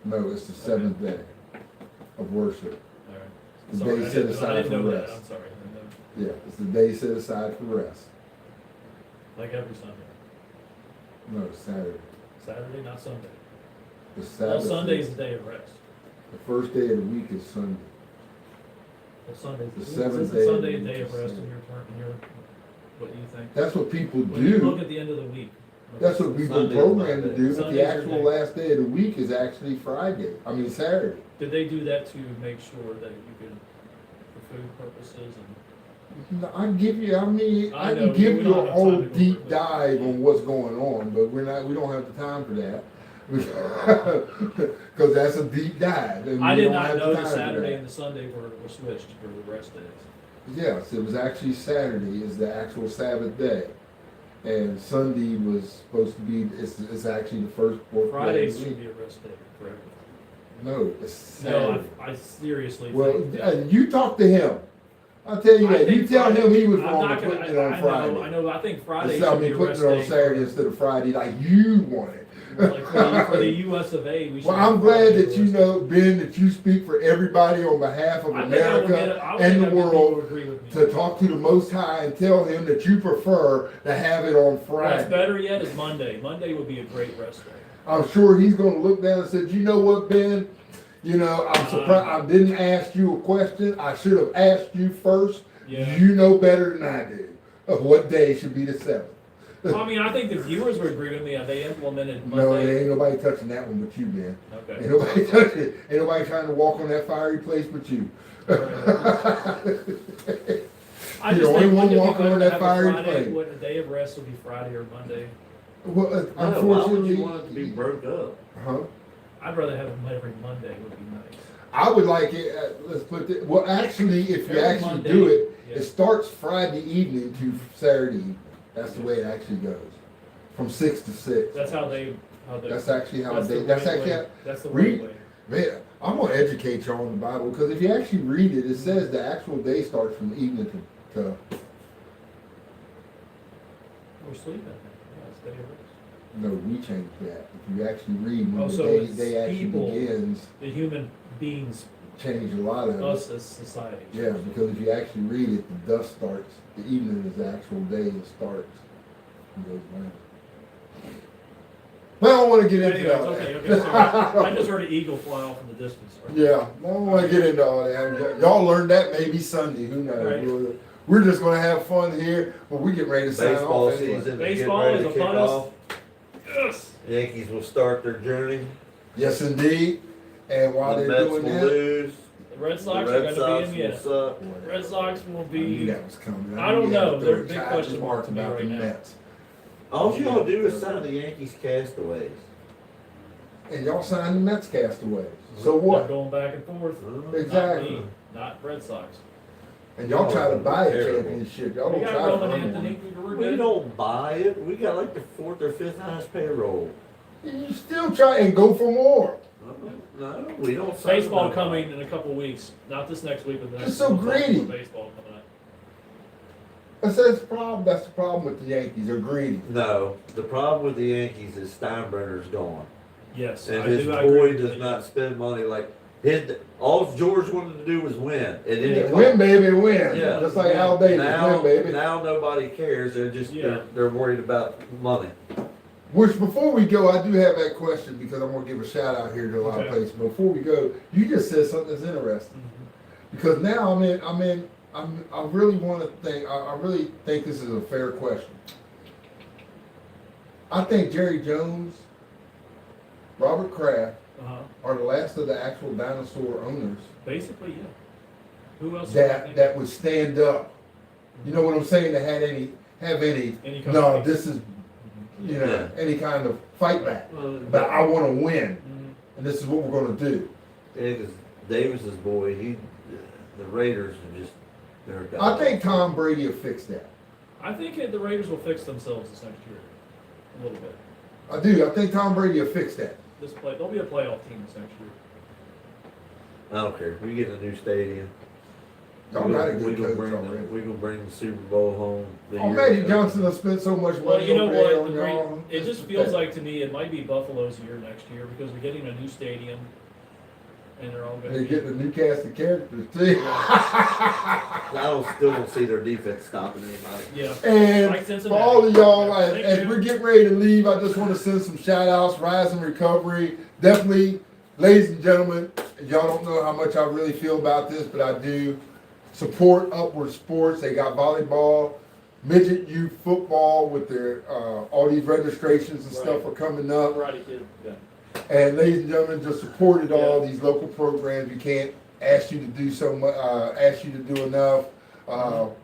No, it's the 7th day of worship. All right. The Sorry, day I set didn't aside for know that. rest. I'm sorry. I didn't know. Yeah, it's the day set aside for rest. Like every Sunday. No, it's Saturday. Saturday, not Sunday. The Well, Sabbath. Sunday is the day of rest. The first day of the week is Sunday. Well, Sunday's The isn't seventh day of Sunday the a day week of is rest in Sunday. your turn. In your, what do you think? That's what people When you look do. at the end of the week. That's what we've been Sunday is programmed to Monday. do, but Sunday's the your actual day. last day of the week is actually Friday. I mean Saturday. Did they do that to make sure that you could, for food purposes and? No, I give you, I mean, I I know, can give we you don't a have whole time to go deep over it. dive on what's going on, but we don't have the time for that. Because that's a deep dive. And I we did don't not have know time the for Saturday that. and the Sunday were switched for the rest days. Yes, it was actually Saturday is the actual Sabbath day. And Sunday was supposed to be, it's actually the first fourth day Fridays of the should week. be a rest day, correct? No, it's No, Saturday. I seriously Well, think that. you talk to him. I'll tell you I that. You think tell Friday- him he was I'm wrong not for gonna- putting it on Friday. I know, I think Friday It's, I should be mean, a putting rest it on day. Saturday instead of Friday like you wanted. Like for the US of A, we should. Well, have I'm glad Friday that you rest day. know, Ben, that you speak for everybody on behalf of I think I will America get- I and will think the I'll get people world to agree with me. to talk to the Most High and tell him that you prefer to have it on What's Friday. better yet is Monday. Monday would be a great rest day. I'm sure he's going to look down and say, you know what, Ben? You know, I'm surprised I didn't ask you a question. I should have asked you first. Yeah. You know better than I do of what day should be the 7th. I mean, I think the viewers would agree with me. They implemented No, Monday. ain't nobody touching that one but you, Ben. Okay. Ain't nobody touching it. Ain't nobody trying to walk on that fiery place but you. I You're just the only think one wouldn't it be walking better on to that have a fiery Friday, plane. what a day of rest would be Friday or Monday. Well, No, why would unfortunately, you want it to be broke up? huh? I'd rather have them every Monday would be nice. I would like it. Let's put it. Well, actually, if you Every actually Monday, do it, yeah. it starts Friday evening to Saturday evening. That's the way it actually goes, from 6 to 6. That's how they. That's actually how that's they. the That's right actually way. how, That's the read- right way. man. I'm gonna educate you on the Bible because if you actually read it, it says the actual day starts from evening to We're sleeping. Yeah, it's day of rest. no, we changed that. If you actually read when Oh, the so day, it's day actually people. begins, The human beings, change a lot of it. us as society. Yeah, because if you actually read it, the dusk starts, the evening is the actual day it starts. And goes round. But I don't want to get into Anyways, all okay, that. okay, sorry. I just heard an eagle fly off in the distance. Yeah, I don't want to get into all that. Y'all learned that maybe Sunday, who knows? Right. We're just going to have fun here, but we get ready to sign Baseball off anyway. season is Baseball getting ready is to kick upon us. off. Yes. Yankees will start their journey. Yes, indeed. And while The they're Mets doing will that, lose. The Red The Sox are Red gonna Sox be in, will yeah. suck. Red Sox will I knew be, that was coming. I don't knew you had know. to They're throw a big titles question mark mark to me about right the now. Mets. All y'all do is sign the Yankees castaways. And y'all signed the Mets castaways. So they're what? going back and forth. Exactly. Not me, not Red Sox. And y'all try to buy a Terrible. championship. Y'all We don't got try to Roman win Anthony. one. We're We good. don't buy it. We got like the 4th or 5th highest payroll. And you still try and go for more. No, we don't. sign Baseball them. coming in a couple weeks. Not this next week, but the next. It's so we'll talk about greedy. Baseball coming up. That's the problem. That's the problem with the Yankees. They're greedy. No, the problem with the Yankees is Steinbrenner's gone. Yes, And I his do. I agree boy with does you. not spend money like all George wanted to do was win at any Yeah, cost. win, baby, win. Yeah. Just like Al Davis, Now, win, baby. now nobody cares. They're just Yeah. they're worried about money. Which, before we go, I do have that question because I'm gonna give a shout out here to a lot of Okay. places. Before we go, you just said something that's interesting. Mhm. Because now I really want to think. I really think this is a fair question. I think Jerry Jones, Robert Kraft Uh-huh. are the last of the actual dinosaur owners Basically, yeah. Who else? would I that think? that would stand up. You know what I'm saying? That have any Any kind no, of- this is Yeah. any kind of fight back. Well, But I want to win, Mhm. and this is what we're going to do. because Davis's boy, the Raiders are just they're. I think Tom Brady will fix that. I think the Raiders will fix themselves this next year. A little bit. I do. I think Tom Brady will fix that. They'll be a playoff team this next year. I don't care. We get a new stadium. Y'all got a we good gonna coach bring already. we gonna bring the Super Bowl home. the Oh, year Magic after. Johnson has spent so much Well, money you know over there what? on y'all. It just feels like to me it might be Buffalo's year next year because we're getting a new stadium, and they're all going They're to getting a new cast of characters too. I still don't see their defense stopping anybody. Yeah. And Like for Cincinnati. all of y'all, Thank as you. we're getting ready to leave, I just want to send some shout outs, Rise and Recovery. Definitely, ladies and gentlemen, y'all don't know how much I really feel about this, but I do. Support Upward Sports. They got volleyball, midget youth football with their, all these registrations and stuff are coming up. Karate Kid. Yeah. And ladies and gentlemen, just supported all these local programs. We can't ask you to do so much, ask you to do enough.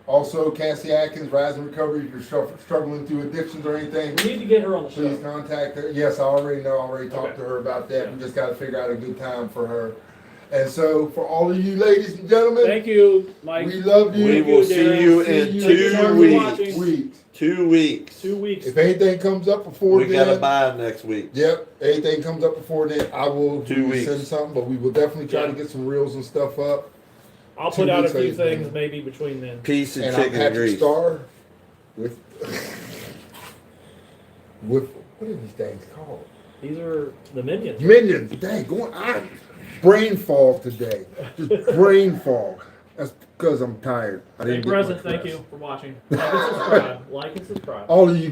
Also, Cassie Atkins, Rise and Recovery, if you're struggling through addictions or anything, We need to get her on the please show. contact her. Yes, I already know. I already talked Okay. to her about that. Yeah. We just got to figure out a good time for her. And so, for all of you ladies and gentlemen, Thank you, Mike. we love you. We will see you See in you 2 in weeks. weeks. 2 weeks. 2 weeks. If anything comes up before We then, gotta buy next week. yep, anything comes up before then, I will 2 weeks. send something, but we will definitely try to get some reels and stuff up. I'll 2 put out a weeks few later. things maybe between then. Peace and And I'm chicken and Patrick grease. Star with what are these things called? These are the minions. Minions. Dang, brain fog today. Just brain fog. That's because I'm tired. I Stay didn't get present. much Thank rest. you for watching. Like and subscribe. Like and subscribe. All of you